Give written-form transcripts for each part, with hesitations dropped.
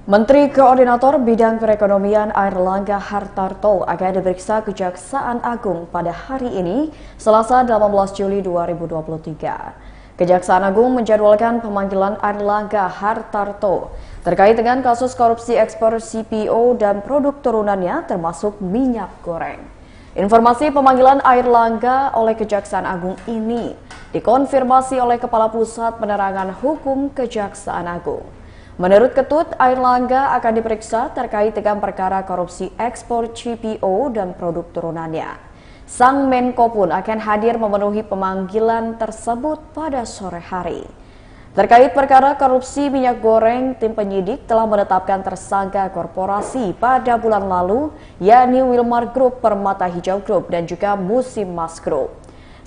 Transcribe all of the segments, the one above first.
Menteri Koordinator Bidang Perekonomian Airlangga Hartarto akan diperiksa Kejaksaan Agung pada hari ini, Selasa 18 Juli 2023. Kejaksaan Agung menjadwalkan pemanggilan Airlangga Hartarto terkait dengan kasus korupsi ekspor CPO dan produk turunannya termasuk minyak goreng. Informasi pemanggilan Airlangga oleh Kejaksaan Agung ini dikonfirmasi oleh Kepala Pusat Penerangan Hukum Kejaksaan Agung. Menurut Ketut, Airlangga akan diperiksa terkait dengan perkara korupsi ekspor CPO dan produk turunannya. Sang Menko pun akan hadir memenuhi pemanggilan tersebut pada sore hari. Terkait perkara korupsi minyak goreng, tim penyidik telah menetapkan tersangka korporasi pada bulan lalu, yakni Wilmar Group, Permata Hijau Group, dan juga Musimas Group.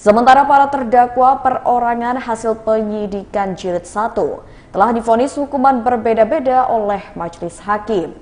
Sementara para terdakwa perorangan hasil penyidikan jilid 1 telah divonis hukuman berbeda-beda oleh majelis hakim.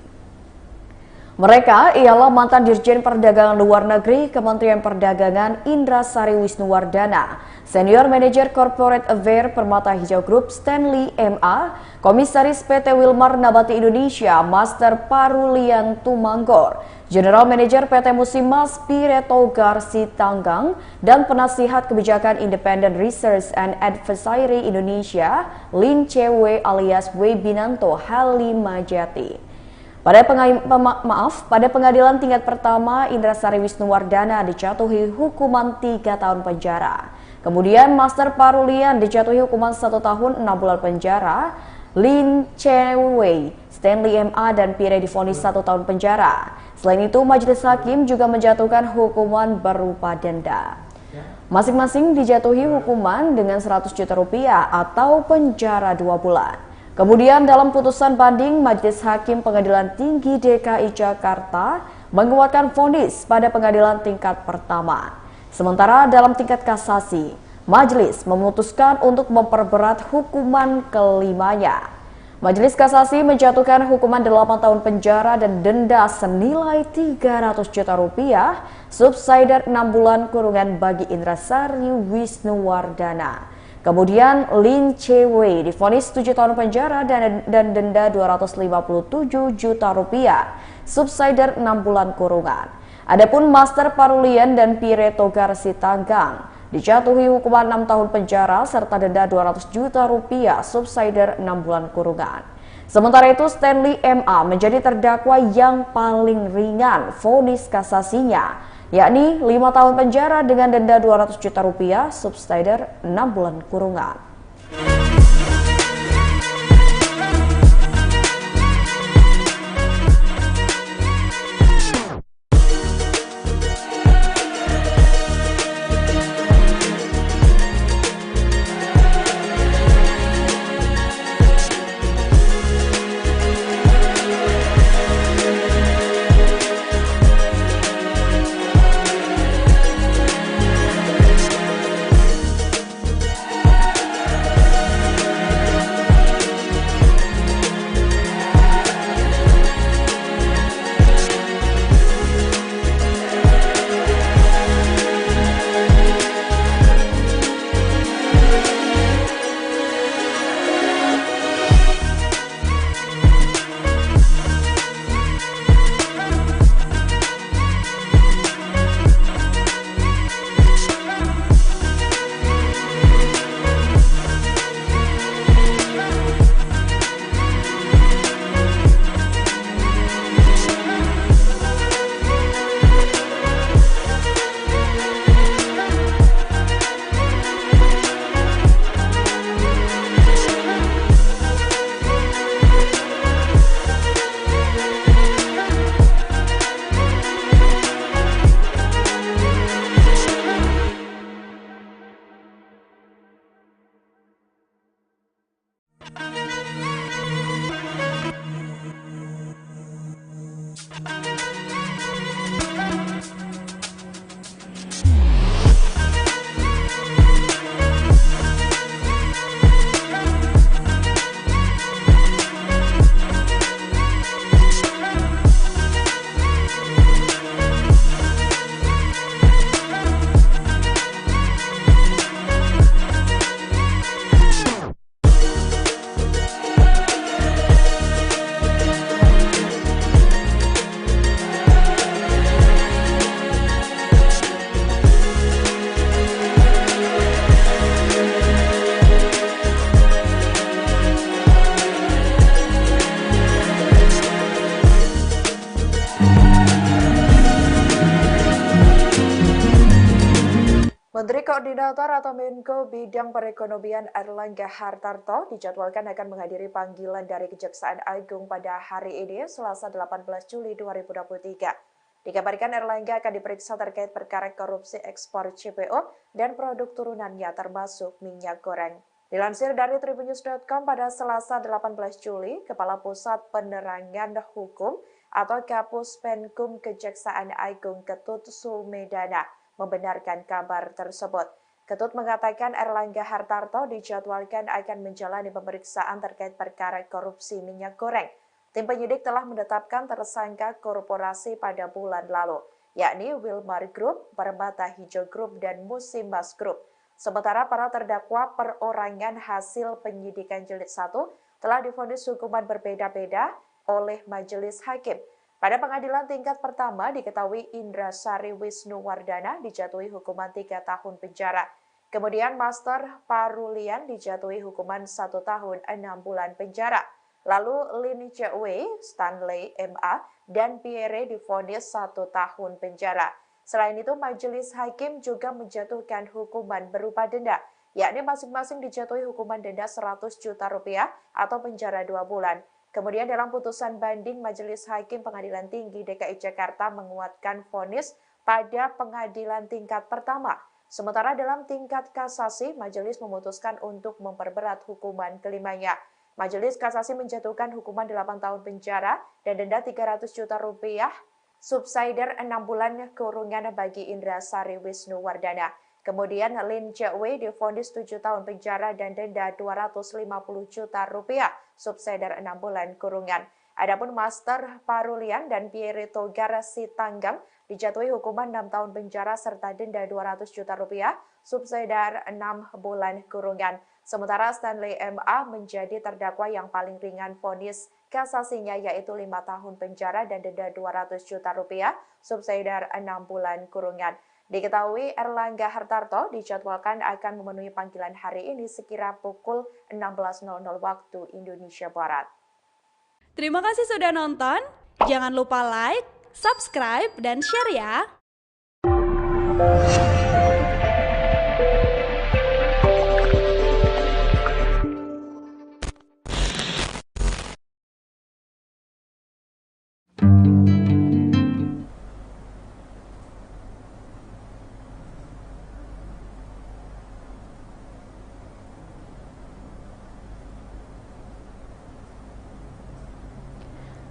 Mereka ialah mantan Dirjen Perdagangan Luar Negeri Kementerian Perdagangan Indra Sari Wisnuwardana, Senior Manager Corporate Affairs Permata Hijau Group Stanley M.A., Komisaris PT Wilmar Nabati Indonesia Master Parulian Tumanggor, General Manager PT Musimas Piretogar Sitanggang, dan Penasihat Kebijakan Independent Research and Advisory Indonesia Lin Cewe alias Webinanto Halimajati. Pada pengadilan tingkat pertama, Indra Sari Wisnuwardana dijatuhi hukuman 3 tahun penjara. Kemudian Master Parulian dijatuhi hukuman 1 tahun 6 bulan penjara. Lin Cewe, Stanley M.A. dan Pire divonis 1 tahun penjara. Selain itu, majelis hakim juga menjatuhkan hukuman berupa denda. Masing-masing dijatuhi hukuman dengan 100 juta rupiah atau penjara 2 bulan. Kemudian dalam putusan banding, Majelis Hakim Pengadilan Tinggi DKI Jakarta menguatkan vonis pada pengadilan tingkat pertama. Sementara dalam tingkat kasasi, majelis memutuskan untuk memperberat hukuman kelimanya. Majelis kasasi menjatuhkan hukuman 8 tahun penjara dan denda senilai 300 juta rupiah, subsidiar 6 bulan kurungan bagi Indra Sari Wisnuwardana. Kemudian Lin Cewe divonis 7 tahun penjara dan denda 257 juta rupiah, subsidiar 6 bulan kurungan. Adapun Master Parulian dan Piretogar Sitanggang dijatuhi hukuman 6 tahun penjara serta denda 200 juta rupiah, subsidiar 6 bulan kurungan. Sementara itu, Stanley M.A. menjadi terdakwa yang paling ringan vonis kasasinya, yakni 5 tahun penjara dengan denda 200 juta rupiah, subsidiar 6 bulan kurungan. Menteri Koordinator atau Menko Bidang Perekonomian Airlangga Hartarto dijadwalkan akan menghadiri panggilan dari Kejaksaan Agung pada hari ini, Selasa 18 Juli 2023. Dikabarkan Airlangga akan diperiksa terkait perkara korupsi ekspor CPO dan produk turunannya termasuk minyak goreng. Dilansir dari tribunnews.com pada Selasa 18 Juli, Kepala Pusat Penerangan Hukum atau Kapus Penkum Kejaksaan Agung Ketut Sumedana membenarkan kabar tersebut. Ketut mengatakan Airlangga Hartarto dijadwalkan akan menjalani pemeriksaan terkait perkara korupsi minyak goreng. Tim penyidik telah menetapkan tersangka korporasi pada bulan lalu, yakni Wilmar Group, Permata Hijau Group, dan Musimas Group. Sementara para terdakwa perorangan hasil penyidikan jilid 1 telah divonis hukuman berbeda-beda oleh majelis hakim. Pada pengadilan tingkat pertama diketahui Indra Sari Wisnuwardana dijatuhi hukuman 3 tahun penjara. Kemudian Master Parulian dijatuhi hukuman 1 tahun 6 bulan penjara. Lalu Lin Chewei, Stanley MA, dan Pierre divonis 1 tahun penjara. Selain itu, majelis hakim juga menjatuhkan hukuman berupa denda, yakni masing-masing dijatuhi hukuman denda Rp100 juta atau penjara 2 bulan. Kemudian dalam putusan banding, Majelis Hakim Pengadilan Tinggi DKI Jakarta menguatkan vonis pada pengadilan tingkat pertama. Sementara dalam tingkat kasasi, majelis memutuskan untuk memperberat hukuman kelimanya. Majelis kasasi menjatuhkan hukuman 8 tahun penjara dan denda Rp300 juta, subsidiar 6 bulan kurungan bagi Indra Sari Wisnuwardana. Kemudian Lin Chewei divonis 7 tahun penjara dan denda Rp250 juta, subsidiar 6 bulan kurungan. Adapun Master Parulian dan Pierre Togar Sitanggang dijatuhi hukuman 6 tahun penjara serta denda Rp200 juta, subsidiar 6 bulan kurungan. Sementara Stanley MA menjadi terdakwa yang paling ringan vonis kasasinya, yaitu 5 tahun penjara dan denda Rp200 juta, subsidiar 6 bulan kurungan. Diketahui Airlangga Hartarto dijadwalkan akan memenuhi panggilan hari ini sekira pukul 16.00 waktu Indonesia Barat. Terima kasih sudah nonton. Jangan lupa like, subscribe, dan share ya.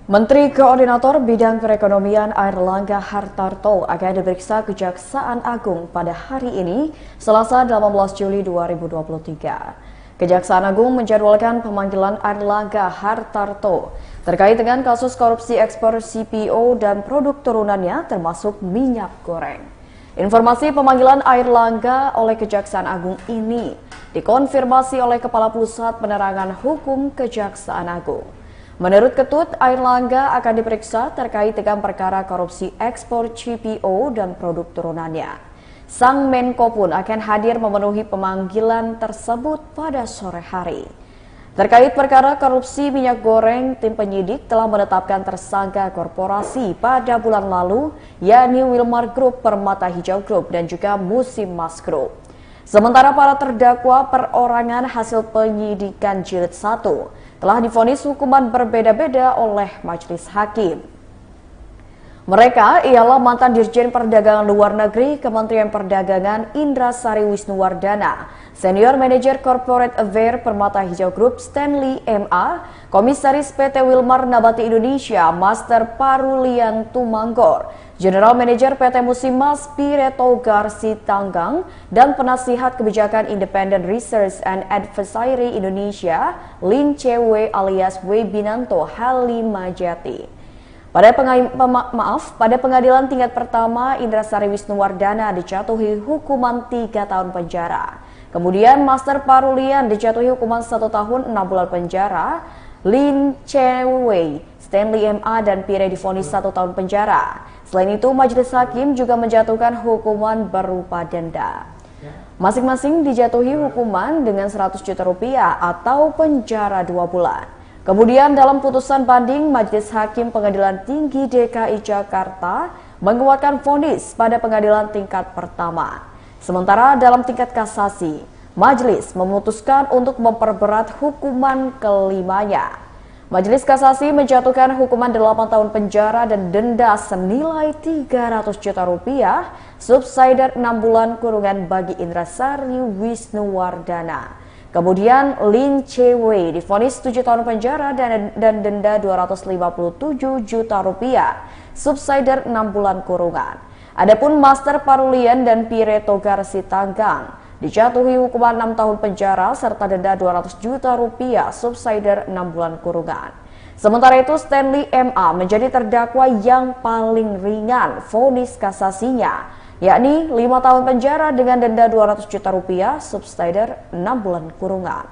Menteri Koordinator Bidang Perekonomian Airlangga Hartarto akan diperiksa Kejaksaan Agung pada hari ini, Selasa 18 Juli 2023. Kejaksaan Agung menjadwalkan pemanggilan Airlangga Hartarto terkait dengan kasus korupsi ekspor CPO dan produk turunannya termasuk minyak goreng. Informasi pemanggilan Airlangga oleh Kejaksaan Agung ini dikonfirmasi oleh Kepala Pusat Penerangan Hukum Kejaksaan Agung. Menurut Ketut, Airlangga akan diperiksa terkait dengan perkara korupsi ekspor CPO dan produk turunannya. Sang Menko pun akan hadir memenuhi pemanggilan tersebut pada sore hari. Terkait perkara korupsi minyak goreng, tim penyidik telah menetapkan tersangka korporasi pada bulan lalu, yakni Wilmar Group, Permata Hijau Group, dan juga Musimas Group. Sementara para terdakwa perorangan hasil penyidikan jilid 1 telah divonis hukuman berbeda-beda oleh majelis hakim. Mereka ialah mantan Dirjen Perdagangan Luar Negeri Kementerian Perdagangan Indra Sari Wisnuwardana, Senior Manager Corporate Affairs Permata Hijau Group Stanley MA, Komisaris PT Wilmar Nabati Indonesia Master Parulian Tumanggor, General Manager PT Musimas Pierre Togar Sitanggang, dan Penasihat Kebijakan Independent Research and Advisory Indonesia Lin Chewei alias Webinanto Halimajati. Pada pengadilan tingkat pertama, Indra Sari Wisnuwardana dijatuhi hukuman 3 tahun penjara. Kemudian Master Parulian dijatuhi hukuman 1 tahun 6 bulan penjara. Lin Chewei, Stanley MA, dan Pierre divonis 1 tahun penjara. Selain itu, majelis hakim juga menjatuhkan hukuman berupa denda. Masing-masing dijatuhi hukuman dengan Rp100 juta atau penjara 2 bulan. Kemudian dalam putusan banding, Majelis Hakim Pengadilan Tinggi DKI Jakarta menguatkan vonis pada pengadilan tingkat pertama. Sementara dalam tingkat kasasi, majelis memutuskan untuk memperberat hukuman kelimanya. Majelis Kasasi menjatuhkan hukuman 8 tahun penjara dan denda senilai 300 juta rupiah, subsidiar 6 bulan kurungan bagi Indrasari Wisnuwardana. Kemudian Lin Che-wei divonis 7 tahun penjara dan denda 257 juta rupiah, subsidiar 6 bulan kurungan. Adapun Master Parulian dan Pire Togar Sitanggang dijatuhi hukuman 6 tahun penjara serta denda 200 juta rupiah, subsidiar 6 bulan kurungan. Sementara itu Stanley MA menjadi terdakwa yang paling ringan vonis kasasinya, yakni 5 tahun penjara dengan denda 200 juta rupiah, subsidiar 6 bulan kurungan.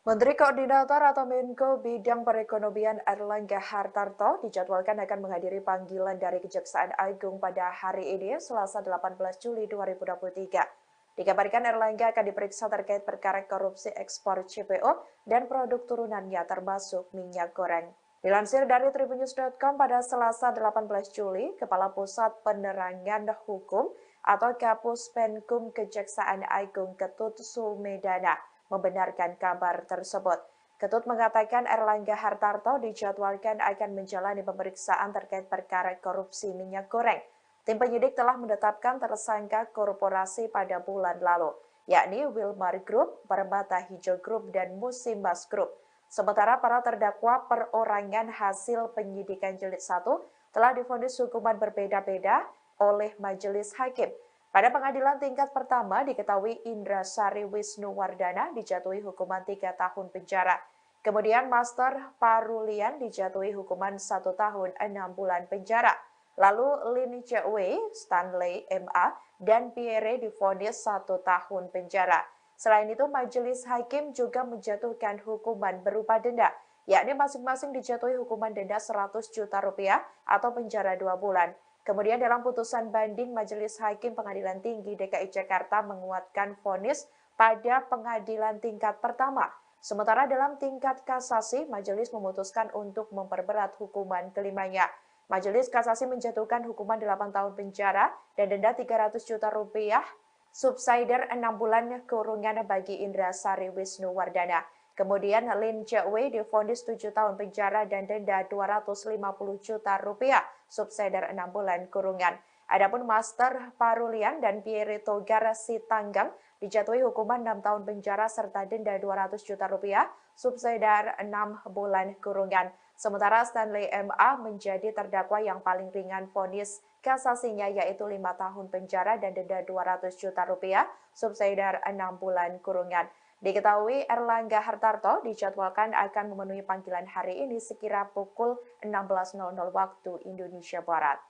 Menteri Koordinator atau Menko Bidang Perekonomian Airlangga Hartarto dijadwalkan akan menghadiri panggilan dari Kejaksaan Agung pada hari ini, Selasa 18 Juli 2023. Dikabarkan Airlangga akan diperiksa terkait perkara korupsi ekspor CPO dan produk turunannya termasuk minyak goreng. Dilansir dari tribunnews.com pada Selasa 18 Juli, Kepala Pusat Penerangan Hukum atau Kapus Penkum Kejaksaan Agung Ketut Sumedana membenarkan kabar tersebut. Ketut mengatakan Airlangga Hartarto dijadwalkan akan menjalani pemeriksaan terkait perkara korupsi minyak goreng. Tim penyidik telah menetapkan tersangka korporasi pada bulan lalu, yakni Wilmar Group, Permata Hijau Group, dan Musimas Group. Sementara para terdakwa perorangan hasil penyidikan jilid 1 telah divonis hukuman berbeda-beda oleh majelis hakim. Pada pengadilan tingkat pertama diketahui Indrasari Wisnuwardana dijatuhi hukuman 3 tahun penjara. Kemudian Master Parulian dijatuhi hukuman 1 tahun 6 bulan penjara. Lalu Lin Che-wei, Stanley MA, dan Pierre divonis 1 tahun penjara. Selain itu, majelis hakim juga menjatuhkan hukuman berupa denda, yakni masing-masing dijatuhi hukuman denda 100 juta rupiah atau penjara 2 bulan. Kemudian dalam putusan banding, Majelis Hakim Pengadilan Tinggi DKI Jakarta menguatkan vonis pada pengadilan tingkat pertama. Sementara dalam tingkat kasasi, majelis memutuskan untuk memperberat hukuman kelimanya. Majelis Kasasi menjatuhkan hukuman 8 tahun penjara dan denda 300 juta rupiah subsidiar 6 bulan kurungan bagi Indra Sari Wisnuwardana. Kemudian Lin Che-wei divonis 7 tahun penjara dan denda 250 juta rupiah, subsidiar 6 bulan kurungan. Adapun Master Parulian dan Pierre Togar Sitanggang dijatuhi hukuman 6 tahun penjara serta denda 200 juta rupiah, subsidiar 6 bulan kurungan. Sementara Stanley M.A. menjadi terdakwa yang paling ringan vonis kasasinya yaitu 5 tahun penjara dan denda 200 juta rupiah, subsidiar 6 bulan kurungan. Diketahui Erlangga Hartarto dijadwalkan akan memenuhi panggilan hari ini sekira pukul 16.00 waktu Indonesia Barat.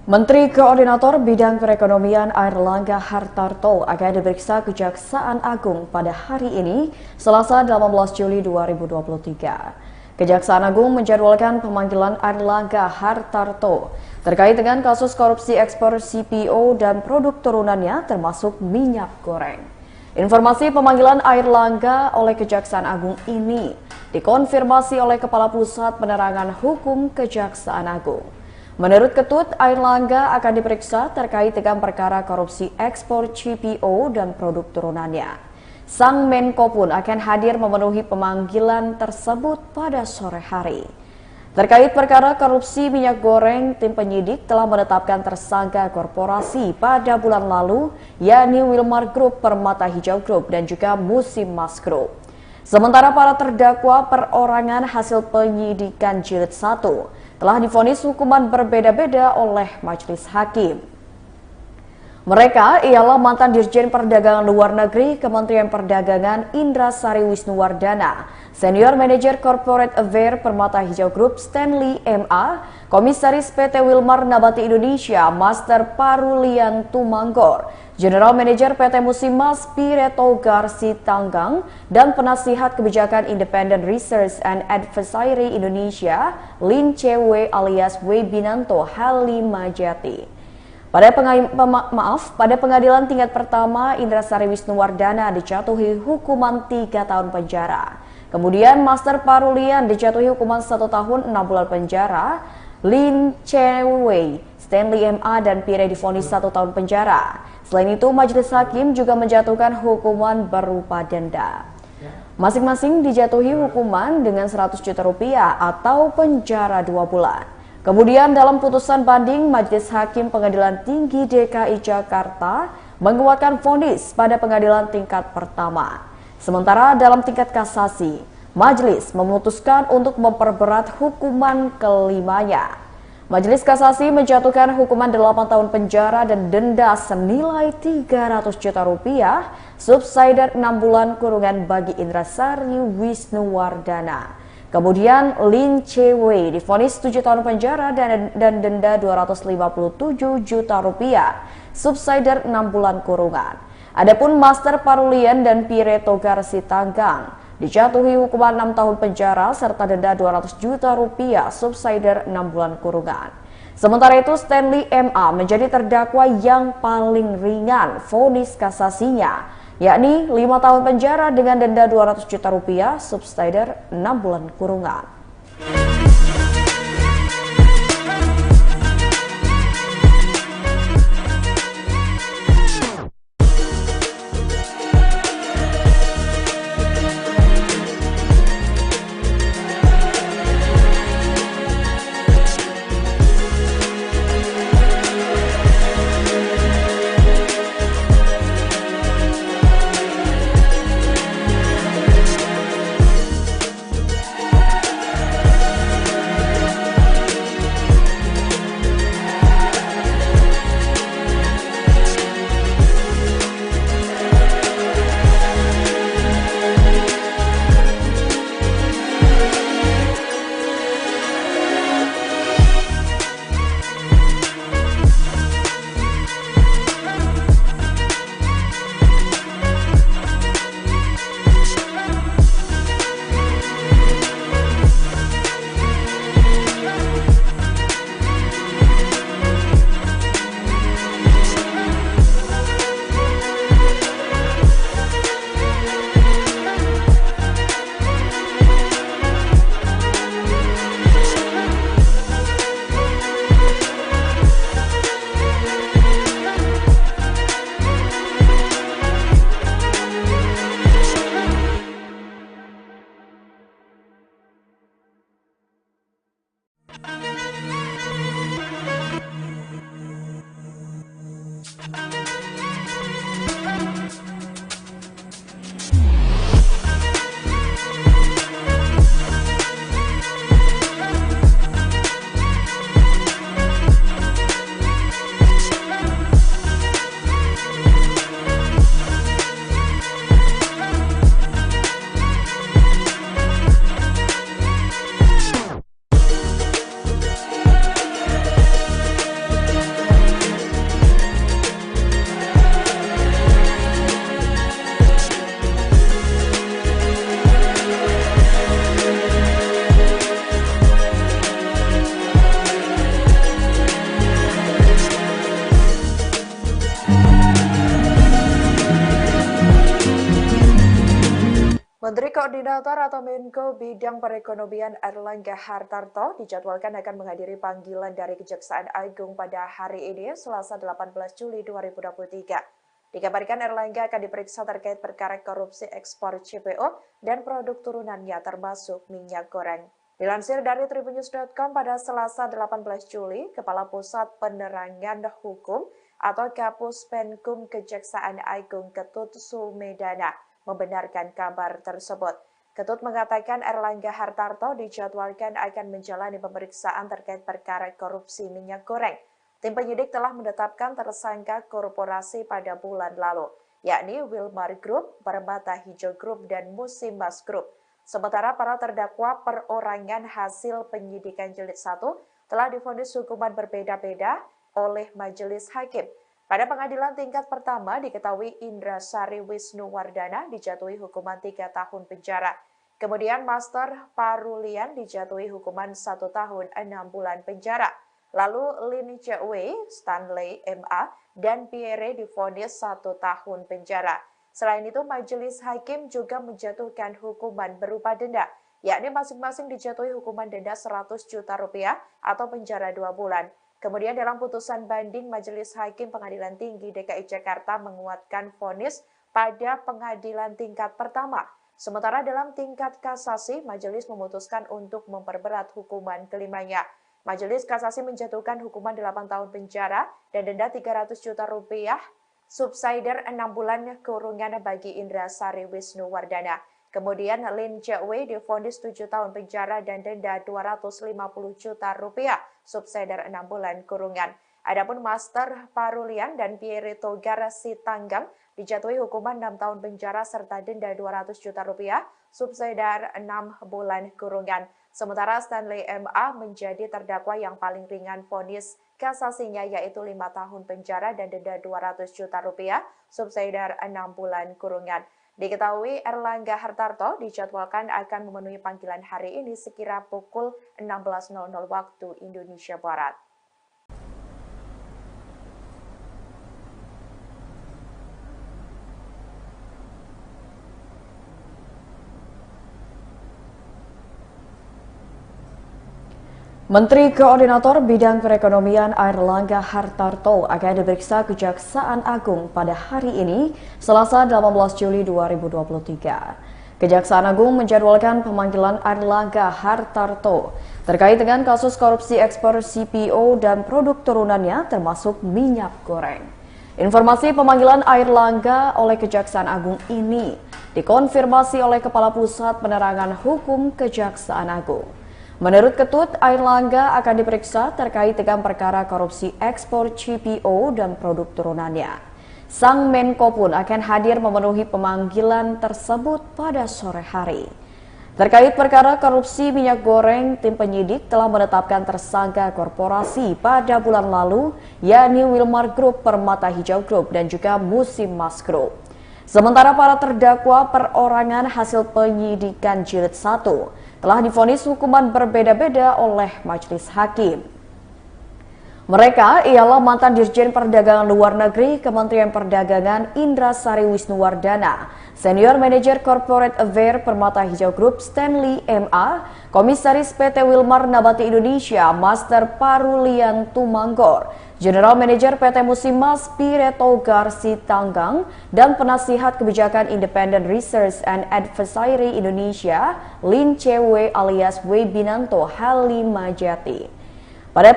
Menteri Koordinator Bidang Perekonomian Airlangga Hartarto akan diperiksa Kejaksaan Agung pada hari ini, Selasa 18 Juli 2023. Kejaksaan Agung menjadwalkan pemanggilan Airlangga Hartarto terkait dengan kasus korupsi ekspor CPO dan produk turunannya termasuk minyak goreng. Informasi pemanggilan Airlangga oleh Kejaksaan Agung ini dikonfirmasi oleh Kepala Pusat Penerangan Hukum Kejaksaan Agung. Menurut Ketut, Airlangga akan diperiksa terkait dengan perkara korupsi ekspor CPO dan produk turunannya. Sang Menko pun akan hadir memenuhi pemanggilan tersebut pada sore hari. Terkait perkara korupsi minyak goreng, tim penyidik telah menetapkan tersangka korporasi pada bulan lalu, yakni Wilmar Group, Permata Hijau Group, dan juga Musimas Group. Sementara para terdakwa perorangan hasil penyidikan jilid 1 telah divonis hukuman berbeda-beda oleh majelis hakim. Mereka ialah mantan Dirjen Perdagangan Luar Negeri Kementerian Perdagangan Indra Sari Wisnuwardana, Senior Manager Corporate Affairs Permata Hijau Group Stanley M.A., Komisaris PT Wilmar Nabati Indonesia Master Parulian Tumanggor, General Manager PT Musimas Pierre Togar Sitanggang, dan Penasihat Kebijakan Independent Research and Advisory Indonesia Lin Che-wei alias Wei Binanto Halimajati. Pada pengadilan tingkat pertama, Indra Sari Wisnuwardana dijatuhi hukuman 3 tahun penjara. Kemudian Master Parulian dijatuhi hukuman 1 tahun 6 bulan penjara. Lin Che-wei, Stanley M.A. dan Pierre divonis 1 tahun penjara. Selain itu, majelis hakim juga menjatuhkan hukuman berupa denda. Masing-masing dijatuhi hukuman dengan 100 juta rupiah atau penjara 2 bulan. Kemudian dalam putusan banding, Majelis Hakim Pengadilan Tinggi DKI Jakarta menguatkan vonis pada pengadilan tingkat pertama. Sementara dalam tingkat kasasi, majelis memutuskan untuk memperberat hukuman kelimanya. Majelis Kasasi menjatuhkan hukuman 8 tahun penjara dan denda senilai 300 juta rupiah, subsidiar 6 bulan kurungan bagi Indra Sari Wisnuwardana. Kemudian Lin Che-wei divonis 7 tahun penjara dan denda 257 juta rupiah, subsidiar 6 bulan kurungan. Adapun Master Parulian dan Pierre Togar Sitanggang dijatuhi hukuman 6 tahun penjara serta denda 200 juta rupiah, subsidiar 6 bulan kurungan. Sementara itu Stanley M.A. menjadi terdakwa yang paling ringan vonis kasasinya, yakni 5 tahun penjara dengan denda 200 juta rupiah, subsidiar 6 bulan kurungan. Menteri Koordinator atau Menko Bidang Perekonomian Airlangga Hartarto dijadwalkan akan menghadiri panggilan dari Kejaksaan Agung pada hari ini, Selasa 18 Juli 2023. Dikabarkan Airlangga akan diperiksa terkait perkara korupsi ekspor CPO dan produk turunannya termasuk minyak goreng. Dilansir dari tribunnews.com pada Selasa 18 Juli, Kepala Pusat Penerangan Hukum atau Kapus Penkum Kejaksaan Agung Ketut Sumedana membenarkan kabar tersebut. Ketut mengatakan Airlangga Hartarto dijadwalkan akan menjalani pemeriksaan terkait perkara korupsi minyak goreng. Tim penyidik telah menetapkan tersangka korporasi pada bulan lalu, yakni Wilmar Group, Permata Hijau Group, dan Musimas Group. Sementara para terdakwa perorangan hasil penyidikan jilid 1 telah divonis hukuman berbeda-beda oleh majelis hakim. Pada pengadilan tingkat pertama diketahui Indra Sari Wisnuwardana dijatuhi hukuman 3 tahun penjara. Kemudian Master Parulian dijatuhi hukuman 1 tahun 6 bulan penjara. Lalu Lin Chewei, Stanley MA, dan Pierre divonis 1 tahun penjara. Selain itu, majelis hakim juga menjatuhkan hukuman berupa denda, yakni masing-masing dijatuhi hukuman denda 100 juta rupiah atau penjara 2 bulan. Kemudian dalam putusan banding, Majelis Hakim Pengadilan Tinggi DKI Jakarta menguatkan vonis pada pengadilan tingkat pertama. Sementara dalam tingkat kasasi, majelis memutuskan untuk memperberat hukuman kelimanya. Majelis kasasi menjatuhkan hukuman 8 tahun penjara dan denda 300 juta rupiah, subsidiar 6 bulan kurungan bagi Indra Sari Wisnuwardana. Kemudian Lin Chewei divonis 7 tahun penjara dan denda 250 juta rupiah, subsidiar 6 bulan kurungan. Adapun Master Parulian dan Pierre Togar Sitanggang dijatuhi hukuman 6 tahun penjara serta denda 200 juta rupiah, subsidiar 6 bulan kurungan. Sementara Stanley MA menjadi terdakwa yang paling ringan vonis kasasinya, yaitu 5 tahun penjara dan denda 200 juta rupiah, subsidiar 6 bulan kurungan. Diketahui Airlangga Hartarto dijadwalkan akan memenuhi panggilan hari ini sekira pukul 16.00 waktu Indonesia Barat. Menteri Koordinator Bidang Perekonomian Airlangga Hartarto akan diperiksa Kejaksaan Agung pada hari ini, Selasa 18 Juli 2023. Kejaksaan Agung menjadwalkan pemanggilan Airlangga Hartarto terkait dengan kasus korupsi ekspor CPO dan produk turunannya termasuk minyak goreng. Informasi pemanggilan Airlangga oleh Kejaksaan Agung ini dikonfirmasi oleh Kepala Pusat Penerangan Hukum Kejaksaan Agung. Menurut Ketut, Airlangga akan diperiksa terkait dengan perkara korupsi ekspor CPO dan produk turunannya. Sang Menko pun akan hadir memenuhi pemanggilan tersebut pada sore hari. Terkait perkara korupsi minyak goreng, tim penyidik telah menetapkan tersangka korporasi pada bulan lalu, yakni Wilmar Group, Permata Hijau Group, dan juga Musimas Group. Sementara para terdakwa perorangan hasil penyidikan jilid 1 telah divonis hukuman berbeda-beda oleh majelis hakim. Mereka ialah mantan Dirjen Perdagangan Luar Negeri Kementerian Perdagangan Indra Sari Wisnuwardana, Senior Manager Corporate Affairs Permata Hijau Group Stanley MA, Komisaris PT Wilmar Nabati Indonesia Master Parulian Tumanggor, General Manager PT Musimas Pierre Togar Sitanggang, dan Penasihat Kebijakan Independent Research and Advisory Indonesia Lin Chewei alias Webinanto Halimajati. Pada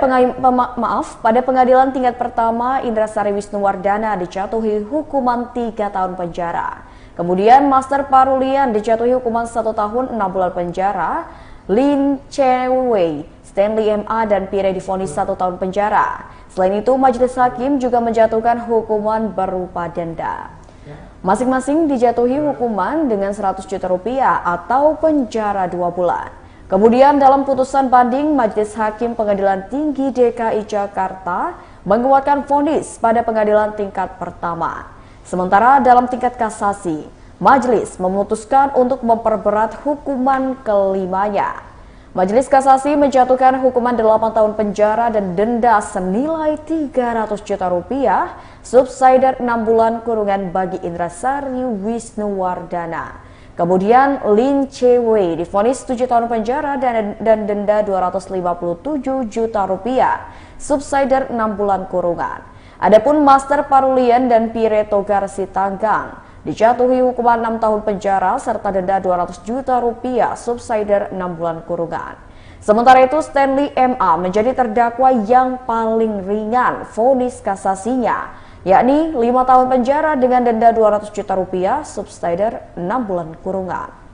pengadilan tingkat pertama, Indra Sari Wisnuwardana dijatuhi hukuman 3 tahun penjara. Kemudian Master Parulian dijatuhi hukuman 1 tahun 6 bulan penjara. Lin Chewei, Stanley MA, dan Pierre divonis 1 tahun penjara. Selain itu, majelis hakim juga menjatuhkan hukuman berupa denda. Masing-masing dijatuhi hukuman dengan 100 juta rupiah atau penjara 2 bulan. Kemudian dalam putusan banding, Majelis Hakim Pengadilan Tinggi DKI Jakarta menguatkan vonis pada pengadilan tingkat pertama. Sementara dalam tingkat kasasi, majelis memutuskan untuk memperberat hukuman kelimanya. Majelis kasasi menjatuhkan hukuman 8 tahun penjara dan denda senilai 300 juta rupiah, subsidiar 6 bulan kurungan bagi Indra Sari Wisnuwardana. Kemudian Lin Che-wei divonis 7 tahun penjara dan denda 257 juta rupiah, subsidiar 6 bulan kurungan. Adapun Master Parulian dan Pire Togar Sitanggang dijatuhi hukuman 6 tahun penjara serta denda 200 juta rupiah, subsidiar 6 bulan kurungan. Sementara itu Stanley MA menjadi terdakwa yang paling ringan vonis kasasinya, yakni 5 tahun penjara dengan denda 200 juta rupiah, subsidiar 6 bulan kurungan.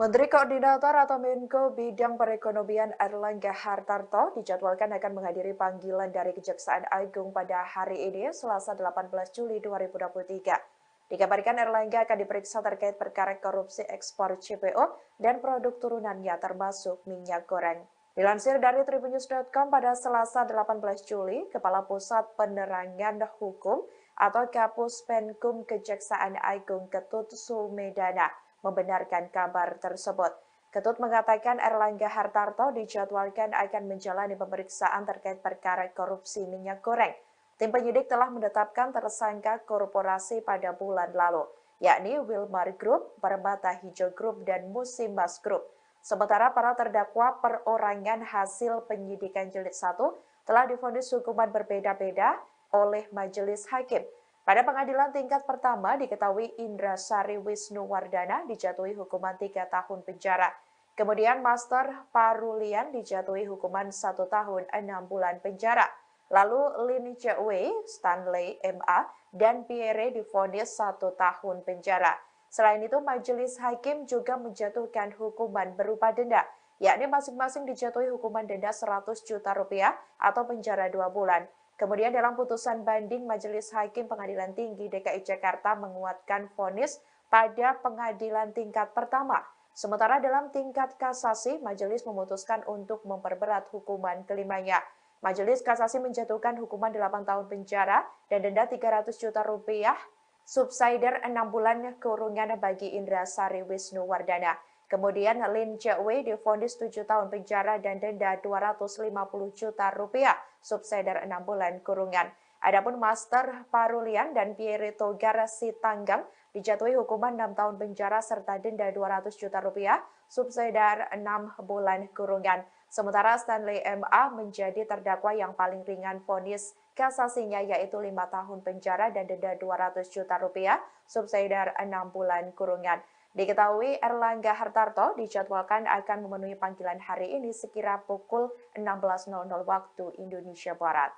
Menteri Koordinator atau Menko Bidang Perekonomian Airlangga Hartarto dijadwalkan akan menghadiri panggilan dari Kejaksaan Agung pada hari ini, Selasa 18 Juli 2023. Dikabarkan Airlangga akan diperiksa terkait perkara korupsi ekspor CPO dan produk turunannya termasuk minyak goreng. Dilansir dari tribunnews.com pada Selasa 18 Juli, Kepala Pusat Penerangan Hukum atau Kapus Penkum Kejaksaan Agung Ketut Sumedana membenarkan kabar tersebut. Ketut mengatakan Airlangga Hartarto dijadwalkan akan menjalani pemeriksaan terkait perkara korupsi minyak goreng. Tim penyidik telah menetapkan tersangka korporasi pada bulan lalu, yakni Wilmar Group, Permata Hijau Group, dan Musimas Group. Sementara para terdakwa perorangan hasil penyidikan jilid 1 telah divonis hukuman berbeda-beda oleh majelis hakim. Pada pengadilan tingkat pertama diketahui Indra Sari Wisnuwardana dijatuhi hukuman 3 tahun penjara. Kemudian Master Parulian dijatuhi hukuman 1 tahun 6 bulan penjara. Lalu Lin Che-wei, Stanley MA, dan Pierre divonis 1 tahun penjara. Selain itu, majelis hakim juga menjatuhkan hukuman berupa denda, yakni masing-masing dijatuhi hukuman denda 100 juta rupiah atau penjara 2 bulan. Kemudian dalam putusan banding, Majelis Hakim Pengadilan Tinggi DKI Jakarta menguatkan vonis pada pengadilan tingkat pertama. Sementara dalam tingkat kasasi, majelis memutuskan untuk memperberat hukuman kelimanya. Majelis kasasi menjatuhkan hukuman 8 tahun penjara dan denda 300 juta rupiah, subsidiar 6 bulan kurungan bagi Indra Sari Wisnuwardana. Kemudian Lin Che-wei divonis 7 tahun penjara dan denda 250 juta rupiah, subsidiar 6 bulan kurungan. Adapun Master Parulian dan Pierre Togar Sitanggang dijatuhi hukuman 6 tahun penjara serta denda 200 juta rupiah, subsidiar 6 bulan kurungan. Sementara Stanley MA menjadi terdakwa yang paling ringan vonis kasasinya yaitu 5 tahun penjara dan denda 200 juta rupiah, subsidiar 6 bulan kurungan. Diketahui Erlangga Hartarto dijadwalkan akan memenuhi panggilan hari ini sekira pukul 16.00 waktu Indonesia Barat.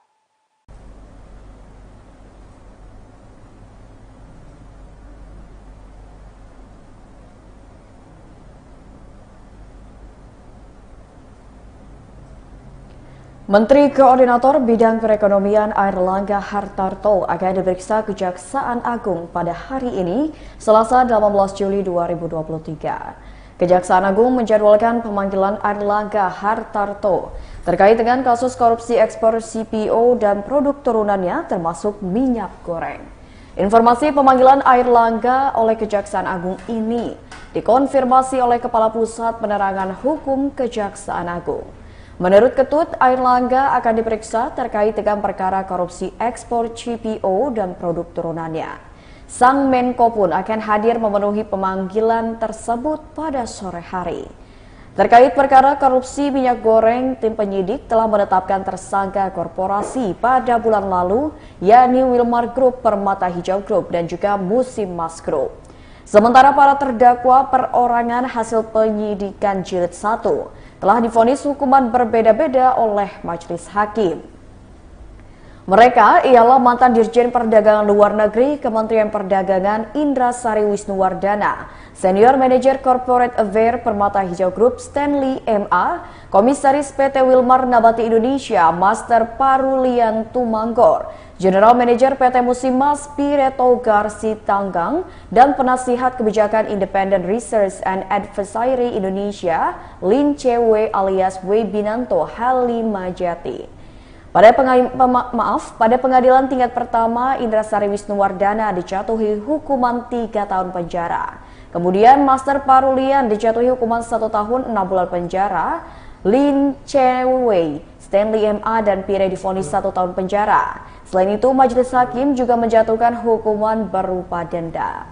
Menteri Koordinator Bidang Perekonomian Airlangga Hartarto akan diperiksa Kejaksaan Agung pada hari ini, Selasa 18 Juli 2023. Kejaksaan Agung menjadwalkan pemanggilan Airlangga Hartarto terkait dengan kasus korupsi ekspor CPO dan produk turunannya termasuk minyak goreng. Informasi pemanggilan Airlangga oleh Kejaksaan Agung ini dikonfirmasi oleh Kepala Pusat Penerangan Hukum Kejaksaan Agung. Menurut Ketut, Airlangga akan diperiksa terkait dengan perkara korupsi ekspor CPO dan produk turunannya. Sang Menko pun akan hadir memenuhi pemanggilan tersebut pada sore hari. Terkait perkara korupsi minyak goreng, tim penyidik telah menetapkan tersangka korporasi pada bulan lalu, yakni Wilmar Group, Permata Hijau Group, dan juga Musim Mas Group. Sementara para terdakwa perorangan hasil penyidikan jilid 1 telah divonis hukuman berbeda-beda oleh majelis hakim. Mereka ialah mantan Dirjen Perdagangan Luar Negeri Kementerian Perdagangan Indra Sari Wisnuwardana, Senior Manager Corporate Affairs Permata Hijau Group Stanley MA, Komisaris PT Wilmar Nabati Indonesia Master Parulian Tumanggor, General Manager PT Musimas Pireto Garsi Tanggang, dan Penasihat Kebijakan Independent Research and Advisory Indonesia Lin Cewe alias Webinanto Halimajati. Pada pengadilan tingkat pertama, Indra Sari Wisnuwardana dijatuhi hukuman 3 tahun penjara. Kemudian Master Parulian dijatuhi hukuman 1 tahun 6 bulan penjara. Lin Cewe, Stanley MA, dan Pire divonis 1 tahun penjara. Selain itu, majelis hakim juga menjatuhkan hukuman berupa denda.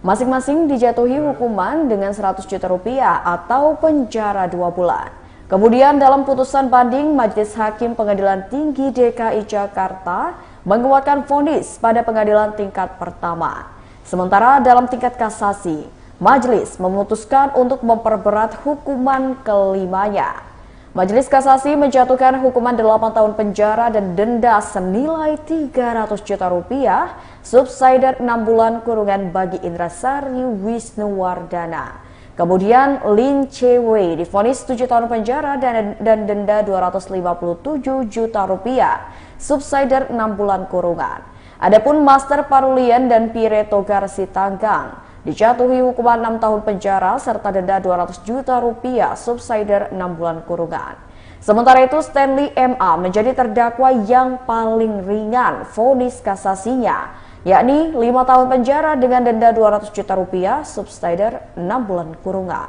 Masing-masing dijatuhi hukuman dengan 100 juta rupiah atau penjara 2 bulan. Kemudian dalam putusan banding, Majelis Hakim Pengadilan Tinggi DKI Jakarta menguatkan vonis pada pengadilan tingkat pertama. Sementara dalam tingkat kasasi, majelis memutuskan untuk memperberat hukuman kelimanya. Majelis Kasasi menjatuhkan hukuman 8 tahun penjara dan denda senilai 300 juta rupiah, subsidiar 6 bulan kurungan bagi Indra Sari Wisnuwardana. Kemudian Lin Cewe divonis 7 tahun penjara dan denda 257 juta rupiah, subsidiar 6 bulan kurungan. Adapun Master Parulian dan Pireto Garsi Tanggang dijatuhi hukuman 6 tahun penjara serta denda 200 juta rupiah, subsidiar 6 bulan kurungan. Sementara itu Stanley MA menjadi terdakwa yang paling ringan vonis kasasinya, yakni 5 tahun penjara dengan denda 200 juta rupiah, subsidiar 6 bulan kurungan.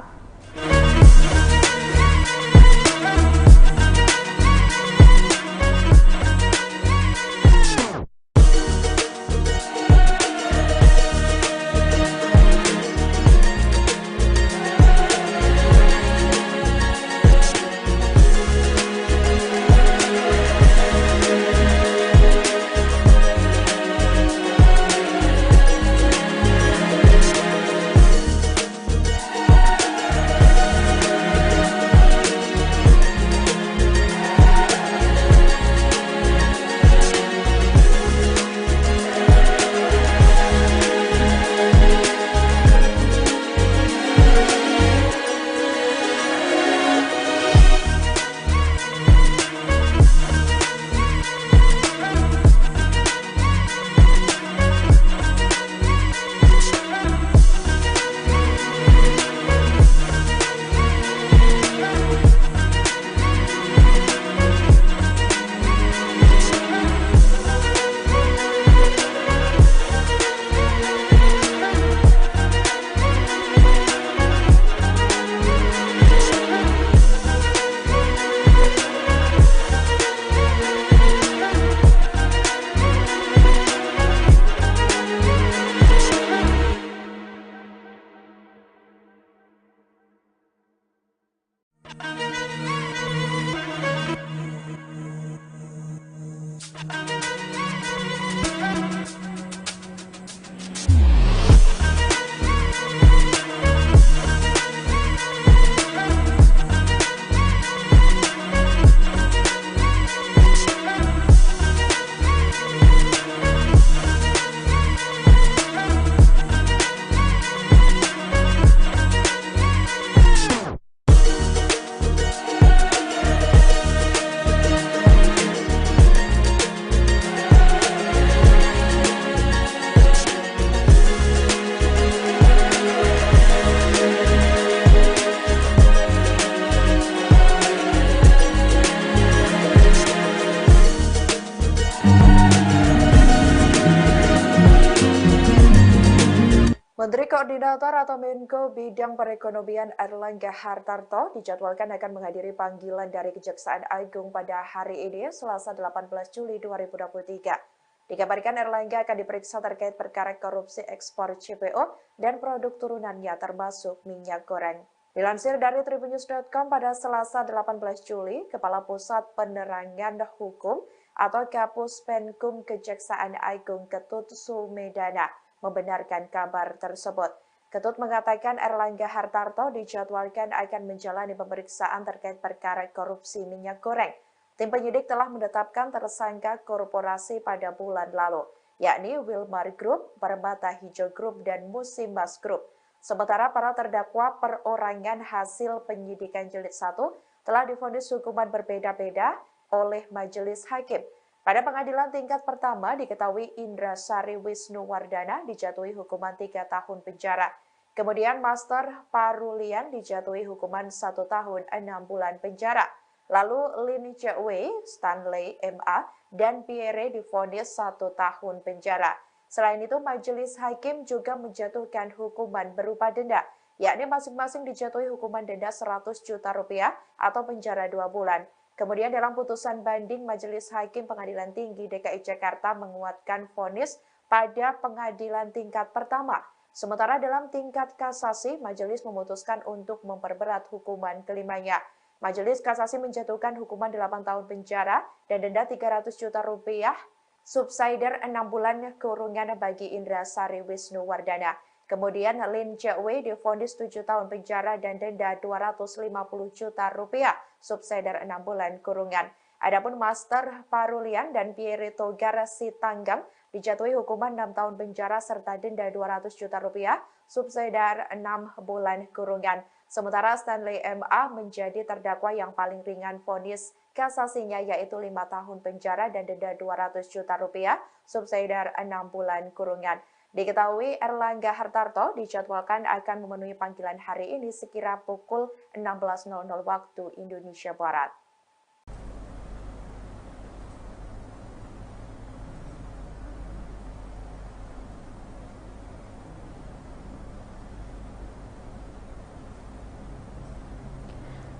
Menteri Koordinator atau Menko Bidang Perekonomian Airlangga Hartarto dijadwalkan akan menghadiri panggilan dari Kejaksaan Agung pada hari ini, Selasa 18 Juli 2023. Dikabarkan Airlangga akan diperiksa terkait perkara korupsi ekspor CPO dan produk turunannya termasuk minyak goreng. Dilansir dari tribunnews.com pada Selasa 18 Juli, Kepala Pusat Penerangan Hukum atau Kapus Penkum Kejaksaan Agung Ketut Sumedana membenarkan kabar tersebut. Ketut mengatakan Airlangga Hartarto dijadwalkan akan menjalani pemeriksaan terkait perkara korupsi minyak goreng. Tim penyidik telah menetapkan tersangka korporasi pada bulan lalu, yakni Wilmar Group, Permata Hijau Group, dan Musimas Group. Sementara para terdakwa perorangan hasil penyidikan jilid 1 telah divonis hukuman berbeda-beda oleh majelis hakim. Pada pengadilan tingkat pertama diketahui Indrasari Wisnuwardana dijatuhi hukuman 3 tahun penjara. Kemudian Master Parulian dijatuhi hukuman 1 tahun 6 bulan penjara. Lalu Lin Chewei, Stanley MA, dan Pierre divonis 1 tahun penjara. Selain itu, majelis hakim juga menjatuhkan hukuman berupa denda, yakni masing-masing dijatuhi hukuman denda 100 juta rupiah atau penjara 2 bulan. Kemudian dalam putusan banding, Majelis Hakim Pengadilan Tinggi DKI Jakarta menguatkan vonis pada pengadilan tingkat pertama. Sementara dalam tingkat kasasi, majelis memutuskan untuk memperberat hukuman kelimanya. Majelis kasasi menjatuhkan hukuman 8 tahun penjara dan denda 300 juta rupiah, subsidiar 6 bulan kurungan bagi Indrasari Wisnuwardana. Kemudian Lin Chewei divonis 7 tahun penjara dan denda 250 juta rupiah, subsidiar 6 bulan kurungan. Adapun Master Parulian dan Pierre Togar Sitanggang dijatuhi hukuman 6 tahun penjara serta denda 200 juta rupiah, subsidiar 6 bulan kurungan. Sementara Stanley MA menjadi terdakwa yang paling ringan vonis kasasinya, yaitu 5 tahun penjara dan denda 200 juta rupiah, subsidiar 6 bulan kurungan. Diketahui Airlangga Hartarto dijadwalkan akan memenuhi panggilan hari ini sekira pukul 16.00 waktu Indonesia Barat.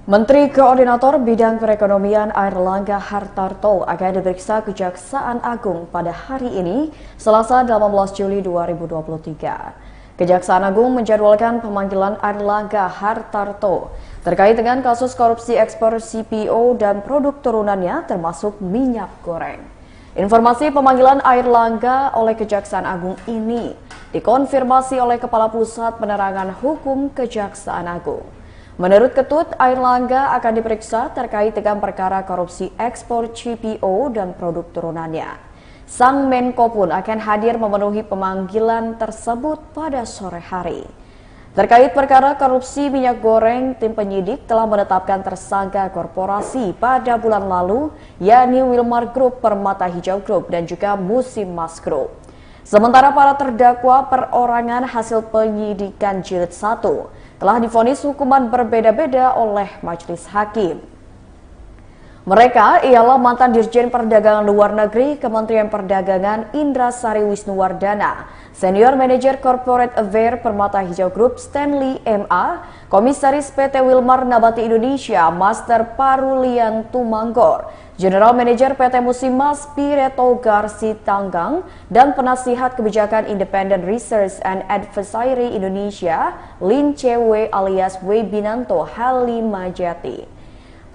Menteri Koordinator Bidang Perekonomian Airlangga Hartarto akan diperiksa Kejaksaan Agung pada hari ini, Selasa 18 Juli 2023. Kejaksaan Agung menjadwalkan pemanggilan Airlangga Hartarto terkait dengan kasus korupsi ekspor CPO dan produk turunannya termasuk minyak goreng. Informasi pemanggilan Airlangga oleh Kejaksaan Agung ini dikonfirmasi oleh Kepala Pusat Penerangan Hukum Kejaksaan Agung. Menurut Ketut, Airlangga akan diperiksa terkait dengan perkara korupsi ekspor CPO dan produk turunannya. Sang Menko pun akan hadir memenuhi pemanggilan tersebut pada sore hari. Terkait perkara korupsi minyak goreng, tim penyidik telah menetapkan tersangka korporasi pada bulan lalu, yakni Wilmar Group, Permata Hijau Group, dan juga Musimas Group. Sementara para terdakwa perorangan hasil penyidikan jilid 1 telah divonis hukuman berbeda-beda oleh majelis hakim. Mereka ialah mantan Dirjen Perdagangan Luar Negeri Kementerian Perdagangan Indrasari Wisnuwardana, Senior Manager Corporate Affairs Permata Hijau Group Stanley MA, Komisaris PT Wilmar Nabati Indonesia Master Parulian Tumanggor, General Manager PT Musimas Pierre Togar Sitanggang, dan Penasihat Kebijakan Independent Research and Advisory Indonesia Lin Chewei alias Webinanto Halimajati.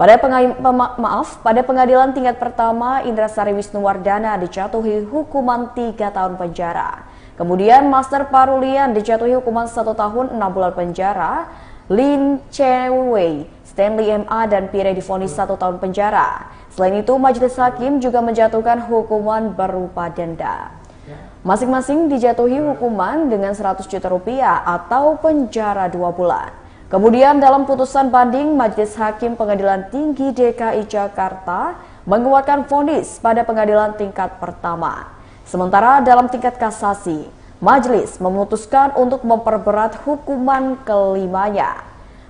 Pada pengadilan tingkat pertama, Indrasari Wisnuwardana dijatuhi hukuman 3 tahun penjara. Kemudian Master Parulian dijatuhi hukuman 1 tahun 6 bulan penjara. Lin Chewei, Stanley MA, dan Pierre divonis 1 tahun penjara. Selain itu, majelis hakim juga menjatuhkan hukuman berupa denda. Masing-masing dijatuhi hukuman dengan 100 juta rupiah atau penjara 2 bulan. Kemudian dalam putusan banding, Majelis Hakim Pengadilan Tinggi DKI Jakarta menguatkan vonis pada pengadilan tingkat pertama. Sementara dalam tingkat kasasi, majelis memutuskan untuk memperberat hukuman kelimanya.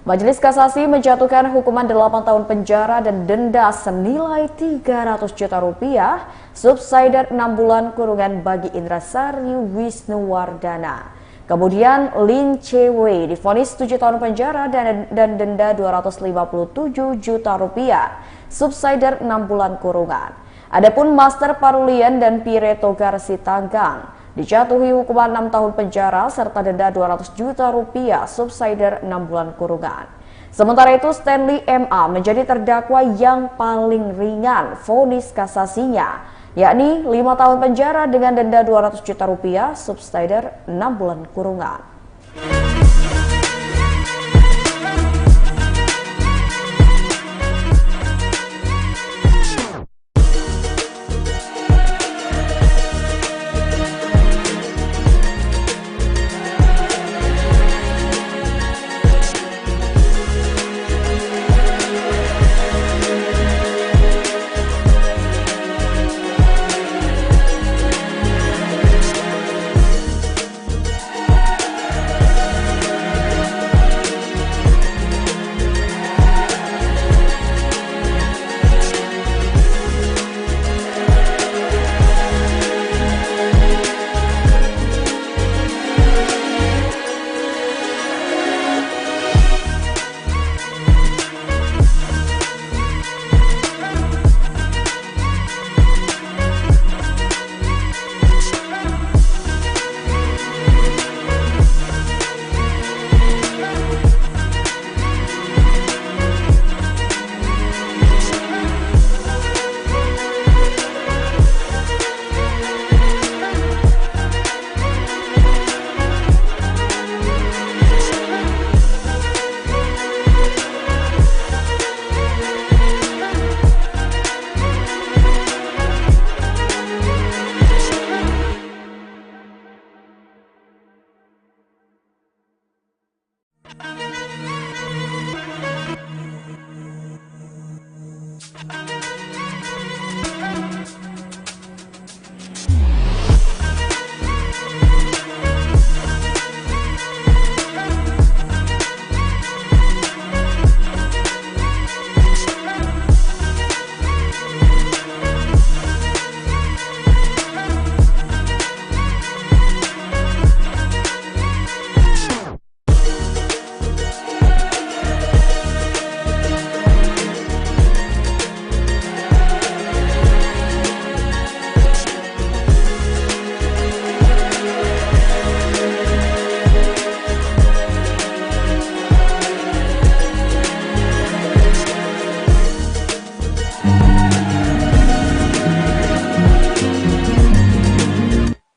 Majelis kasasi menjatuhkan hukuman 8 tahun penjara dan denda senilai 300 juta rupiah, subsidiar 6 bulan kurungan bagi Indrasari Wisnuwardana. Kemudian Lin Che-wei divonis 7 tahun penjara dan denda 257 juta rupiah, subsidiar 6 bulan kurungan. Adapun Master Parulian dan Pierre Togar Sitanggang dijatuhi hukuman 6 tahun penjara serta denda 200 juta rupiah, subsidiar 6 bulan kurungan. Sementara itu Stanley MA menjadi terdakwa yang paling ringan vonis kasasinya, yakni 5 tahun penjara dengan denda 200 juta rupiah, subsidiar 6 bulan kurungan.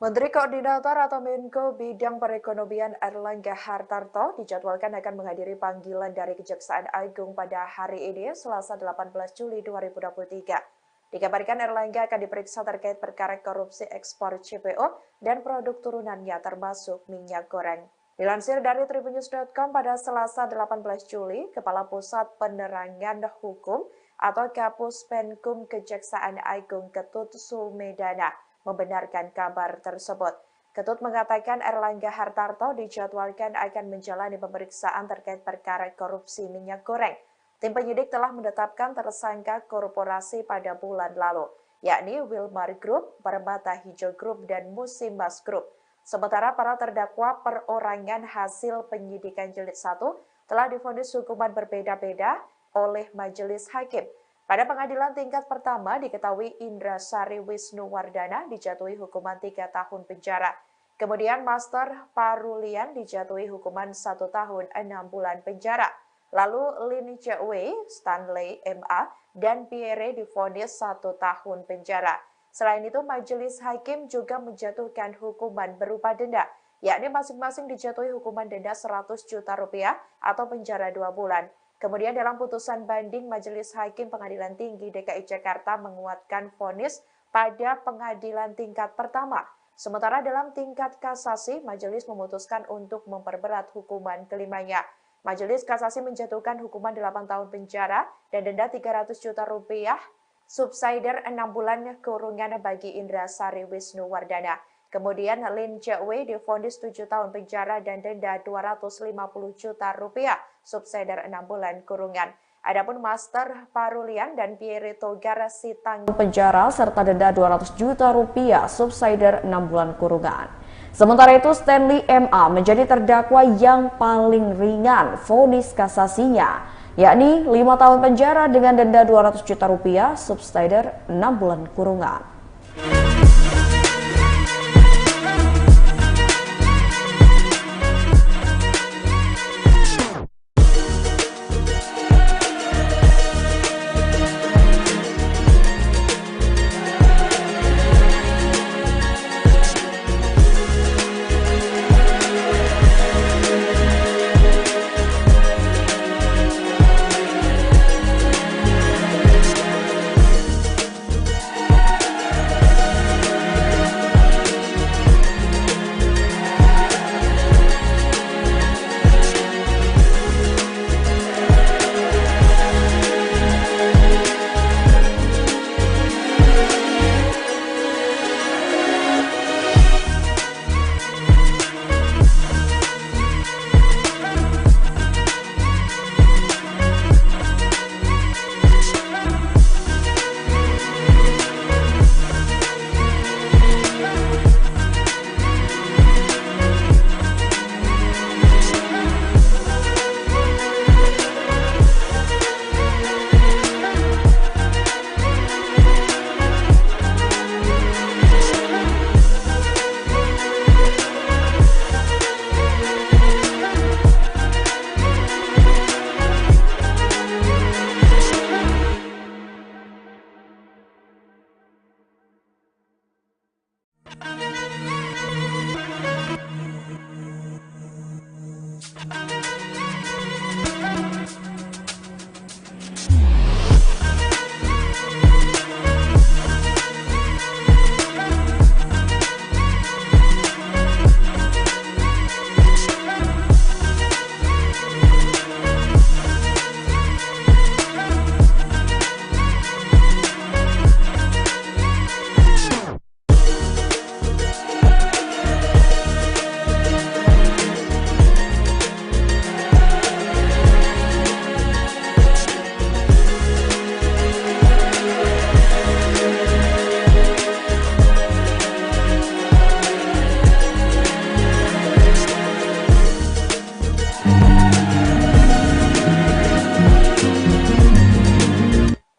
Menteri Koordinator atau Menko Bidang Perekonomian Airlangga Hartarto dijadwalkan akan menghadiri panggilan dari Kejaksaan Agung pada hari ini, Selasa 18 Juli 2023. Dikabarkan Airlangga akan diperiksa terkait perkara korupsi ekspor CPO dan produk turunannya termasuk minyak goreng. Dilansir dari tribunnews.com pada Selasa 18 Juli, Kepala Pusat Penerangan Hukum atau Kapus Penkum Kejaksaan Agung Ketut Sumedana membenarkan kabar tersebut. Ketut mengatakan Airlangga Hartarto dijadwalkan akan menjalani pemeriksaan terkait perkara korupsi minyak goreng. Tim penyidik telah menetapkan tersangka korporasi pada bulan lalu, yakni Wilmar Group, Permata Hijau Group, dan Musimas Group. Sementara para terdakwa perorangan hasil penyidikan jilid 1 telah divonis hukuman berbeda-beda oleh majelis hakim. Pada pengadilan tingkat pertama diketahui Indra Sari Wisnuwardana dijatuhi hukuman 3 tahun penjara. Kemudian Master Parulian dijatuhi hukuman 1 tahun 6 bulan penjara. Lalu Lin Che-wei, Stanley MA, dan Pierre divonis 1 tahun penjara. Selain itu, majelis hakim juga menjatuhkan hukuman berupa denda, yakni masing-masing dijatuhi hukuman denda 100 juta rupiah atau penjara 2 bulan. Kemudian dalam putusan banding, Majelis Hakim Pengadilan Tinggi DKI Jakarta menguatkan vonis pada pengadilan tingkat pertama. Sementara dalam tingkat kasasi, majelis memutuskan untuk memperberat hukuman kelimanya. Majelis Kasasi menjatuhkan hukuman 8 tahun penjara dan denda 300 juta rupiah, subsidiar 6 bulan kurungan bagi Indra Sari Wisnuwardana. Kemudian Lin Che-wei divonis 7 tahun penjara dan denda 250 juta rupiah, subsidiar 6 bulan kurungan. Adapun Master Parulian dan Pierre Togar Sitanggang penjara serta denda 200 juta rupiah, subsidiar 6 bulan kurungan. Sementara itu Stanley MA menjadi terdakwa yang paling ringan vonis kasasinya, yakni 5 tahun penjara dengan denda 200 juta rupiah, subsidiar 6 bulan kurungan.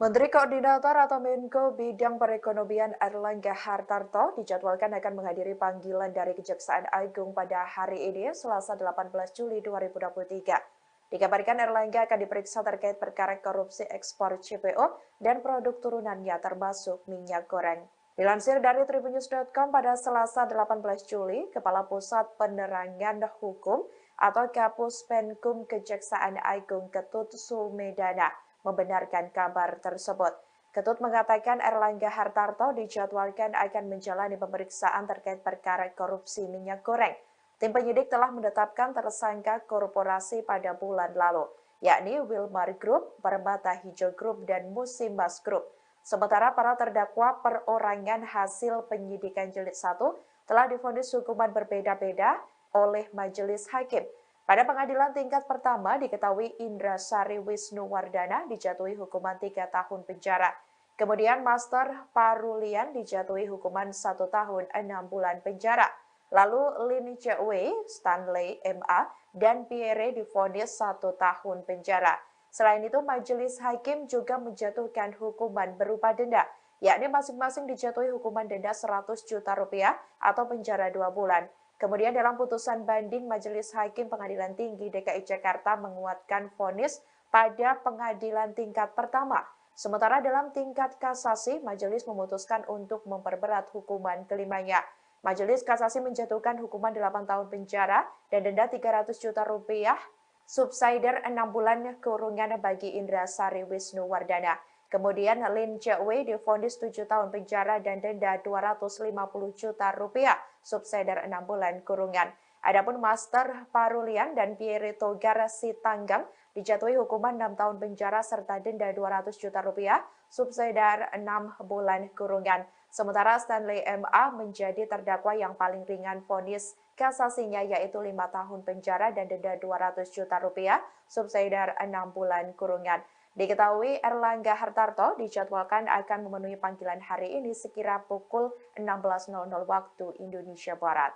Menteri Koordinator atau Menko Bidang Perekonomian Airlangga Hartarto dijadwalkan akan menghadiri panggilan dari Kejaksaan Agung pada hari ini, Selasa 18 Juli 2023. Dikabarkan Airlangga akan diperiksa terkait perkara korupsi ekspor CPO dan produk turunannya termasuk minyak goreng. Dilansir dari tribunnews.com pada Selasa 18 Juli, Kepala Pusat Penerangan Hukum atau Kapus Penkum Kejaksaan Agung Ketut Sumedana membenarkan kabar tersebut. Ketut mengatakan Airlangga Hartarto dijadwalkan akan menjalani pemeriksaan terkait perkara korupsi minyak goreng. Tim penyidik telah menetapkan tersangka korporasi pada bulan lalu, yakni Wilmar Group, Permata Hijau Group, dan Musimas Group. Sementara para terdakwa perorangan hasil penyidikan jilid 1 telah divonis hukuman berbeda-beda oleh majelis hakim. Pada pengadilan tingkat pertama diketahui Indra Sari Wisnuwardana dijatuhi hukuman 3 tahun penjara. Kemudian Master Parulian dijatuhi hukuman 1 tahun 6 bulan penjara. Lalu Lin Chewei, Stanley MA, dan Pierre divonis 1 tahun penjara. Selain itu majelis hakim juga menjatuhkan hukuman berupa denda, yakni masing-masing dijatuhi hukuman denda 100 juta rupiah atau penjara 2 bulan. Kemudian dalam putusan banding, Majelis Hakim Pengadilan Tinggi DKI Jakarta menguatkan vonis pada pengadilan tingkat pertama. Sementara dalam tingkat kasasi, majelis memutuskan untuk memperberat hukuman kelimanya. Majelis kasasi menjatuhkan hukuman 8 tahun penjara dan denda 300 juta rupiah, subsidiar 6 bulan kurungan bagi Indra Sari Wisnuwardana. Kemudian Lin Chewei divonis 7 tahun penjara dan denda 250 juta rupiah, subsidiar 6 bulan kurungan. Adapun Master Parulian dan Pierre Togar Sitanggang dijatuhi hukuman 6 tahun penjara serta denda 200 juta rupiah, subsidiar 6 bulan kurungan. Sementara Stanley MA menjadi terdakwa yang paling ringan vonis kasasinya yaitu 5 tahun penjara dan denda 200 juta rupiah, subsidiar 6 bulan kurungan. Diketahui Airlangga Hartarto dijadwalkan akan memenuhi panggilan hari ini sekira pukul 16.00 waktu Indonesia Barat.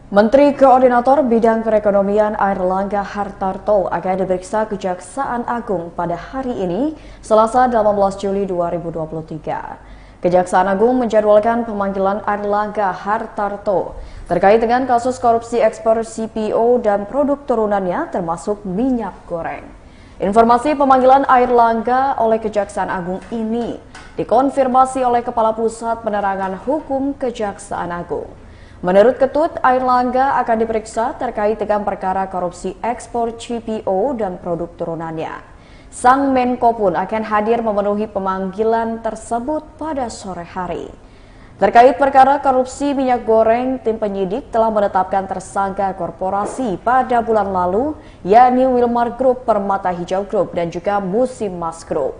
Menteri Koordinator Bidang Perekonomian Airlangga Hartarto akan diperiksa Kejaksaan Agung pada hari ini, Selasa 18 Juli 2023. Kejaksaan Agung menjadwalkan pemanggilan Airlangga Hartarto terkait dengan kasus korupsi ekspor CPO dan produk turunannya termasuk minyak goreng. Informasi pemanggilan Airlangga oleh Kejaksaan Agung ini dikonfirmasi oleh Kepala Pusat Penerangan Hukum Kejaksaan Agung. Menurut Ketut, Airlangga akan diperiksa terkait dengan perkara korupsi ekspor CPO dan produk turunannya. Sang Menko pun akan hadir memenuhi pemanggilan tersebut pada sore hari. Terkait perkara korupsi minyak goreng, tim penyidik telah menetapkan tersangka korporasi pada bulan lalu, yakni Wilmar Group, Permata Hijau Group, dan juga Musim Mas Group.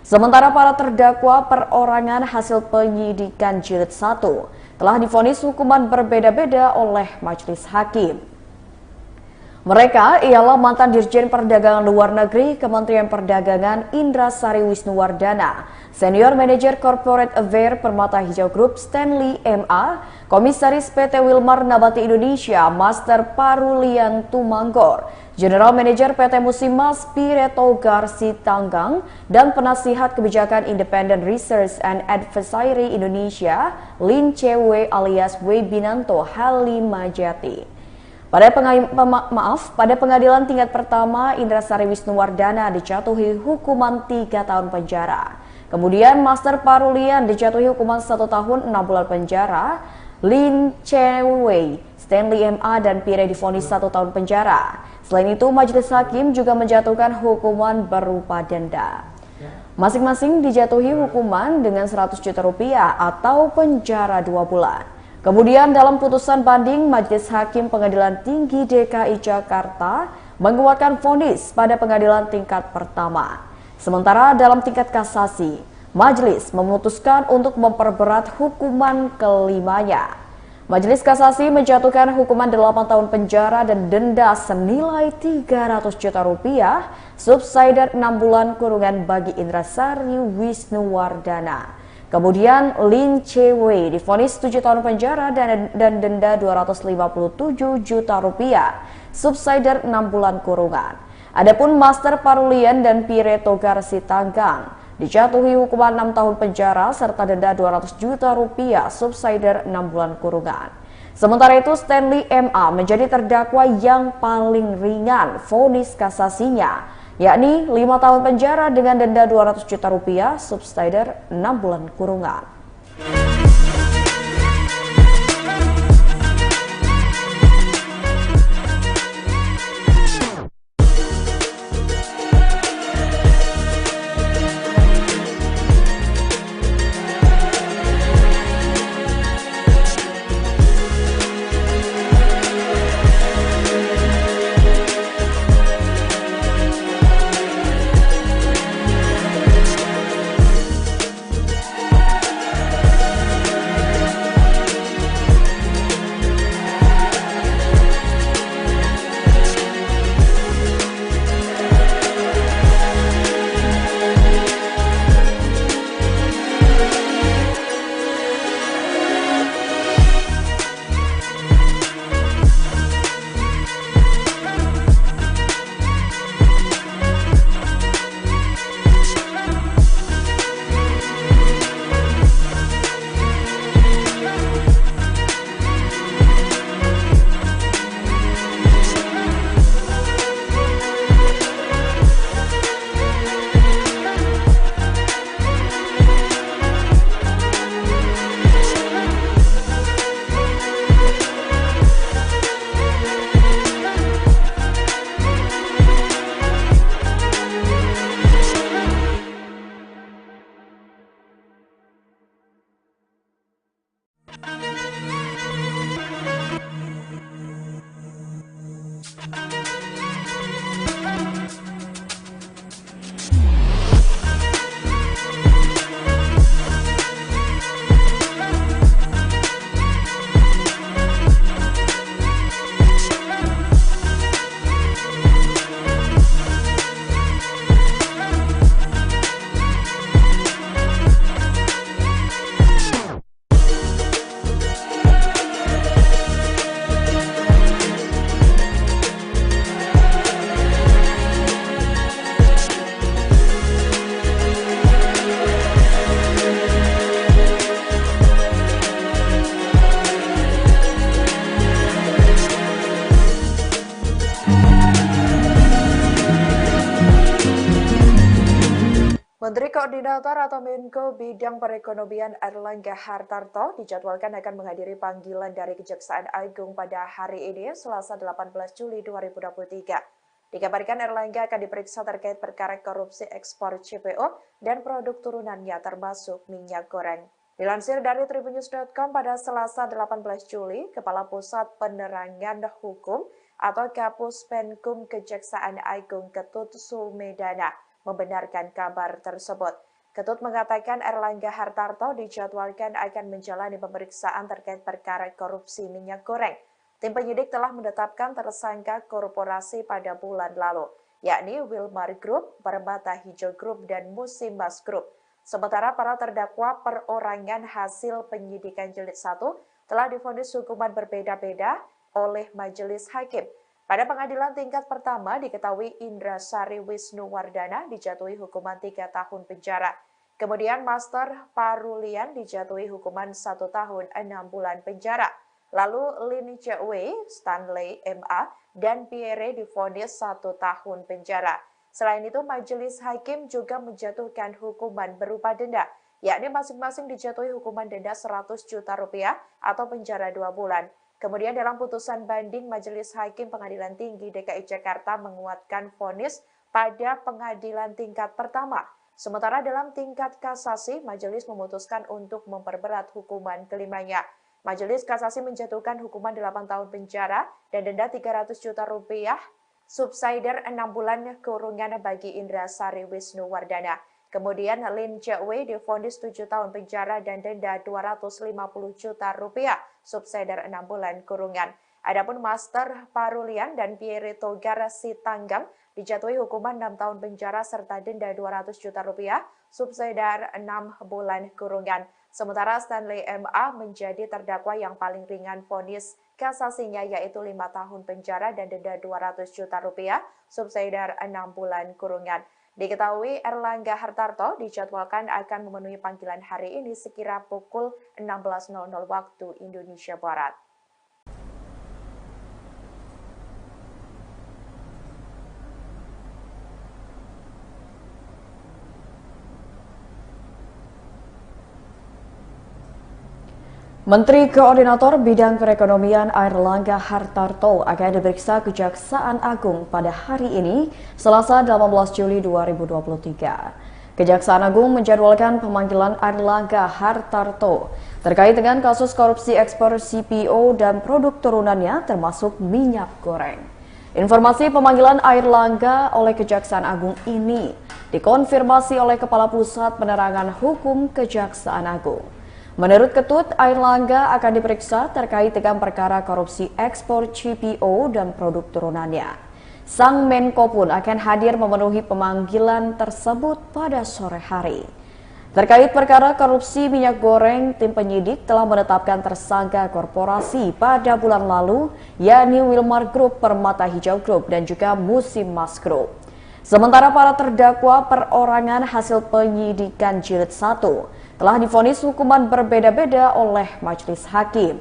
Sementara para terdakwa perorangan hasil penyidikan jilid 1 telah divonis hukuman berbeda-beda oleh majelis hakim. Mereka ialah mantan Dirjen Perdagangan Luar Negeri Kementerian Perdagangan Indra Sari Wisnuwardana, Senior Manager Corporate Affairs Permata Hijau Group Stanley M.A., Komisaris PT Wilmar Nabati Indonesia Master Parulian Tumanggor, General Manager PT Musimas Pireto Garsi Tanggang, dan Penasihat Kebijakan Independent Research and Advisory Indonesia Lin Cewe alias Webinanto Halimajati. Pada pengadilan tingkat pertama, Indra Sari Wisnuwardana dijatuhi hukuman 3 tahun penjara. Kemudian Master Parulian dijatuhi hukuman 1 tahun 6 bulan penjara. Lin Cewe, Stanley M.A. dan Pire divonis 1 tahun penjara. Selain itu, majelis hakim juga menjatuhkan hukuman berupa denda. Masing-masing dijatuhi hukuman dengan 100 juta rupiah atau penjara 2 bulan. Kemudian dalam putusan banding, Majelis Hakim Pengadilan Tinggi DKI Jakarta menguatkan vonis pada pengadilan tingkat pertama. Sementara dalam tingkat kasasi, majelis memutuskan untuk memperberat hukuman kelimanya. Majelis kasasi menjatuhkan hukuman 8 tahun penjara dan denda senilai 300 juta rupiah, subsidiar 6 bulan kurungan bagi Indra Sari Wisnuwardana. Kemudian Lin Cewe divonis 7 tahun penjara dan denda 257 juta rupiah, subsidiar 6 bulan kurungan. Adapun Master Parulian dan Pireto Garsi Tanggang dijatuhi hukuman 6 tahun penjara serta denda 200 juta rupiah, subsidiar 6 bulan kurungan. Sementara itu Stanley M.A. menjadi terdakwa yang paling ringan vonis kasasinya, yakni 5 tahun penjara dengan denda 200 juta rupiah, subsidiar 6 bulan kurungan. Menteri Koordinator atau Menko Bidang Perekonomian Airlangga Hartarto dijadwalkan akan menghadiri panggilan dari Kejaksaan Agung pada hari ini, Selasa 18 Juli 2023. Dikabarkan Airlangga akan diperiksa terkait perkara korupsi ekspor CPO dan produk turunannya termasuk minyak goreng. Dilansir dari tribunnews.com pada Selasa 18 Juli, Kepala Pusat Penerangan Hukum atau Kapus Penkum Kejaksaan Agung Ketut Sumedana membenarkan kabar tersebut. Ketut mengatakan Airlangga Hartarto dijadwalkan akan menjalani pemeriksaan terkait perkara korupsi minyak goreng. Tim penyidik telah menetapkan tersangka korporasi pada bulan lalu, yakni Wilmar Group, Permata Hijau Group, dan Musimas Group. Sementara para terdakwa perorangan hasil penyidikan jilid 1 telah divonis hukuman berbeda-beda oleh majelis hakim. Pada pengadilan tingkat pertama diketahui Indra Sari Wisnuwardana dijatuhi hukuman 3 tahun penjara. Kemudian Master Parulian dijatuhi hukuman 1 tahun 6 bulan penjara. Lalu Lin Chewei, Stanley MA, dan Pierre divonis 1 tahun penjara. Selain itu, majelis hakim juga menjatuhkan hukuman berupa denda, yakni masing-masing dijatuhi hukuman denda 100 juta rupiah atau penjara 2 bulan. Kemudian dalam putusan banding, Majelis Hakim Pengadilan Tinggi DKI Jakarta menguatkan vonis pada pengadilan tingkat pertama. Sementara dalam tingkat kasasi, majelis memutuskan untuk memperberat hukuman kelimanya. Majelis kasasi menjatuhkan hukuman 8 tahun penjara dan denda 300 juta rupiah, subsidiar 6 bulan kurungan bagi Indra Sari Wisnuwardana. Kemudian Lin Chewei divonis 7 tahun penjara dan denda 250 juta rupiah, subsidiar 6 bulan kurungan. Adapun Master Parulian dan Pierre Togar Sitanggang dijatuhi hukuman 6 tahun penjara serta denda 200 juta rupiah, subsidiar 6 bulan kurungan. Sementara Stanley MA menjadi terdakwa yang paling ringan vonis kasasinya, yaitu 5 tahun penjara dan denda 200 juta rupiah, subsidiar 6 bulan kurungan. Diketahui Airlangga Hartarto dijadwalkan akan memenuhi panggilan hari ini sekira pukul 16.00 waktu Indonesia Barat. Menteri Koordinator Bidang Perekonomian Airlangga Hartarto akan diperiksa Kejaksaan Agung pada hari ini, Selasa 18 Juli 2023. Kejaksaan Agung menjadwalkan pemanggilan Airlangga Hartarto terkait dengan kasus korupsi ekspor CPO dan produk turunannya termasuk minyak goreng. Informasi pemanggilan Airlangga oleh Kejaksaan Agung ini dikonfirmasi oleh Kepala Pusat Penerangan Hukum Kejaksaan Agung. Menurut Ketut, Airlangga akan diperiksa terkait dengan perkara korupsi ekspor CPO dan produk turunannya. Sang Menko pun akan hadir memenuhi pemanggilan tersebut pada sore hari. Terkait perkara korupsi minyak goreng, tim penyidik telah menetapkan tersangka korporasi pada bulan lalu, yakni Wilmar Group, Permata Hijau Group, dan juga Musimas Group. Sementara para terdakwa perorangan hasil penyidikan jilid 1 telah divonis hukuman berbeda-beda oleh majelis hakim.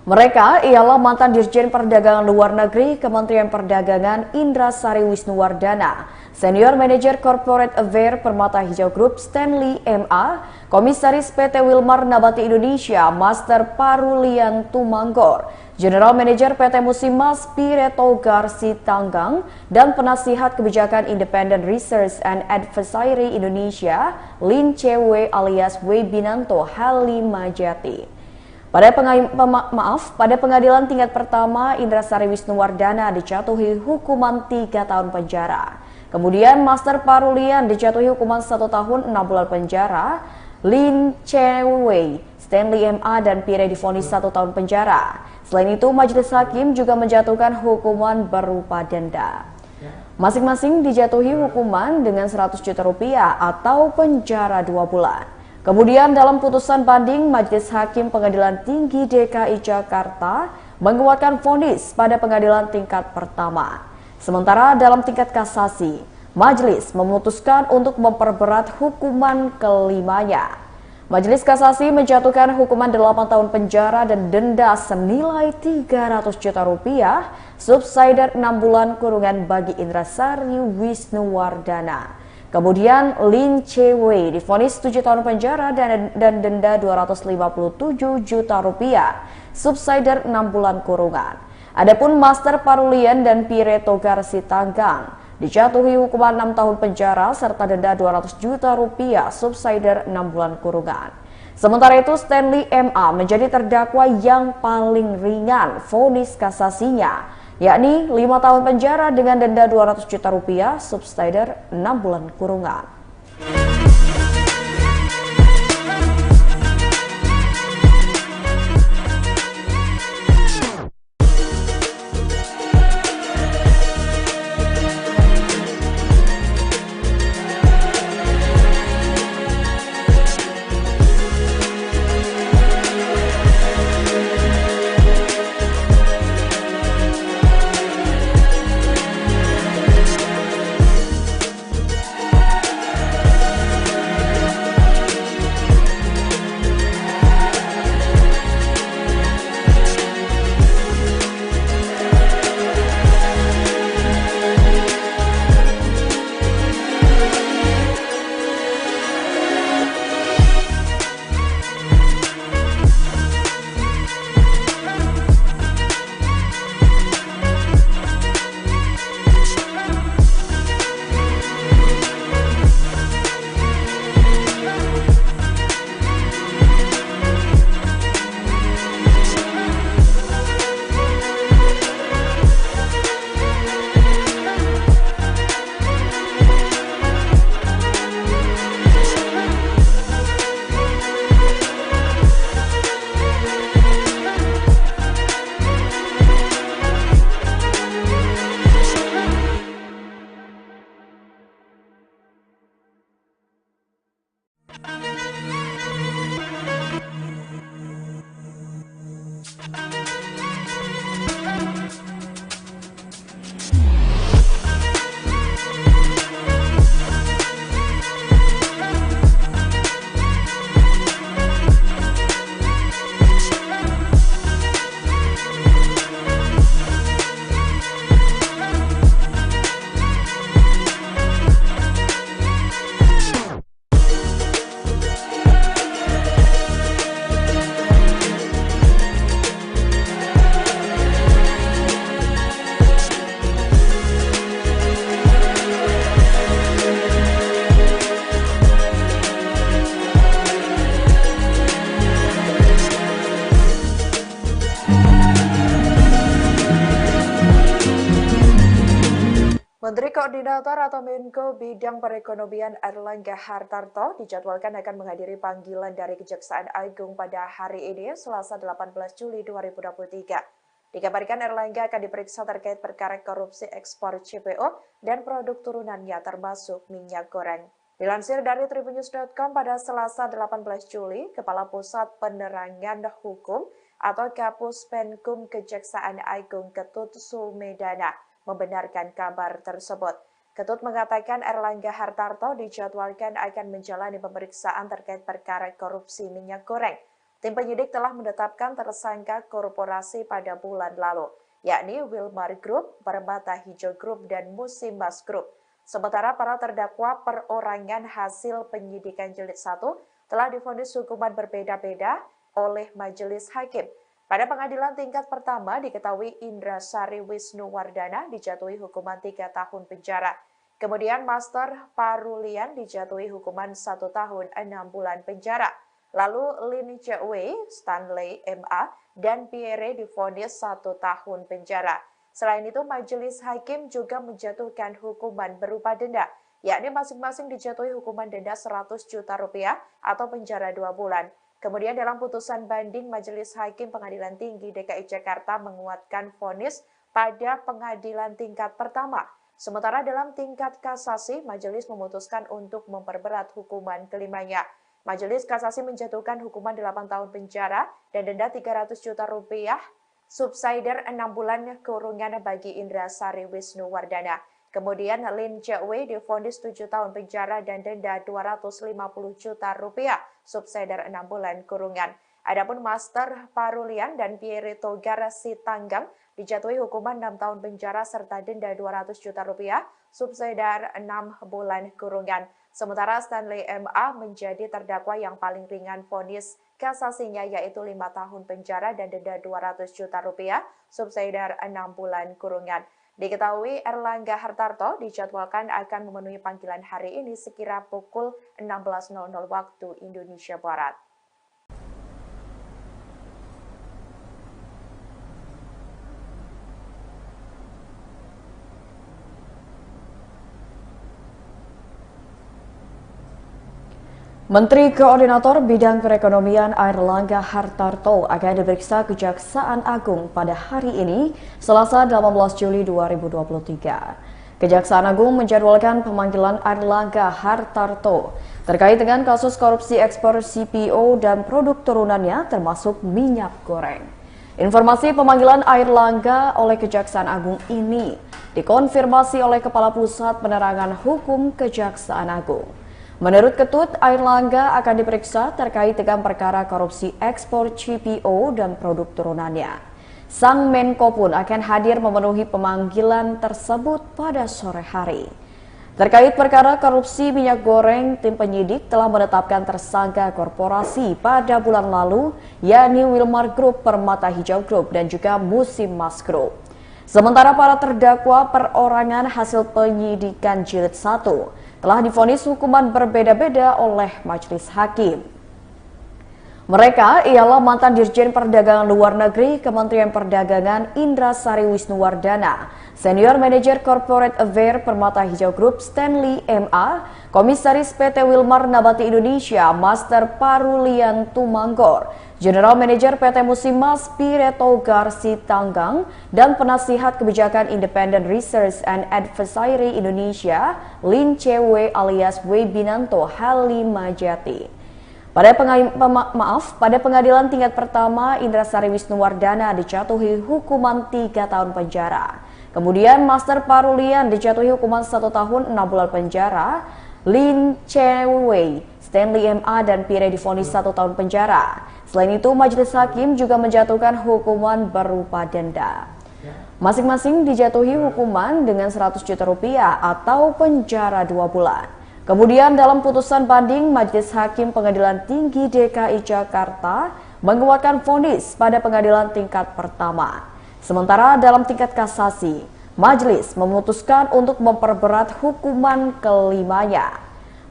Mereka ialah mantan Dirjen Perdagangan Luar Negeri Kementerian Perdagangan Indra Sari Wisnuwardana, Senior Manager Corporate Affairs Permata Hijau Group Stanley MA, Komisaris PT Wilmar Nabati Indonesia Master Parulian Tumanggor, General Manager PT Musimas Pierre Togar Sitanggang, dan Penasihat Kebijakan Independent Research and Advisory Indonesia Lin Chewei alias Webinanto Halimajati. Pada pengadilan tingkat pertama, Indra Sari Wisnuwardana dijatuhi hukuman 3 tahun penjara. Kemudian Master Parulian dijatuhi hukuman 1 tahun 6 bulan penjara. Lin Chewei, Stanley MA, dan Pierre divonis 1 tahun penjara. Selain itu, majelis hakim juga menjatuhkan hukuman berupa denda. Masing-masing dijatuhi hukuman dengan 100 juta rupiah atau penjara 2 bulan. Kemudian dalam putusan banding, Majelis Hakim Pengadilan Tinggi DKI Jakarta menguatkan vonis pada pengadilan tingkat pertama. Sementara dalam tingkat kasasi, majelis memutuskan untuk memperberat hukuman kelimanya. Majelis kasasi menjatuhkan hukuman 8 tahun penjara dan denda senilai 300 juta rupiah, subsidiar 6 bulan kurungan bagi Indra Sari Wisnuwardana. Kemudian Lin Che-wei divonis 7 tahun penjara dan denda 257 juta rupiah, subsidiar 6 bulan kurungan. Adapun Master Parulian dan Pire Togar Sitanggang dijatuhi hukuman 6 tahun penjara serta denda 200 juta rupiah, subsidiar 6 bulan kurungan. Sementara itu Stanley MA menjadi terdakwa yang paling ringan vonis kasasinya, yakni 5 tahun penjara dengan denda 200 juta rupiah, subsidiar 6 bulan kurungan. Menteri Koordinator atau Menko Bidang Perekonomian Airlangga Hartarto dijadwalkan akan menghadiri panggilan dari Kejaksaan Agung pada hari ini, Selasa 18 Juli 2023. Dikabarkan Airlangga akan diperiksa terkait perkara korupsi ekspor CPO dan produk turunannya termasuk minyak goreng. Dilansir dari tribunnews.com pada Selasa 18 Juli, Kepala Pusat Penerangan Hukum atau Kapus Penkum Kejaksaan Agung Ketut Sumedana membenarkan kabar tersebut. Ketut mengatakan Airlangga Hartarto dijadwalkan akan menjalani pemeriksaan terkait perkara korupsi minyak goreng. Tim penyidik telah menetapkan tersangka korporasi pada bulan lalu, yakni Wilmar Group, Permata Hijau Group, dan Musimas Group. Sementara para terdakwa perorangan hasil penyidikan jilid 1 telah divonis hukuman berbeda-beda oleh majelis hakim. Pada pengadilan tingkat pertama diketahui Indra Sari Wisnuwardana dijatuhi hukuman 3 tahun penjara. Kemudian Master Parulian dijatuhi hukuman 1 tahun 6 bulan penjara. Lalu Lin Che-wei, Stanley MA, dan Pierre divonis 1 tahun penjara. Selain itu, majelis hakim juga menjatuhkan hukuman berupa denda, yakni masing-masing dijatuhi hukuman denda 100 juta rupiah atau penjara 2 bulan. Kemudian dalam putusan banding, Majelis Hakim Pengadilan Tinggi DKI Jakarta menguatkan vonis pada pengadilan tingkat pertama. Sementara dalam tingkat kasasi, majelis memutuskan untuk memperberat hukuman kelimanya. Majelis kasasi menjatuhkan hukuman 8 tahun penjara dan denda 300 juta rupiah, subsidiar 6 bulan kurungan bagi Indra Sari Wisnuwardana. Kemudian Lin Che-wei divonis 7 tahun penjara dan denda 250 juta rupiah, subsidiar 6 bulan kurungan. Adapun Master Parulian dan Pierre Togar Sitanggang dijatuhi hukuman 6 tahun penjara serta denda 200 juta rupiah, subsidiar 6 bulan kurungan. Sementara Stanley MA menjadi terdakwa yang paling ringan vonis kasasinya yaitu 5 tahun penjara dan denda 200 juta rupiah, subsidiar 6 bulan kurungan. Diketahui Erlangga Hartarto dijadwalkan akan memenuhi panggilan hari ini sekira pukul 16.00 waktu Indonesia Barat. Menteri Koordinator Bidang Perekonomian Airlangga Hartarto akan diperiksa Kejaksaan Agung pada hari ini, Selasa 18 Juli 2023. Kejaksaan Agung menjadwalkan pemanggilan Airlangga Hartarto terkait dengan kasus korupsi ekspor CPO dan produk turunannya termasuk minyak goreng. Informasi pemanggilan Airlangga oleh Kejaksaan Agung ini dikonfirmasi oleh Kepala Pusat Penerangan Hukum Kejaksaan Agung. Menurut Ketut, Airlangga akan diperiksa terkait dengan perkara korupsi ekspor CPO dan produk turunannya. Sang Menko pun akan hadir memenuhi pemanggilan tersebut pada sore hari. Terkait perkara korupsi minyak goreng, tim penyidik telah menetapkan tersangka korporasi pada bulan lalu, yakni Wilmar Group, Permata Hijau Group, dan juga Musim Mas Group. Sementara para terdakwa perorangan hasil penyidikan jilid 1 telah divonis hukuman berbeda-beda oleh majelis hakim. Mereka ialah mantan Dirjen Perdagangan Luar Negeri Kementerian Perdagangan Indra Sari Wisnuwardana, Senior Manager Corporate Affairs Permata Hijau Group Stanley MA, Komisaris PT Wilmar Nabati Indonesia Master Parulian Tumanggor, General Manager PT Musimas Pierre Togar Sitanggang, dan Penasihat Kebijakan Independent Research and Advisory Indonesia Lin Chewe alias Webinanto Halimajati. Pada pengadilan tingkat pertama, Indra Sari Wisnuwardana dijatuhi hukuman 3 tahun penjara. Kemudian Master Parulian dijatuhi hukuman 1 tahun 6 bulan penjara. Lin Chewe, Stanley MA, dan Pierre divonis 1 tahun penjara. Selain itu, majelis hakim juga menjatuhkan hukuman berupa denda. Masing-masing dijatuhi hukuman dengan 100 juta rupiah atau penjara 2 bulan. Kemudian dalam putusan banding, Majelis Hakim Pengadilan Tinggi DKI Jakarta menguatkan vonis pada pengadilan tingkat pertama. Sementara dalam tingkat kasasi, majelis memutuskan untuk memperberat hukuman kelimanya.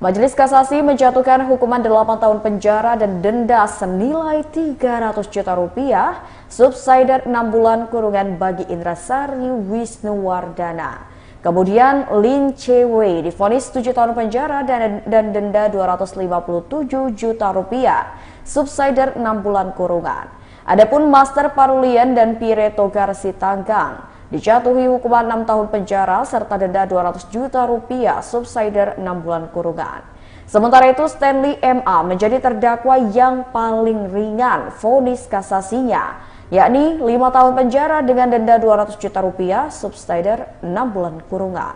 Majelis kasasi menjatuhkan hukuman 8 tahun penjara dan denda senilai 300 juta rupiah, subsidiar 6 bulan kurungan bagi Indra Sari Wisnuwardana. Kemudian Lin Chewe divonis 7 tahun penjara dan denda 257 juta rupiah, subsidiar 6 bulan kurungan. Adapun Master Parulian dan Pierre Togar Sitanggang dijatuhi hukuman 6 tahun penjara serta denda 200 juta rupiah, subsidiar 6 bulan kurungan. Sementara itu Stanley MA menjadi terdakwa yang paling ringan vonis kasasinya, yakni 5 tahun penjara dengan denda 200 juta rupiah, subsidiar 6 bulan kurungan.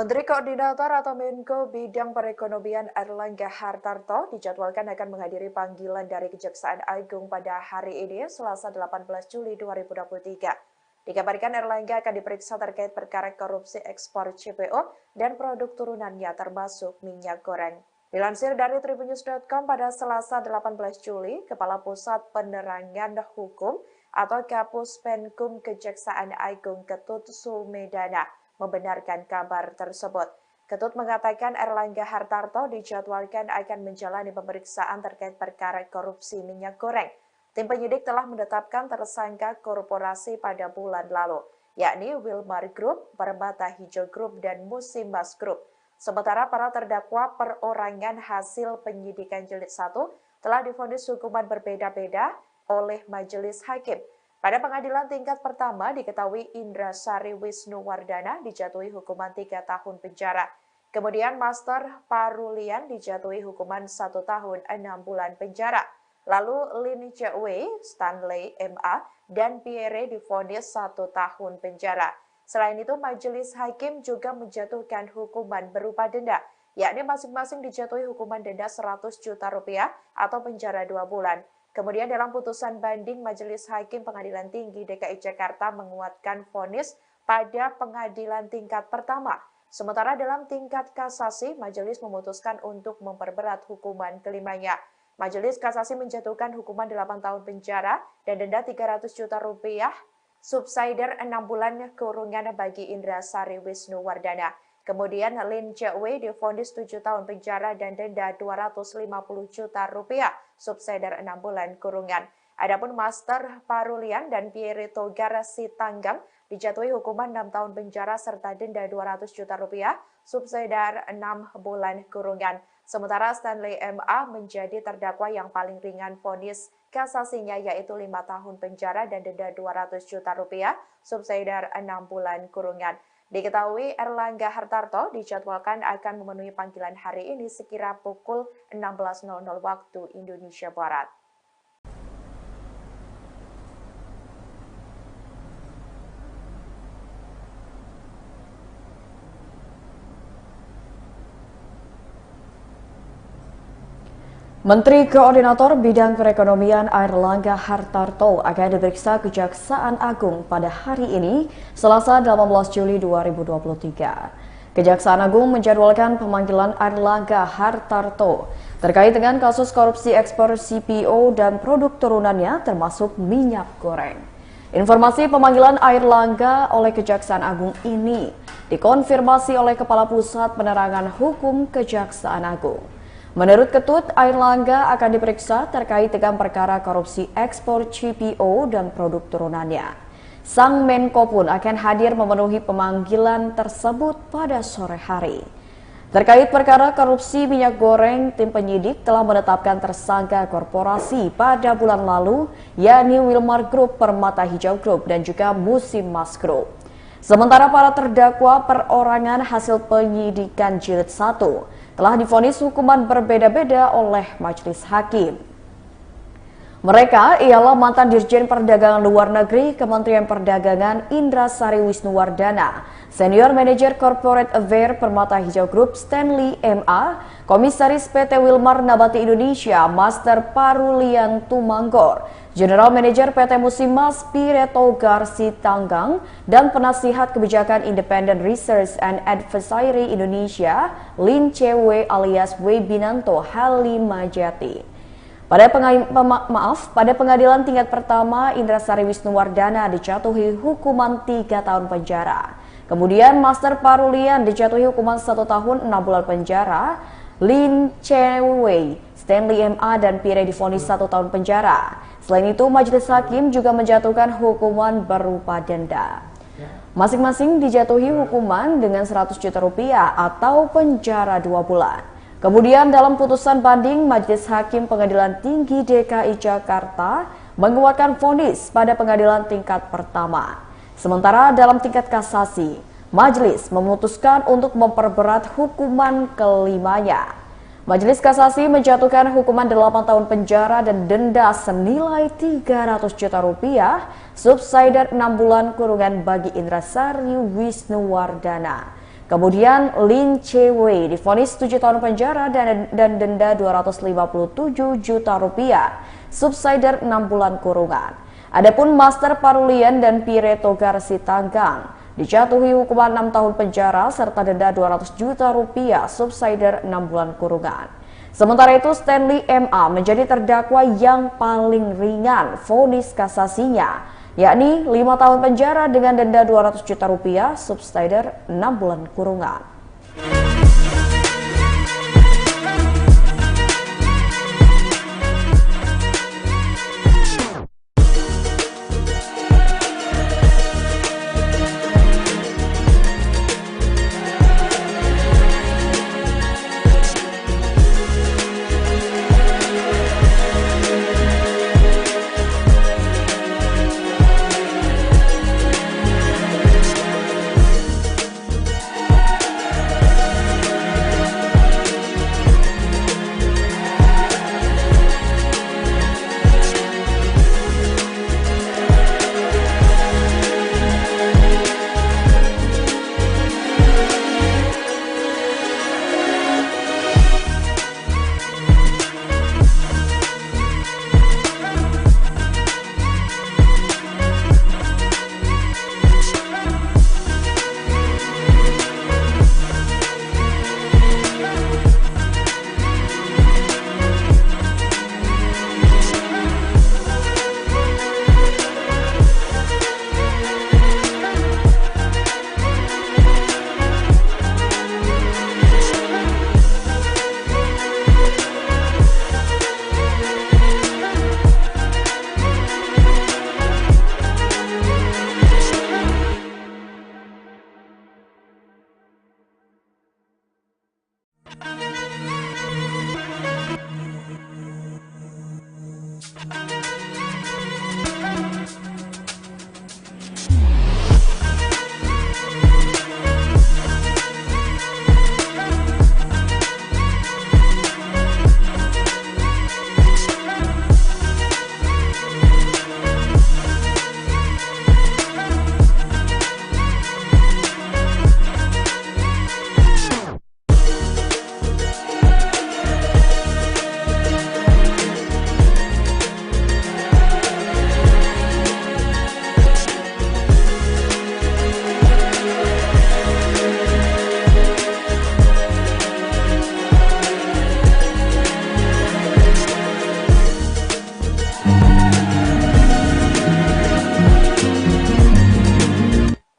Menteri Koordinator atau Menko Bidang Perekonomian Airlangga Hartarto dijadwalkan akan menghadiri panggilan dari Kejaksaan Agung pada hari ini, Selasa 18 Juli 2023. Dikabarkan Airlangga akan diperiksa terkait perkara korupsi ekspor CPO dan produk turunannya termasuk minyak goreng. Dilansir dari tribunnews.com pada Selasa 18 Juli, Kepala Pusat Penerangan Hukum atau Kapus Penkum Kejaksaan Agung Ketut Sumedana membenarkan kabar tersebut. Ketut mengatakan Airlangga Hartarto dijadwalkan akan menjalani pemeriksaan terkait perkara korupsi minyak goreng. Tim penyidik telah menetapkan tersangka korporasi pada bulan lalu, yakni Wilmar Group, Permata Hijau Group, dan Musimas Group. Sementara para terdakwa perorangan hasil penyidikan jilid 1 telah divonis hukuman berbeda-beda oleh majelis hakim. Pada pengadilan tingkat pertama diketahui Indra Sari Wisnuwardana dijatuhi hukuman 3 tahun penjara. Kemudian Master Parulian dijatuhi hukuman 1 tahun 6 bulan penjara. Lalu Lin Chewei, Stanley MA, dan Pierre divonis 1 tahun penjara. Selain itu, majelis hakim juga menjatuhkan hukuman berupa denda, yakni masing-masing dijatuhi hukuman denda 100 juta rupiah atau penjara 2 bulan. Kemudian dalam putusan banding, Majelis Hakim Pengadilan Tinggi DKI Jakarta menguatkan vonis pada pengadilan tingkat pertama. Sementara dalam tingkat kasasi, majelis memutuskan untuk memperberat hukuman kelimanya. Majelis kasasi menjatuhkan hukuman 8 tahun penjara dan denda 300 juta rupiah, subsidiar 6 bulan kurungan bagi Indra Sari Wisnuwardana. Kemudian Lin Chewei divonis 7 tahun penjara dan denda 250 juta rupiah, subsidiar 6 bulan kurungan. Adapun Master Parulian dan Pierre Togar Sitanggang dijatuhi hukuman 6 tahun penjara serta denda 200 juta rupiah, subsidiar 6 bulan kurungan. Sementara Stanley MA menjadi terdakwa yang paling ringan vonis kasasinya, yaitu 5 tahun penjara dan denda 200 juta rupiah, subsidiar 6 bulan kurungan. Diketahui Airlangga Hartarto dijadwalkan akan memenuhi panggilan hari ini sekira pukul 16.00 waktu Indonesia Barat. Menteri Koordinator Bidang Perekonomian Airlangga Hartarto akan diperiksa Kejaksaan Agung pada hari ini, Selasa 18 Juli 2023. Kejaksaan Agung menjadwalkan pemanggilan Airlangga Hartarto terkait dengan kasus korupsi ekspor CPO dan produk turunannya termasuk minyak goreng. Informasi pemanggilan Airlangga oleh Kejaksaan Agung ini dikonfirmasi oleh Kepala Pusat Penerangan Hukum Kejaksaan Agung. Menurut Ketut, Airlangga akan diperiksa terkait dengan perkara korupsi ekspor CPO dan produk turunannya. Sang Menko pun akan hadir memenuhi pemanggilan tersebut pada sore hari. Terkait perkara korupsi minyak goreng, tim penyidik telah menetapkan tersangka korporasi pada bulan lalu, yakni Wilmar Group, Permata Hijau Group, dan juga Musimas Group. Sementara para terdakwa perorangan hasil penyidikan jilid 1 telah divonis hukuman berbeda-beda oleh majelis hakim. Mereka ialah mantan Dirjen Perdagangan Luar Negeri Kementerian Perdagangan Indra Sari Wisnuwardana, Senior Manager Corporate Affairs Permata Hijau Group Stanley MA, Komisaris PT Wilmar Nabati Indonesia Master Parulian Tumanggor, General Manager PT Musimas Pierre Togar Sitanggang, dan Penasihat Kebijakan Independent Research and Advisory Indonesia Lin Chewei alias Webinanto Halimajati. Pada pengadilan tingkat pertama, Indra Sari Wisnuwardana dijatuhi hukuman 3 tahun penjara. Kemudian Master Parulian dijatuhi hukuman 1 tahun 6 bulan penjara. Lin Chewei, Stanley MA, dan Pierre divonis 1 tahun penjara. Selain itu, majelis hakim juga menjatuhkan hukuman berupa denda. Masing-masing dijatuhi hukuman dengan 100 juta rupiah atau penjara 2 bulan. Kemudian dalam putusan banding, Majelis Hakim Pengadilan Tinggi DKI Jakarta menguatkan vonis pada pengadilan tingkat pertama. Sementara dalam tingkat kasasi, majelis memutuskan untuk memperberat hukuman kelimanya. Majelis kasasi menjatuhkan hukuman 8 tahun penjara dan denda senilai 300 juta rupiah, subsidiar 6 bulan kurungan bagi Indra Sari Wisnuwardana. Kemudian Lin Che-wei divonis 7 tahun penjara dan denda 257 juta rupiah, subsidiar 6 bulan kurungan. Adapun Master Parulian dan Pierre Togar Sitanggang dijatuhi hukuman 6 tahun penjara serta denda 200 juta rupiah, subsidiar 6 bulan kurungan. Sementara itu Stanley MA menjadi terdakwa yang paling ringan vonis kasasinya, yakni 5 tahun penjara dengan denda 200 juta rupiah, subsidiar 6 bulan kurungan.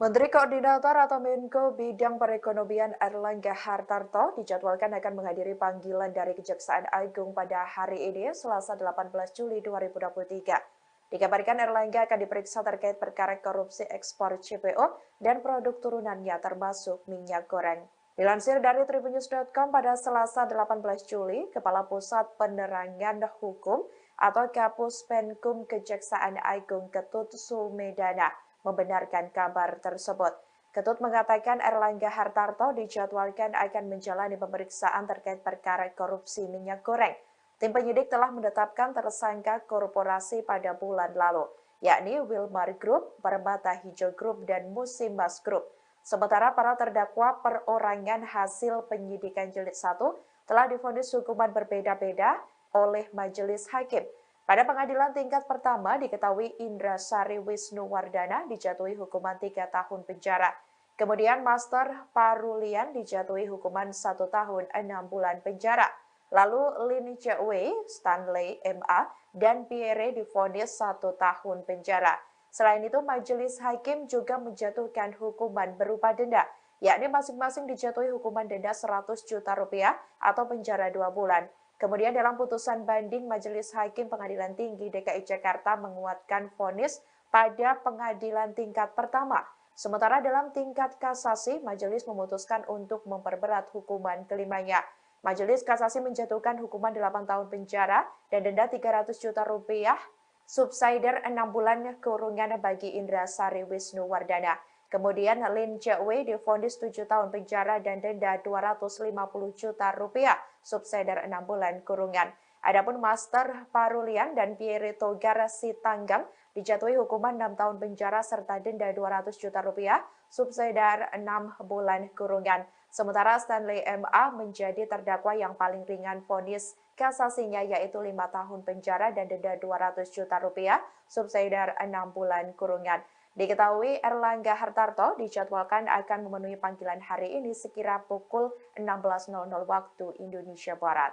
Menteri Koordinator atau Menko Bidang Perekonomian Airlangga Hartarto dijadwalkan akan menghadiri panggilan dari Kejaksaan Agung pada hari ini, Selasa 18 Juli 2023. Dikabarkan Airlangga akan diperiksa terkait perkara korupsi ekspor CPO dan produk turunannya termasuk minyak goreng. Dilansir dari tribunnews.com pada Selasa 18 Juli, Kepala Pusat Penerangan Hukum atau Kapus Penkum Kejaksaan Agung Ketut Sumedana membenarkan kabar tersebut. Ketut mengatakan Airlangga Hartarto dijadwalkan akan menjalani pemeriksaan terkait perkara korupsi minyak goreng. Tim penyidik telah menetapkan tersangka korporasi pada bulan lalu, yakni Wilmar Group, Permata Hijau Group, dan Musimas Group. Sementara para terdakwa perorangan hasil penyidikan jilid 1 telah divonis hukuman berbeda-beda oleh majelis hakim. Pada pengadilan tingkat pertama diketahui Indra Sari Wisnuwardana dijatuhi hukuman 3 tahun penjara. Kemudian Master Parulian dijatuhi hukuman 1 tahun 6 bulan penjara. Lalu Lin Che-wei, Stanley MA, dan Pierre divonis 1 tahun penjara. Selain itu majelis hakim juga menjatuhkan hukuman berupa denda, yakni masing-masing dijatuhi hukuman denda 100 juta rupiah atau penjara 2 bulan. Kemudian dalam putusan banding, Majelis Hakim Pengadilan Tinggi DKI Jakarta menguatkan vonis pada pengadilan tingkat pertama. Sementara dalam tingkat kasasi, majelis memutuskan untuk memperberat hukuman kelimanya. Majelis kasasi menjatuhkan hukuman 8 tahun penjara dan denda 300 juta rupiah, subsidiar 6 bulan kurungan bagi Indra Sari Wisnuwardana. Kemudian Lin Che-wei divonis 7 tahun penjara dan denda 250 juta rupiah, subsidiar 6 bulan kurungan. Adapun Master Parulian dan Pierre Togar Sitanggang dijatuhi hukuman 6 tahun penjara serta denda 200 juta rupiah, subsidiar 6 bulan kurungan. Sementara Stanley MA menjadi terdakwa yang paling ringan vonis kasasinya yaitu 5 tahun penjara dan denda 200 juta rupiah, subsidiar 6 bulan kurungan. Diketahui Erlangga Hartarto dijadwalkan akan memenuhi panggilan hari ini sekira pukul 16.00 waktu Indonesia Barat.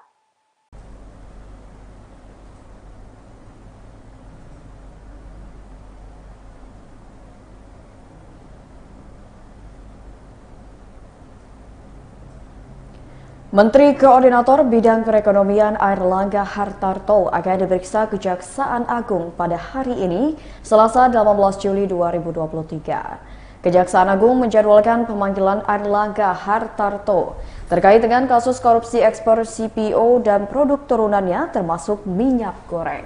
Menteri Koordinator Bidang Perekonomian Airlangga Hartarto akan diperiksa Kejaksaan Agung pada hari ini, Selasa 18 Juli 2023. Kejaksaan Agung menjadwalkan pemanggilan Airlangga Hartarto terkait dengan kasus korupsi ekspor CPO dan produk turunannya termasuk minyak goreng.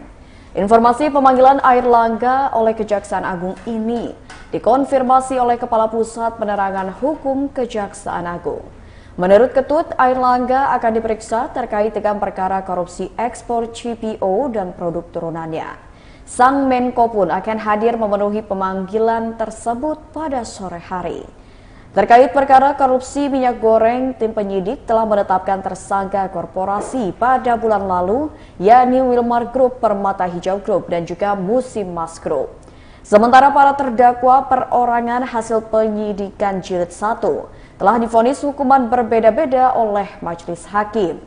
Informasi pemanggilan Airlangga oleh Kejaksaan Agung ini dikonfirmasi oleh Kepala Pusat Penerangan Hukum Kejaksaan Agung. Menurut Ketut, Airlangga akan diperiksa terkait dengan perkara korupsi ekspor CPO dan produk turunannya. Sang Menko pun akan hadir memenuhi pemanggilan tersebut pada sore hari. Terkait perkara korupsi minyak goreng, tim penyidik telah menetapkan tersangka korporasi pada bulan lalu, yakni Wilmar Group, Permata Hijau Group, dan juga Musimas Group. Sementara para terdakwa perorangan hasil penyidikan jilid 1 telah divonis hukuman berbeda-beda oleh majelis hakim.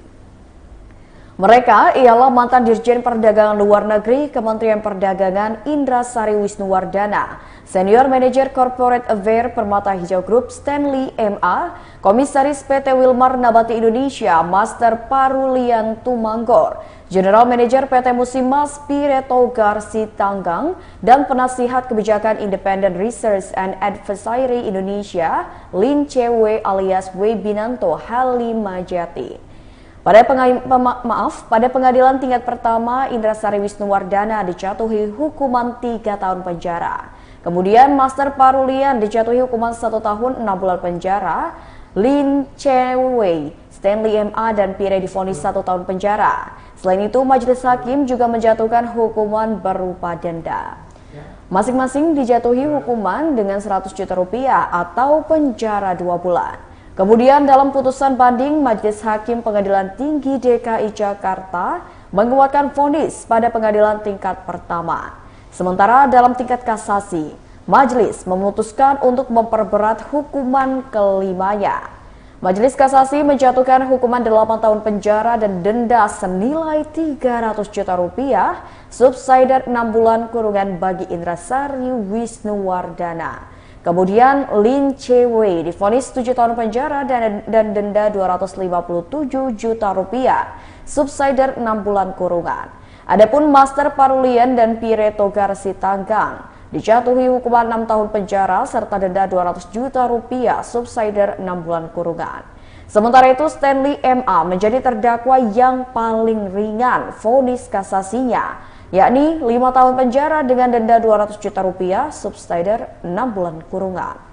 Mereka ialah mantan Dirjen Perdagangan Luar Negeri Kementerian Perdagangan Indra Sari Wisnuwardana, Senior Manager Corporate Affairs Permata Hijau Group Stanley MA, Komisaris PT Wilmar Nabati Indonesia Master Parulian Tumanggor, General Manager PT Musimas Piretogar Sitanggang, dan Penasihat Kebijakan Independent Research and Advisory Indonesia Lin Cewe alias Webinanto Halimajati. Pada pengadilan tingkat pertama, Indra Sari Wisnuwardana dijatuhi hukuman 3 tahun penjara. Kemudian Master Parulian dijatuhi hukuman 1 tahun 6 bulan penjara. Lin Cewe, Stanley MA, dan Pire divonis 1 tahun penjara. Selain itu, majelis hakim juga menjatuhkan hukuman berupa denda. Masing-masing dijatuhi hukuman dengan 100 juta rupiah atau penjara 2 bulan. Kemudian dalam putusan banding, Majelis Hakim Pengadilan Tinggi DKI Jakarta menguatkan vonis pada pengadilan tingkat pertama. Sementara dalam tingkat kasasi, majelis memutuskan untuk memperberat hukuman kelimanya. Majelis Kasasi menjatuhkan hukuman 8 tahun penjara dan denda senilai 300 juta rupiah, subsidiar 6 bulan kurungan bagi Indra Sari Wisnuwardana. Kemudian Lin Cewe divonis 7 tahun penjara dan denda 257 juta rupiah, subsidiar 6 bulan kurungan. Adapun Master Parulian dan Piretogar Sitanggang dijatuhi hukuman 6 tahun penjara serta denda 200 juta rupiah, subsidiar 6 bulan kurungan. Sementara itu Stanley MA menjadi terdakwa yang paling ringan vonis kasasinya, yakni 5 tahun penjara dengan denda 200 juta rupiah, subsidiar 6 bulan kurungan.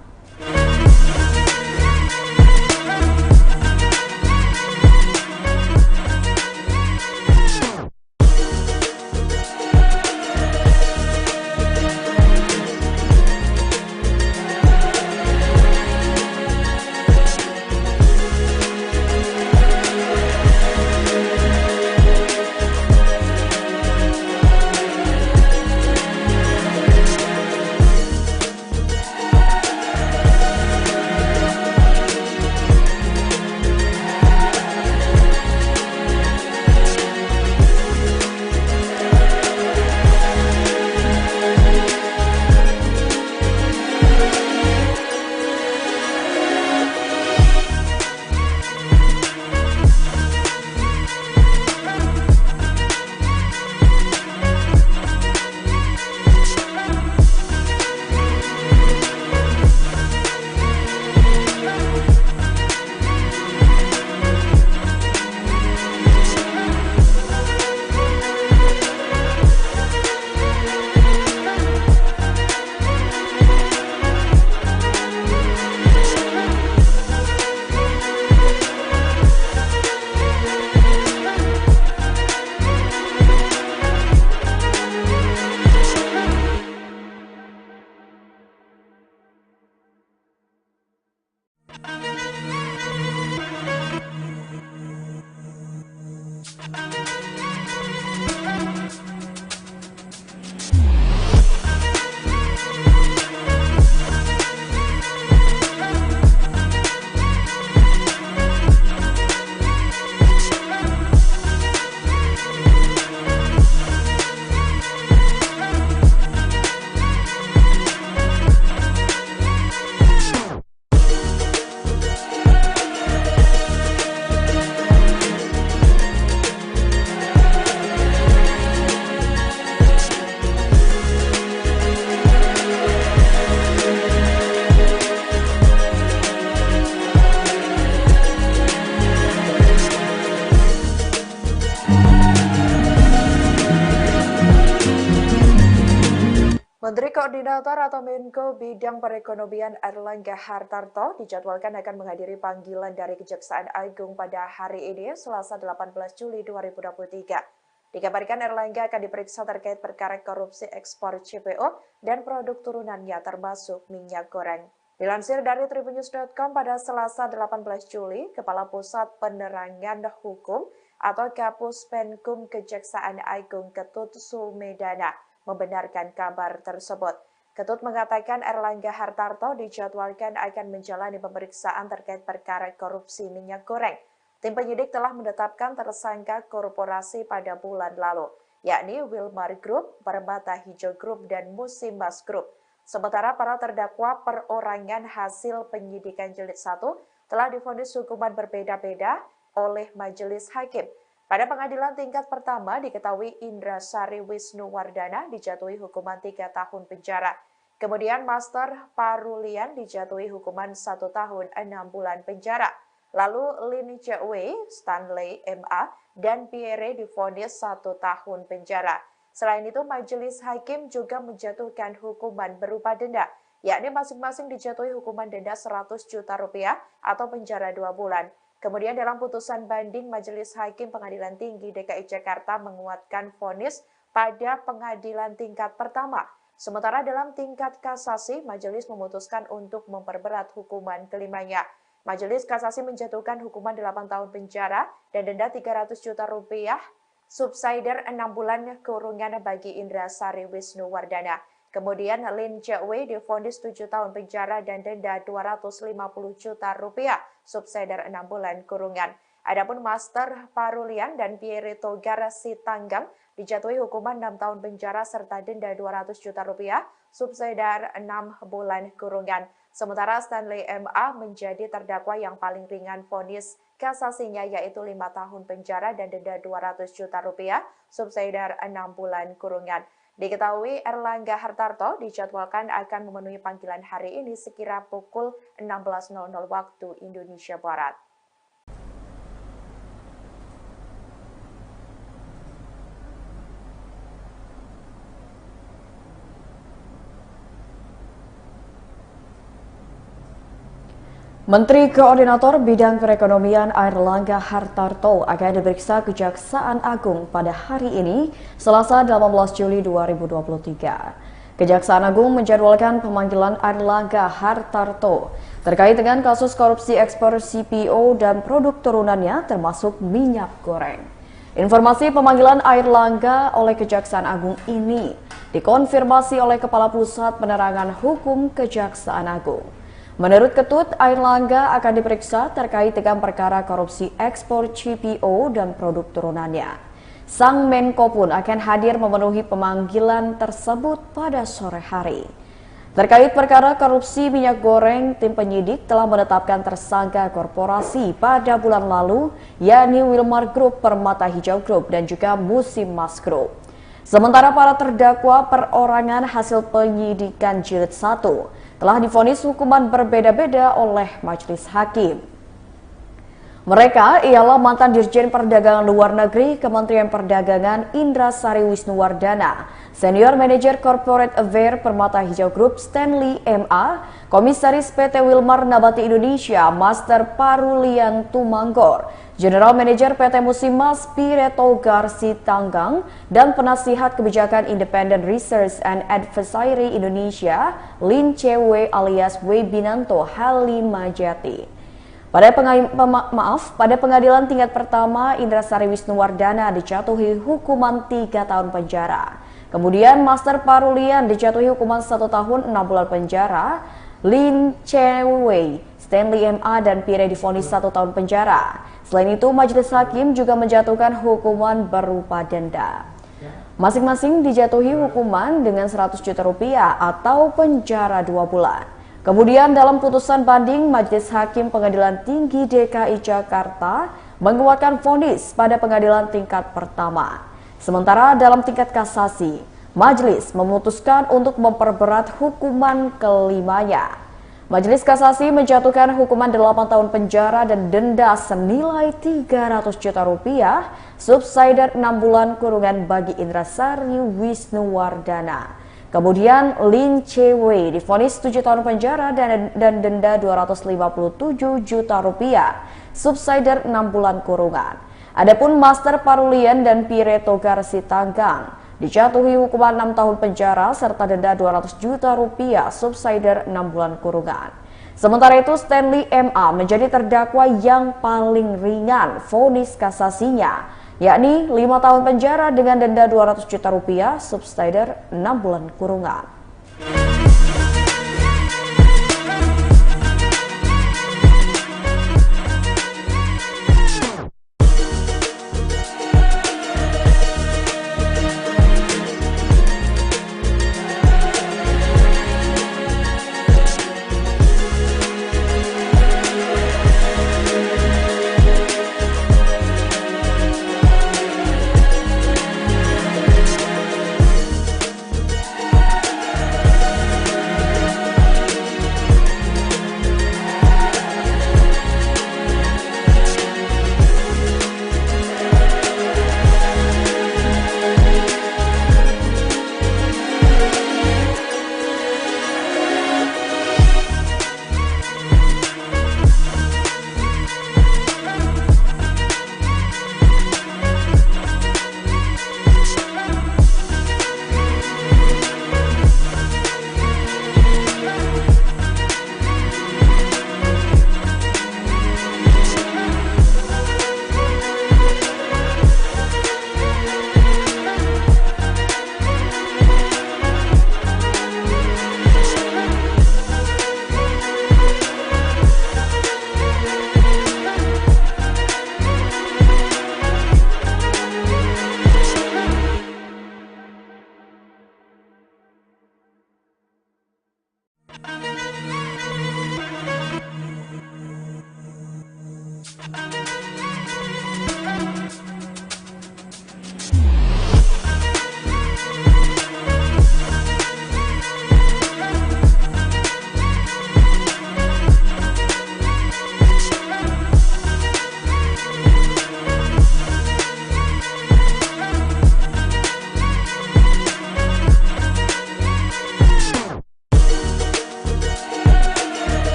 Menteri Koordinator atau Menko Bidang Perekonomian Airlangga Hartarto dijadwalkan akan menghadiri panggilan dari Kejaksaan Agung pada hari ini, Selasa 18 Juli 2023. Dikabarkan Airlangga akan diperiksa terkait perkara korupsi ekspor CPO dan produk turunannya termasuk minyak goreng. Dilansir dari tribunnews.com pada Selasa 18 Juli, Kepala Pusat Penerangan Hukum atau Kapus Penkum Kejaksaan Agung Ketut Sumedana membenarkan kabar tersebut. Ketut mengatakan Airlangga Hartarto dijadwalkan akan menjalani pemeriksaan terkait perkara korupsi minyak goreng. Tim penyidik telah menetapkan tersangka korporasi pada bulan lalu, yakni Wilmar Group, Permata Hijau Group, dan Musimas Group. Sementara para terdakwa perorangan hasil penyidikan jilid 1 telah divonis hukuman berbeda-beda oleh majelis hakim. Pada pengadilan tingkat pertama diketahui Indra Sari Wisnuwardana dijatuhi hukuman 3 tahun penjara. Kemudian Master Parulian dijatuhi hukuman 1 tahun 6 bulan penjara. Lalu Lin Chewei, Stanley MA, dan Pierre divonis 1 tahun penjara. Selain itu, majelis hakim juga menjatuhkan hukuman berupa denda, yakni masing-masing dijatuhi hukuman denda 100 juta rupiah atau penjara 2 bulan. Kemudian dalam putusan banding, Majelis Hakim Pengadilan Tinggi DKI Jakarta menguatkan vonis pada pengadilan tingkat pertama. Sementara dalam tingkat kasasi, majelis memutuskan untuk memperberat hukuman kelimanya. Majelis kasasi menjatuhkan hukuman 8 tahun penjara dan denda 300 juta rupiah, subsidiar 6 bulan kurungan bagi Indra Sari Wisnuwardana. Kemudian Lin Chewei divonis 7 tahun penjara dan denda 250 juta rupiah, subsidiar 6 bulan kurungan. Adapun Master Parulian dan Pierre Togar Sitanggang dijatuhi hukuman 6 tahun penjara serta denda 200 juta rupiah, subsidiar 6 bulan kurungan. Sementara Stanley MA menjadi terdakwa yang paling ringan vonis kasasinya, yaitu 5 tahun penjara dan denda 200 juta rupiah, subsidiar 6 bulan kurungan. Diketahui Airlangga Hartarto dijadwalkan akan memenuhi panggilan hari ini sekira pukul 16.00 waktu Indonesia Barat. Menteri Koordinator Bidang Perekonomian Airlangga Hartarto akan diperiksa Kejaksaan Agung pada hari ini, Selasa 18 Juli 2023. Kejaksaan Agung menjadwalkan pemanggilan Airlangga Hartarto terkait dengan kasus korupsi ekspor CPO dan produk turunannya termasuk minyak goreng. Informasi pemanggilan Airlangga oleh Kejaksaan Agung ini dikonfirmasi oleh Kepala Pusat Penerangan Hukum Kejaksaan Agung. Menurut Ketut, Airlangga akan diperiksa terkait dengan perkara korupsi ekspor CPO dan produk turunannya. Sang Menko pun akan hadir memenuhi pemanggilan tersebut pada sore hari. Terkait perkara korupsi minyak goreng, tim penyidik telah menetapkan tersangka korporasi pada bulan lalu, yakni Wilmar Group, Permata Hijau Group, dan juga Musimas Group. Sementara para terdakwa perorangan hasil penyidikan jilid 1 telah divonis hukuman berbeda-beda oleh majelis hakim. Mereka ialah mantan Dirjen Perdagangan Luar Negeri Kementerian Perdagangan Indra Sari Wisnuwardana, Senior Manager Corporate Affairs Permata Hijau Group Stanley MA, Komisaris PT Wilmar Nabati Indonesia Master Parulian Tumanggor, General Manager PT Musimas Piretogar Sitanggang dan Penasihat Kebijakan Independent Research and Advisory Indonesia, Lin Chewe alias Webinanto Halimajati. Pada pengadilan tingkat pertama, Indrasari Wisnuwardana dijatuhi hukuman 3 tahun penjara. Kemudian Master Parulian dijatuhi hukuman 1 tahun 6 bulan penjara. Lin Chewe, Stanley MA dan Pire divonis 1 tahun penjara. Selain itu, majelis hakim juga menjatuhkan hukuman berupa denda. Masing-masing dijatuhi hukuman dengan 100 juta rupiah atau penjara 2 bulan. Kemudian dalam putusan banding, Majelis Hakim Pengadilan Tinggi DKI Jakarta menguatkan vonis pada pengadilan tingkat pertama. Sementara dalam tingkat kasasi, majelis memutuskan untuk memperberat hukuman kelimanya. Majelis Kasasi menjatuhkan hukuman 8 tahun penjara dan denda senilai 300 juta rupiah, subsidiar 6 bulan kurungan bagi Indrasari Wisnuwardana. Kemudian Lin Chewe divonis 7 tahun penjara dan denda 257 juta rupiah, subsidiar 6 bulan kurungan. Adapun Master Parulian dan Piretogar Sitanggang dijatuhi hukuman 6 tahun penjara serta denda 200 juta rupiah, subsidiar 6 bulan kurungan. Sementara itu Stanley MA menjadi terdakwa yang paling ringan vonis kasasinya, yakni 5 tahun penjara dengan denda 200 juta rupiah, subsidiar 6 bulan kurungan.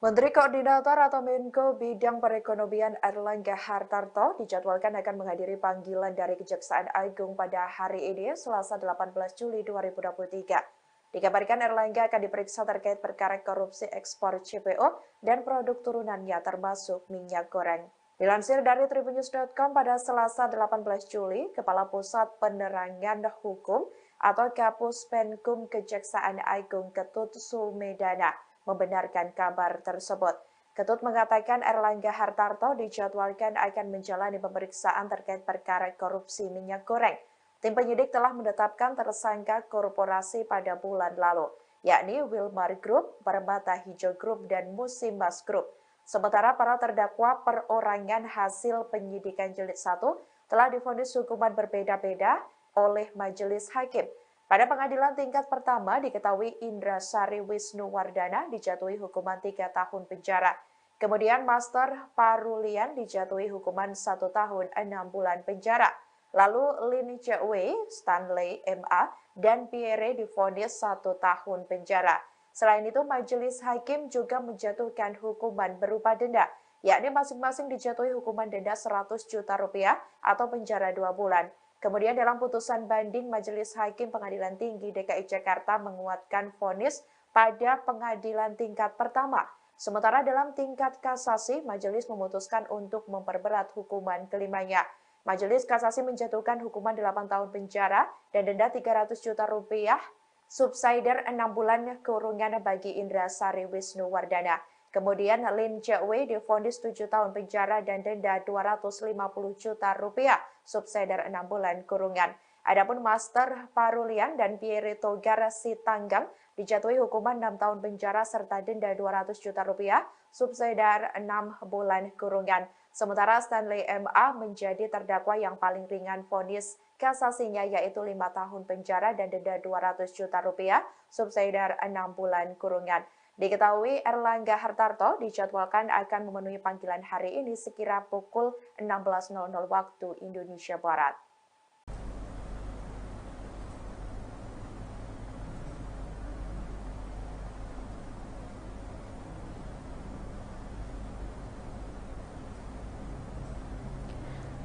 Menteri Koordinator atau Menko Bidang Perekonomian Airlangga Hartarto dijadwalkan akan menghadiri panggilan dari Kejaksaan Agung pada hari ini, Selasa 18 Juli 2023. Dikabarkan Airlangga akan diperiksa terkait perkara korupsi ekspor CPO dan produk turunannya termasuk minyak goreng. Dilansir dari tribunnews.com pada Selasa 18 Juli, Kepala Pusat Penerangan Hukum atau Kapus Penkum Kejaksaan Agung Ketut Sumedana membenarkan kabar tersebut. Ketut mengatakan Airlangga Hartarto dijadwalkan akan menjalani pemeriksaan terkait perkara korupsi minyak goreng. Tim penyidik telah menetapkan tersangka korporasi pada bulan lalu, yakni Wilmar Group, Permata Hijau Group, dan Musimas Group. Sementara para terdakwa perorangan hasil penyidikan jilid 1 telah divonis hukuman berbeda-beda oleh majelis hakim. Pada pengadilan tingkat pertama diketahui Indra Sari Wisnuwardana dijatuhi hukuman 3 tahun penjara. Kemudian Master Parulian dijatuhi hukuman 1 tahun 6 bulan penjara. Lalu Lin Chewei, Stanley MA, dan Pierre divonis 1 tahun penjara. Selain itu, majelis hakim juga menjatuhkan hukuman berupa denda, yakni masing-masing dijatuhi hukuman denda 100 juta rupiah atau penjara 2 bulan. Kemudian dalam putusan banding, Majelis Hakim Pengadilan Tinggi DKI Jakarta menguatkan vonis pada pengadilan tingkat pertama. Sementara dalam tingkat kasasi, majelis memutuskan untuk memperberat hukuman kelimanya. Majelis kasasi menjatuhkan hukuman 8 tahun penjara dan denda 300 juta rupiah, subsidiar 6 bulan kurungan bagi Indra Sari Wisnuwardana. Kemudian Lin Chewei divonis 7 tahun penjara dan denda 250 juta rupiah, subsidiar 6 bulan kurungan. Adapun Master Parulian dan Pierre Togar Sitanggang dijatuhi hukuman 6 tahun penjara serta denda 200 juta rupiah, subsidiar 6 bulan kurungan. Sementara Stanley MA menjadi terdakwa yang paling ringan vonis kasasinya yaitu 5 tahun penjara dan denda 200 juta rupiah, subsidiar 6 bulan kurungan. Diketahui Erlangga Hartarto dijadwalkan akan memenuhi panggilan hari ini sekira pukul 16.00 waktu Indonesia Barat.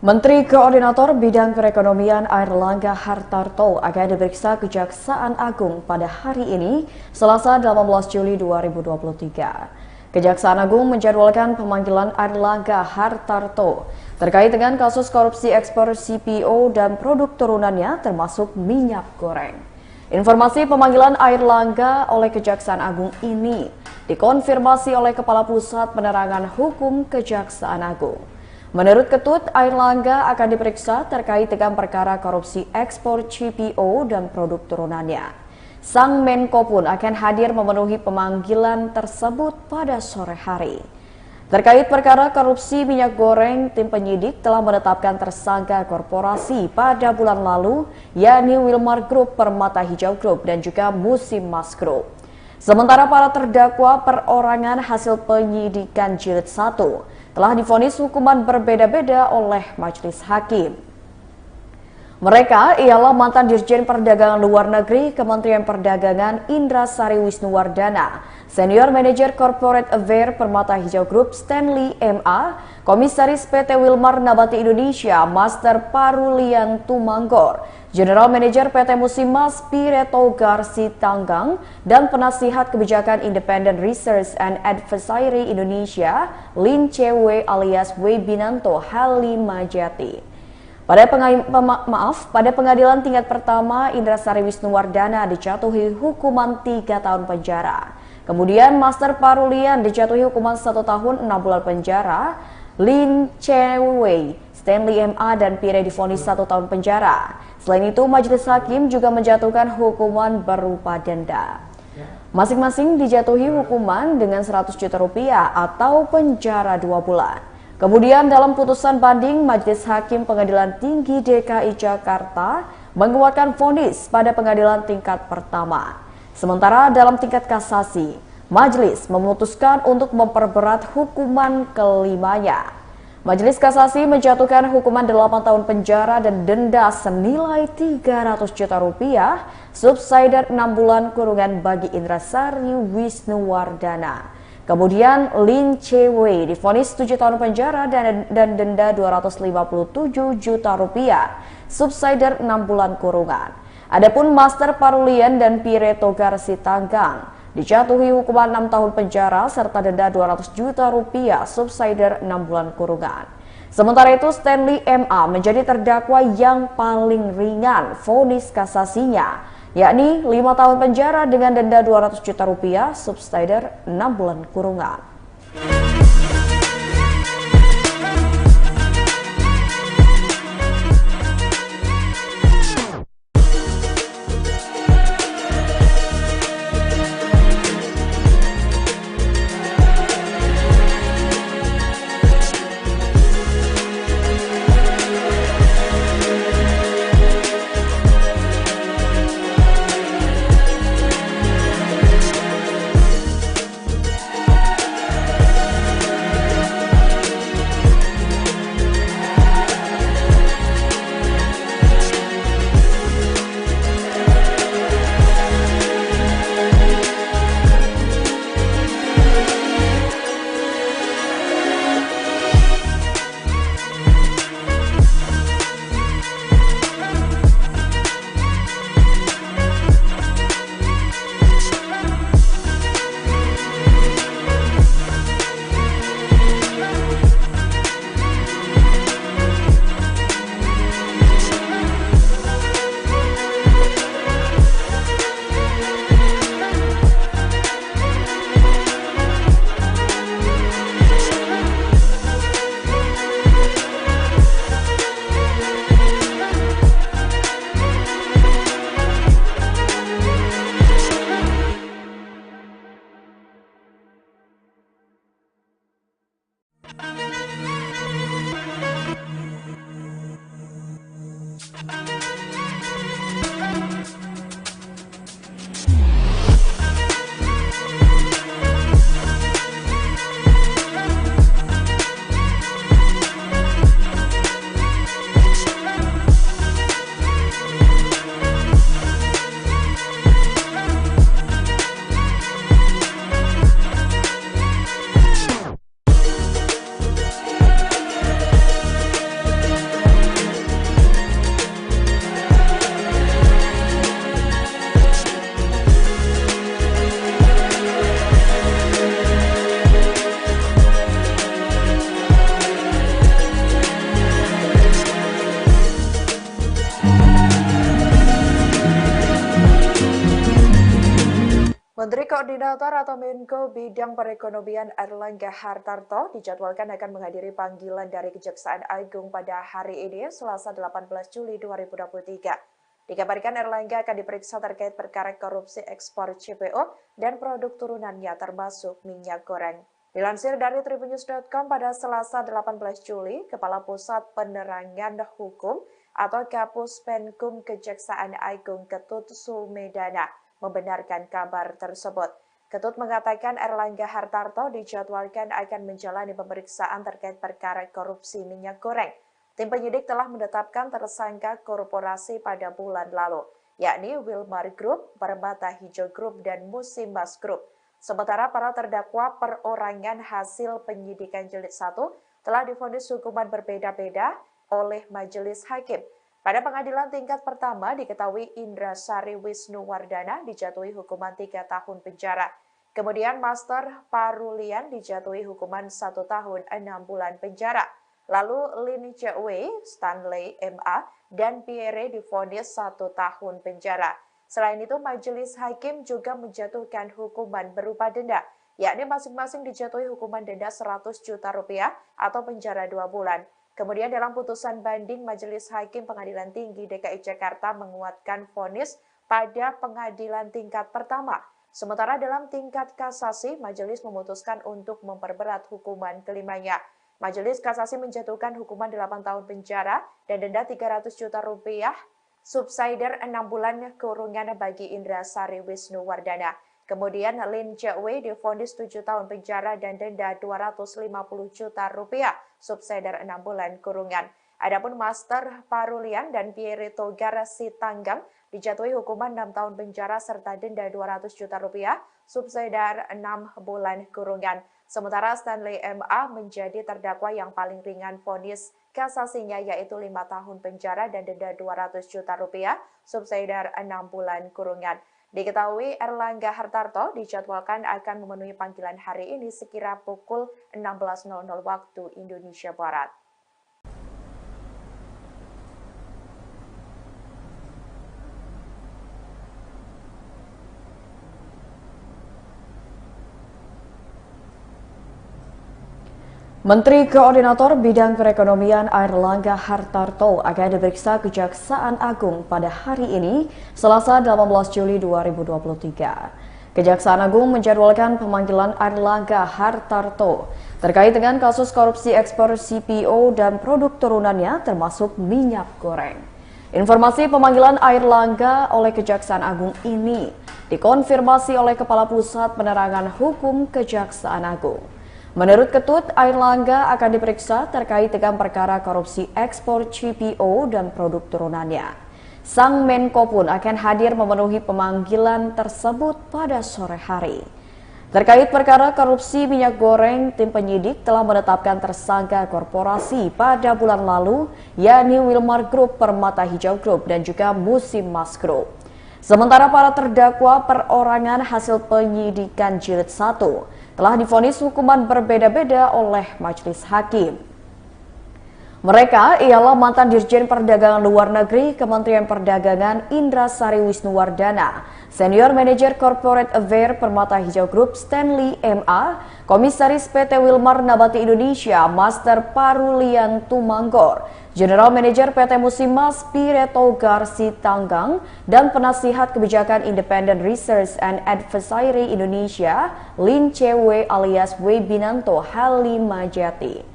Menteri Koordinator Bidang Perekonomian Airlangga Hartarto akan diperiksa Kejaksaan Agung pada hari ini, Selasa 18 Juli 2023. Kejaksaan Agung menjadwalkan pemanggilan Airlangga Hartarto terkait dengan kasus korupsi ekspor CPO dan produk turunannya termasuk minyak goreng. Informasi pemanggilan Airlangga oleh Kejaksaan Agung ini dikonfirmasi oleh Kepala Pusat Penerangan Hukum Kejaksaan Agung. Menurut Ketut, Airlangga akan diperiksa terkait dengan perkara korupsi ekspor CPO dan produk turunannya. Sang Menko pun akan hadir memenuhi pemanggilan tersebut pada sore hari. Terkait perkara korupsi minyak goreng, tim penyidik telah menetapkan tersangka korporasi pada bulan lalu, yakni Wilmar Group, Permata Hijau Group, dan juga Musimas Group. Sementara para terdakwa perorangan hasil penyidikan jilid 1 telah divonis hukuman berbeda-beda oleh majelis hakim. Mereka ialah mantan Dirjen Perdagangan Luar Negeri Kementerian Perdagangan Indra Sari Wisnuwardana, Senior Manager Corporate Affairs Permata Hijau Group Stanley MA, Komisaris PT Wilmar Nabati Indonesia Master Parulian Tumanggor, General Manager PT Musimas Pierre Togar Sitanggang, dan Penasihat Kebijakan Independent Research and Advisory Indonesia Lin Chewei alias Webinanto Halimajati. Pada pengadilan tingkat pertama, Indra Sari Wisnuwardana dijatuhi hukuman 3 tahun penjara. Kemudian Master Parulian dijatuhi hukuman 1 tahun 6 bulan penjara. Lin Chewei, Stanley MA, dan Pierre divonis 1 tahun penjara. Selain itu, majelis hakim juga menjatuhkan hukuman berupa denda. Masing-masing dijatuhi hukuman dengan 100 juta rupiah atau penjara 2 bulan. Kemudian dalam putusan banding, Majelis Hakim Pengadilan Tinggi DKI Jakarta menguatkan vonis pada pengadilan tingkat pertama. Sementara dalam tingkat kasasi, majelis memutuskan untuk memperberat hukuman kelimanya. Majelis kasasi menjatuhkan hukuman 8 tahun penjara dan denda senilai 300 juta rupiah, subsidiar 6 bulan kurungan bagi Indra Sari Wisnuwardana. Kemudian Lin Chewei divonis 7 tahun penjara dan denda 257 juta rupiah, subsidiar 6 bulan kurungan. Adapun Master Parulian dan Pierre Togar Sitanggang dijatuhi hukuman 6 tahun penjara serta denda 200 juta rupiah, subsidiar 6 bulan kurungan. Sementara itu Stanley MA menjadi terdakwa yang paling ringan vonis kasasinya, yakni 5 tahun penjara dengan denda 200 juta rupiah, subsidiar 6 bulan kurungan. Menteri Koordinator atau Menko Bidang Perekonomian Airlangga Hartarto dijadwalkan akan menghadiri panggilan dari Kejaksaan Agung pada hari ini, Selasa 18 Juli 2023. Dikabarkan Airlangga akan diperiksa terkait perkara korupsi ekspor CPO dan produk turunannya termasuk minyak goreng. Dilansir dari tribunnews.com pada Selasa 18 Juli, Kepala Pusat Penerangan Hukum atau Kapus Penkum Kejaksaan Agung Ketut Sumedana membenarkan kabar tersebut. Ketut mengatakan Airlangga Hartarto dijadwalkan akan menjalani pemeriksaan terkait perkara korupsi minyak goreng. Tim penyidik telah menetapkan tersangka korporasi pada bulan lalu, yakni Wilmar Group, Permata Hijau Group, dan Musimas Group. Sementara para terdakwa perorangan hasil penyidikan jilid 1 telah divonis hukuman berbeda-beda oleh majelis hakim. Pada pengadilan tingkat pertama diketahui Indra Sari Wisnuwardana dijatuhi hukuman 3 tahun penjara. Kemudian Master Parulian dijatuhi hukuman 1 tahun 6 bulan penjara. Lalu Lin Chewei, Stanley MA, dan Pierre divonis 1 tahun penjara. Selain itu, majelis hakim juga menjatuhkan hukuman berupa denda, yakni masing-masing dijatuhi hukuman denda 100 juta rupiah atau penjara 2 bulan. Kemudian dalam putusan banding, Majelis Hakim Pengadilan Tinggi DKI Jakarta menguatkan vonis pada pengadilan tingkat pertama. Sementara dalam tingkat kasasi, majelis memutuskan untuk memperberat hukuman kelimanya. Majelis kasasi menjatuhkan hukuman 8 tahun penjara dan denda 300 juta rupiah, subsidiar 6 bulan kurungan bagi Indra Sari Wisnuwardana. Kemudian Lin Chewei divonis 7 tahun penjara dan denda 250 juta rupiah, subsidiar 6 bulan kurungan. Adapun Master Parulian dan Pierre Togar Sitanggang dijatuhi hukuman 6 tahun penjara serta denda 200 juta rupiah, subsidiar 6 bulan kurungan. Sementara Stanley MA menjadi terdakwa yang paling ringan vonis kasasinya, yaitu 5 tahun penjara dan denda 200 juta rupiah, subsidiar 6 bulan kurungan. Diketahui Airlangga Hartarto dijadwalkan akan memenuhi panggilan hari ini sekira pukul 16.00 waktu Indonesia Barat. Menteri Koordinator Bidang Perekonomian Airlangga Hartarto akan diperiksa Kejaksaan Agung pada hari ini, Selasa 18 Juli 2023. Kejaksaan Agung menjadwalkan pemanggilan Airlangga Hartarto terkait dengan kasus korupsi ekspor CPO dan produk turunannya termasuk minyak goreng. Informasi pemanggilan Airlangga oleh Kejaksaan Agung ini dikonfirmasi oleh Kepala Pusat Penerangan Hukum Kejaksaan Agung. Menurut Ketut, Airlangga akan diperiksa terkait dengan perkara korupsi ekspor CPO dan produk turunannya. Sang Menko pun akan hadir memenuhi pemanggilan tersebut pada sore hari. Terkait perkara korupsi minyak goreng, tim penyidik telah menetapkan tersangka korporasi pada bulan lalu, yakni Wilmar Group, Permata Hijau Group, dan juga Musimas Group. Sementara para terdakwa perorangan hasil penyidikan jilid 1 telah divonis hukuman berbeda-beda oleh majelis hakim. Mereka ialah mantan Dirjen Perdagangan Luar Negeri Kementerian Perdagangan Indra Sari Wisnuwardana, Senior Manager Corporate Affairs Permata Hijau Group Stanley MA, Komisaris PT Wilmar Nabati Indonesia Master Parulian Tumanggor, General Manager PT Musimas Pierre Togar Sitanggang, dan Penasihat Kebijakan Independent Research and Advisory Indonesia Lin Chewei alias Webinanto Halimajati.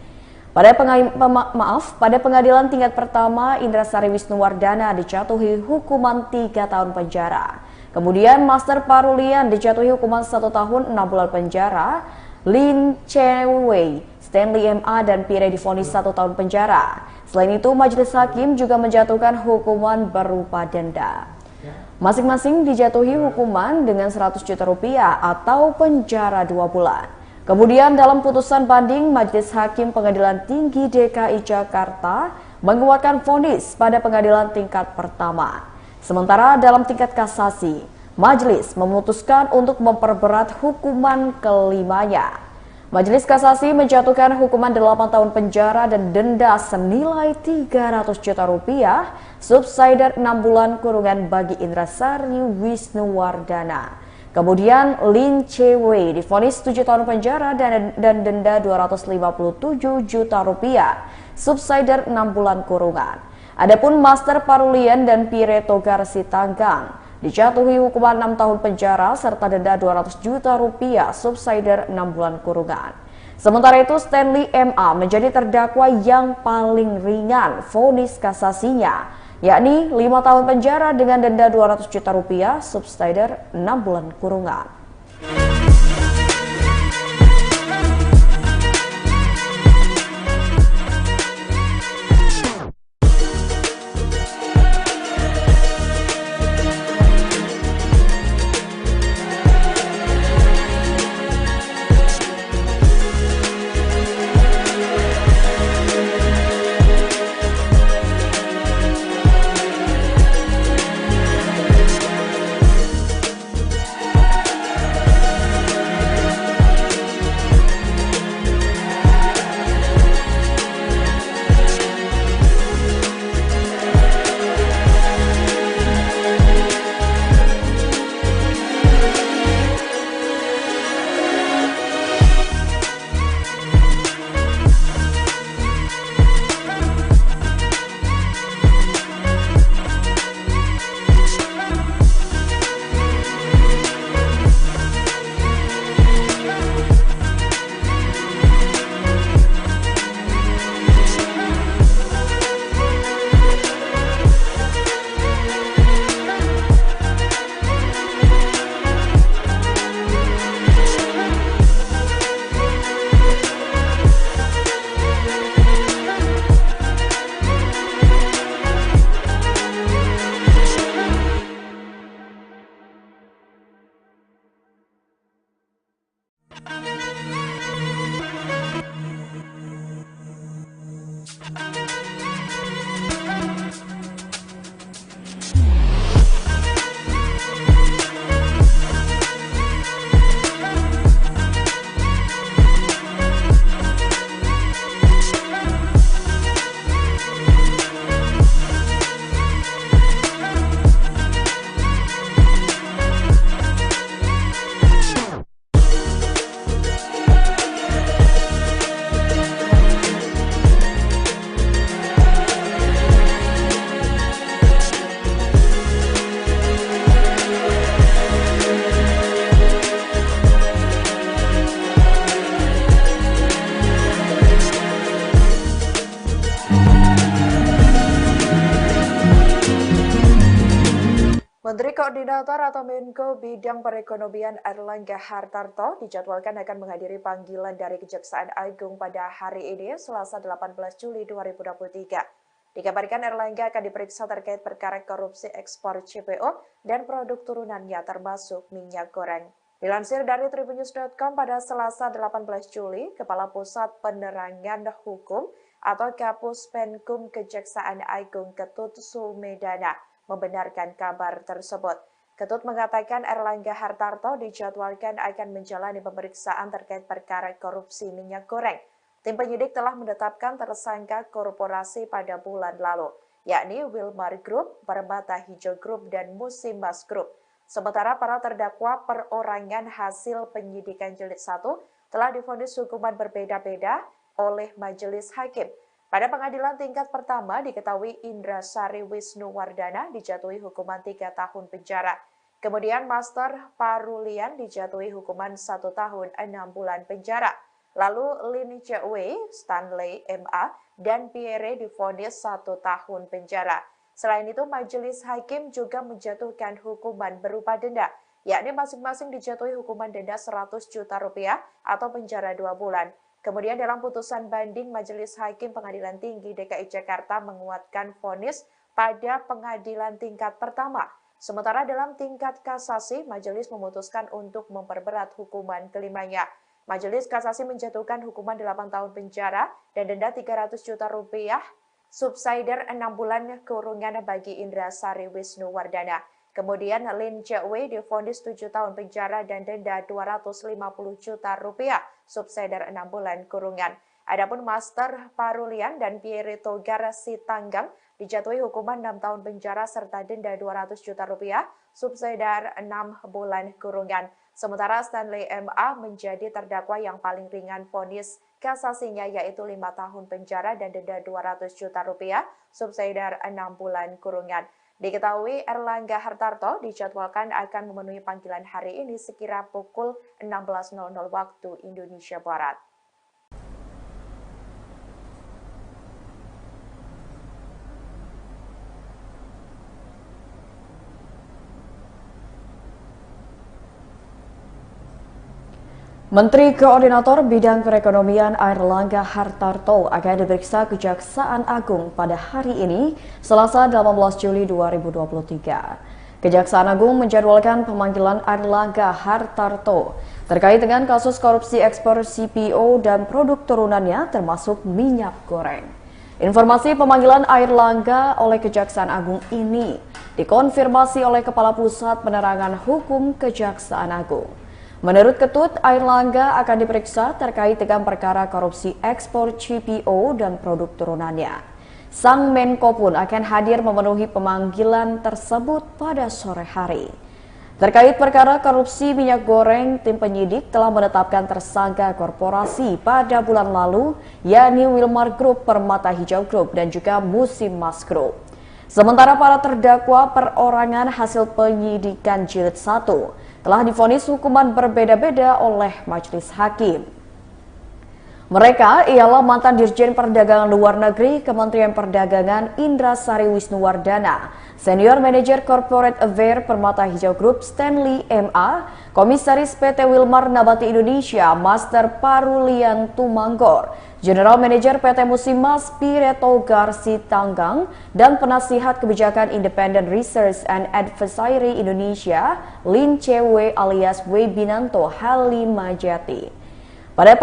Pada pengadilan tingkat pertama, Indra Sari Wisnuwardana dijatuhi hukuman 3 tahun penjara. Kemudian Master Parulian dijatuhi hukuman 1 tahun 6 bulan penjara. Lin Chewei, Stanley MA, dan Pierre divonis 1 tahun penjara. Selain itu, majelis hakim juga menjatuhkan hukuman berupa denda. Masing-masing dijatuhi hukuman dengan 100 juta rupiah atau penjara 2 bulan. Kemudian dalam putusan banding, Majelis Hakim Pengadilan Tinggi DKI Jakarta menguatkan vonis pada pengadilan tingkat pertama. Sementara dalam tingkat kasasi, majelis memutuskan untuk memperberat hukuman kelimanya. Majelis kasasi menjatuhkan hukuman 8 tahun penjara dan denda senilai 300 juta rupiah, subsidiar 6 bulan kurungan bagi Indra Sari Wisnuwardana. Kemudian Lin Che-wei divonis 7 tahun penjara dan denda 257 juta rupiah, subsidiar 6 bulan kurungan. Adapun Master Parulian dan Pierre Togar Sitanggang dijatuhi hukuman 6 tahun penjara serta denda 200 juta rupiah, subsidiar 6 bulan kurungan. Sementara itu Stanley MA menjadi terdakwa yang paling ringan vonis kasasinya, yakni 5 tahun penjara dengan denda 200 juta rupiah, subsidiar 6 bulan kurungan. Menteri Koordinator atau Menko Bidang Perekonomian Airlangga Hartarto dijadwalkan akan menghadiri panggilan dari Kejaksaan Agung pada hari ini, Selasa 18 Juli 2023. Dikabarkan Airlangga akan diperiksa terkait perkara korupsi ekspor CPO dan produk turunannya termasuk minyak goreng. Dilansir dari tribunnews.com pada Selasa 18 Juli, Kepala Pusat Penerangan Hukum atau Kapus Penkum Kejaksaan Agung Ketut Sumedana membenarkan kabar tersebut. Ketut mengatakan Airlangga Hartarto dijadwalkan akan menjalani pemeriksaan terkait perkara korupsi minyak goreng. Tim penyidik telah menetapkan tersangka korporasi pada bulan lalu, yakni Wilmar Group, Permata Hijau Group, dan Musimas Group. Sementara para terdakwa perorangan hasil penyidikan jilid 1 telah divonis hukuman berbeda-beda oleh majelis hakim. Pada pengadilan tingkat pertama diketahui Indra Sari Wisnuwardana dijatuhi hukuman 3 tahun penjara. Kemudian Master Parulian dijatuhi hukuman 1 tahun 6 bulan penjara. Lalu Lin Che-wei, Stanley MA, dan Pierre divonis 1 tahun penjara. Selain itu, majelis hakim juga menjatuhkan hukuman berupa denda, yakni masing-masing dijatuhi hukuman denda 100 juta rupiah atau penjara 2 bulan. Kemudian dalam putusan banding, Majelis Hakim Pengadilan Tinggi DKI Jakarta menguatkan vonis pada pengadilan tingkat pertama. Sementara dalam tingkat kasasi, majelis memutuskan untuk memperberat hukuman kelimanya. Majelis Kasasi menjatuhkan hukuman 8 tahun penjara dan denda 300 juta rupiah, subsidiar 6 bulan kurungan bagi Indra Sari Wisnuwardana. Kemudian Lin Che-wei divonis 7 tahun penjara dan denda 250 juta rupiah, subsidiar 6 bulan kurungan. Adapun Master Parulian dan Pierre Togar Sitanggang dijatuhi hukuman 6 tahun penjara serta denda 200 juta rupiah, subsidiar 6 bulan kurungan. Sementara Stanley MA menjadi terdakwa yang paling ringan vonis kasasinya yaitu 5 tahun penjara dan denda 200 juta rupiah, subsidiar 6 bulan kurungan. Diketahui Erlangga Hartarto dijadwalkan akan memenuhi panggilan hari ini sekira pukul 16.00 waktu Indonesia Barat. Menteri Koordinator Bidang Perekonomian Airlangga Hartarto akan diperiksa Kejaksaan Agung pada hari ini, Selasa 18 Juli 2023. Kejaksaan Agung menjadwalkan pemanggilan Airlangga Hartarto terkait dengan kasus korupsi ekspor CPO dan produk turunannya termasuk minyak goreng. Informasi pemanggilan Airlangga oleh Kejaksaan Agung ini dikonfirmasi oleh Kepala Pusat Penerangan Hukum Kejaksaan Agung. Menurut Ketut, Airlangga akan diperiksa terkait dengan perkara korupsi ekspor CPO dan produk turunannya. Sang Menko pun akan hadir memenuhi pemanggilan tersebut pada sore hari. Terkait perkara korupsi minyak goreng, tim penyidik telah menetapkan tersangka korporasi pada bulan lalu, yakni Wilmar Group, Permata Hijau Group, dan juga Musim Mas Group. Sementara para terdakwa perorangan hasil penyidikan jilid 1 telah divonis hukuman berbeda-beda oleh majelis hakim. Mereka ialah mantan Dirjen Perdagangan Luar Negeri Kementerian Perdagangan Indra Sari Wisnuwardana, Senior Manager Corporate Affairs Permata Hijau Group Stanley MA, Komisaris PT Wilmar Nabati Indonesia Master Parulian Tumanggor, General Manager PT Musimas Pireto Garsi Tanggang, dan Penasihat Kebijakan Independent Research and Advisory Indonesia Lin Cewe alias Webinanto Halimajati. Pada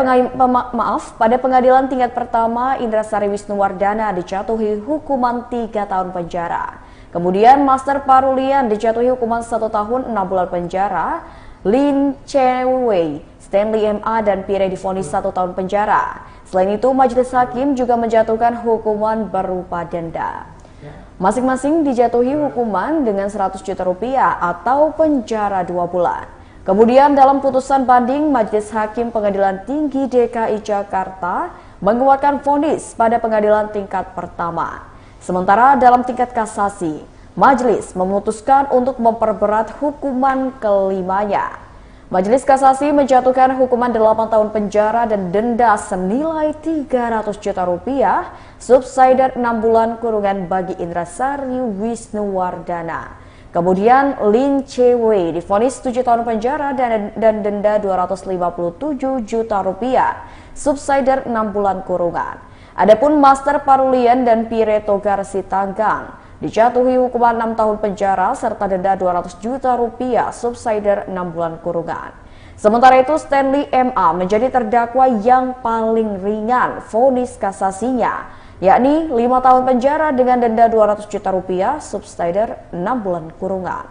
pengadilan tingkat pertama, Indra Sari Wisnuwardana dijatuhi hukuman 3 tahun penjara. Kemudian Master Parulian dijatuhi hukuman 1 tahun 6 bulan penjara. Lin Cewe, Stanley MA, dan Pire divonis 1 tahun penjara. Selain itu, majelis hakim juga menjatuhkan hukuman berupa denda. Masing-masing dijatuhi hukuman dengan 100 juta rupiah atau penjara 2 bulan. Kemudian dalam putusan banding, Majelis Hakim Pengadilan Tinggi DKI Jakarta menguatkan vonis pada pengadilan tingkat pertama. Sementara dalam tingkat kasasi, majelis memutuskan untuk memperberat hukuman kelimanya. Majelis Kasasi menjatuhkan hukuman 8 tahun penjara dan denda senilai 300 juta rupiah, subsidiar 6 bulan kurungan bagi Indra Sari Wisnuwardana. Kemudian Lin Cewe divonis 7 tahun penjara dan denda 257 juta rupiah, subsidiar 6 bulan kurungan. Adapun Master Parulian dan Pireto Garsi Tanggang dijatuhi hukuman 6 tahun penjara serta denda 200 juta rupiah, subsidiar 6 bulan kurungan. Sementara itu Stanley MA menjadi terdakwa yang paling ringan vonis kasasinya, yakni 5 tahun penjara dengan denda 200 juta rupiah, subsidiar 6 bulan kurungan.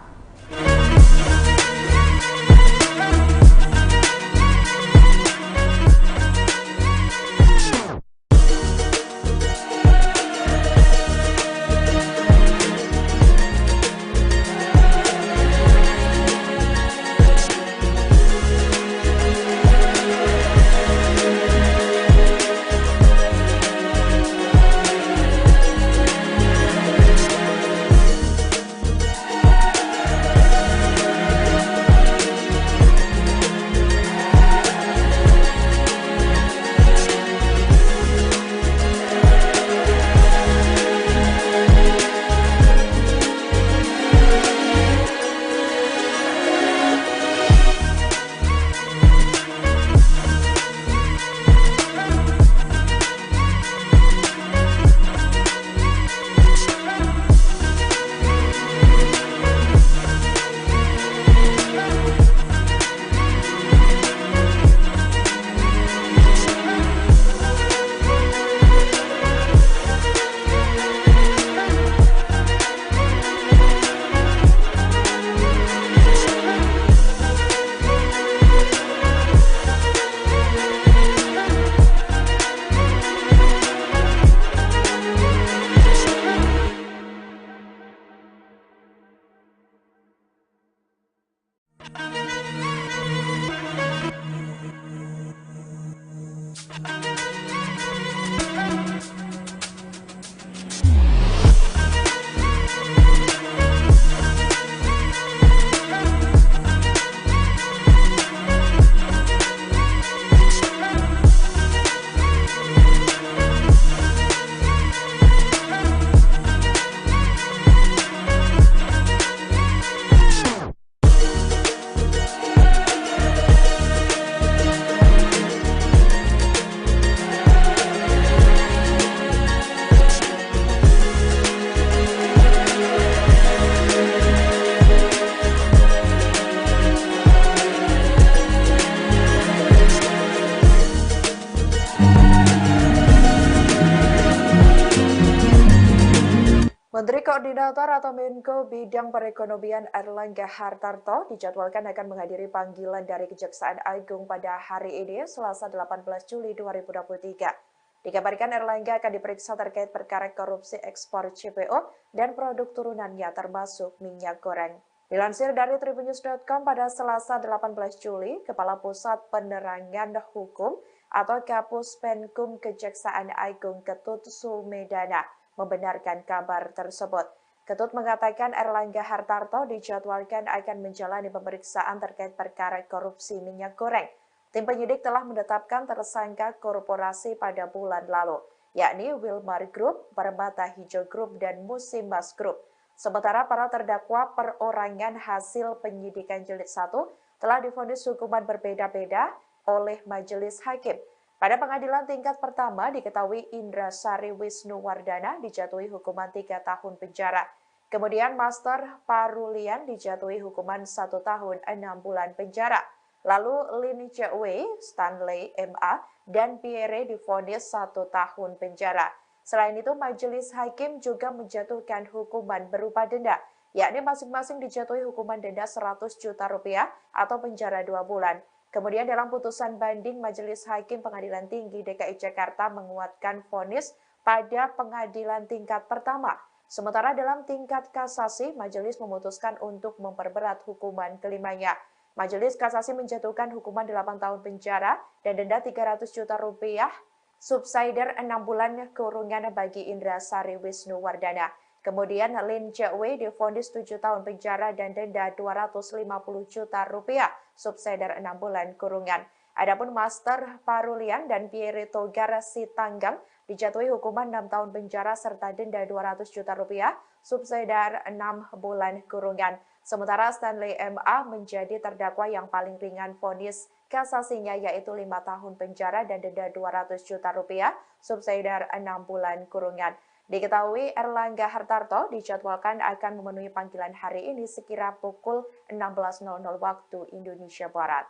Koordinator atau Menko Bidang Perekonomian Airlangga Hartarto dijadwalkan akan menghadiri panggilan dari Kejaksaan Agung pada hari ini, Selasa 18 Juli 2023. Dikabarkan Airlangga akan diperiksa terkait perkara korupsi ekspor CPO dan produk turunannya termasuk minyak goreng. Dilansir dari tribunnews.com pada Selasa 18 Juli, Kepala Pusat Penerangan Hukum atau Kapus Penkum Kejaksaan Agung Ketut Sumedana membenarkan kabar tersebut. Ketut mengatakan Airlangga Hartarto dijadwalkan akan menjalani pemeriksaan terkait perkara korupsi minyak goreng. Tim penyidik telah menetapkan tersangka korporasi pada bulan lalu, yakni Wilmar Group, Permata Hijau Group, dan Musimas Group. Sementara para terdakwa perorangan hasil penyidikan jilid 1 telah divonis hukuman berbeda-beda oleh majelis hakim. Pada pengadilan tingkat pertama diketahui Indra Sari Wisnuwardana dijatuhi hukuman 3 tahun penjara. Kemudian Master Parulian dijatuhi hukuman 1 tahun 6 bulan penjara. Lalu Lin Chewei, Stanley MA, dan Pierre divonis 1 tahun penjara. Selain itu, majelis hakim juga menjatuhkan hukuman berupa denda, yakni masing-masing dijatuhi hukuman denda 100 juta rupiah atau penjara 2 bulan. Kemudian dalam putusan banding, Majelis Hakim Pengadilan Tinggi DKI Jakarta menguatkan vonis pada pengadilan tingkat pertama. Sementara dalam tingkat kasasi, majelis memutuskan untuk memperberat hukuman kelimanya. Majelis kasasi menjatuhkan hukuman 8 tahun penjara dan denda 300 juta rupiah, subsidiar 6 bulan kurungan bagi Indra Sari Wisnuwardana. Kemudian Lin Chewei divonis 7 tahun penjara dan denda 250 juta rupiah, subsidiar 6 bulan kurungan. Adapun Master Parulian dan Pierre Togar Sitanggang dijatuhi hukuman 6 tahun penjara serta denda 200 juta rupiah, subsidiar 6 bulan kurungan. Sementara Stanley MA menjadi terdakwa yang paling ringan vonis kasasinya, yaitu 5 tahun penjara dan denda 200 juta rupiah, subsidiar 6 bulan kurungan. Diketahui Airlangga Hartarto dijadwalkan akan memenuhi panggilan hari ini sekira pukul 16.00 waktu Indonesia Barat.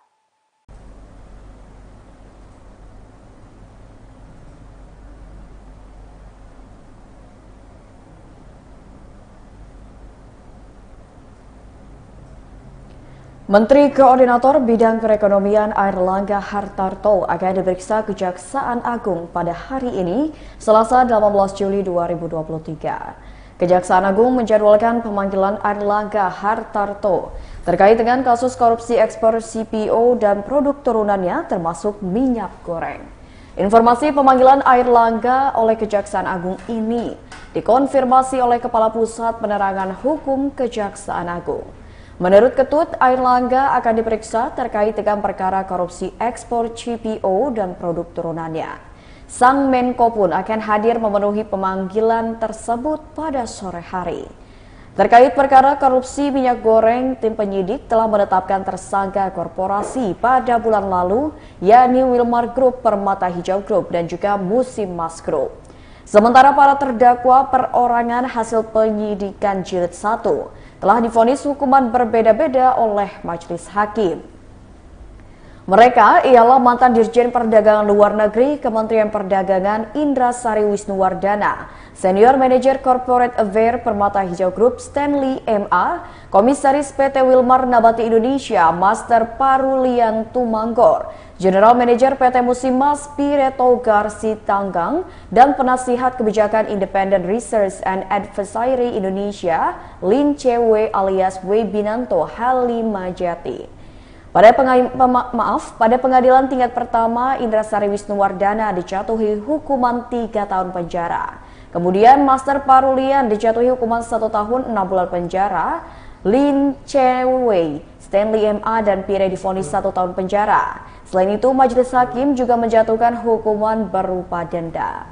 Menteri Koordinator Bidang Perekonomian Airlangga Hartarto akan diperiksa Kejaksaan Agung pada hari ini, Selasa 18 Juli 2023. Kejaksaan Agung menjadwalkan pemanggilan Airlangga Hartarto terkait dengan kasus korupsi ekspor CPO dan produk turunannya termasuk minyak goreng. Informasi pemanggilan Airlangga oleh Kejaksaan Agung ini dikonfirmasi oleh Kepala Pusat Penerangan Hukum Kejaksaan Agung. Menurut Ketut, Airlangga akan diperiksa terkait dengan perkara korupsi ekspor CPO dan produk turunannya. Sang Menko pun akan hadir memenuhi pemanggilan tersebut pada sore hari. Terkait perkara korupsi minyak goreng, tim penyidik telah menetapkan tersangka korporasi pada bulan lalu, yakni Wilmar Group, Permata Hijau Group, dan juga Musimas Group. Sementara para terdakwa perorangan hasil penyidikan jilid 1 telah divonis hukuman berbeda-beda oleh majelis hakim. Mereka ialah mantan Dirjen Perdagangan Luar Negeri Kementerian Perdagangan Indra Sari Wisnuwardana, Senior Manager Corporate Affairs Permata Hijau Group Stanley MA, Komisaris PT Wilmar Nabati Indonesia Master Parulian Tumanggor, General Manager PT Musimas Pierre Togar Sitanggang, dan Penasihat Kebijakan Independent Research and Advisory Indonesia Lin Chewei alias Webinanto Halimajati. Pada pengadilan tingkat pertama, Indra Sari Wisnuwardana dijatuhi hukuman 3 tahun penjara. Kemudian Master Parulian dijatuhi hukuman 1 tahun 6 bulan penjara. Lin Chewei, Stanley MA, dan Pierre divonis 1 tahun penjara. Selain itu, majelis hakim juga menjatuhkan hukuman berupa denda.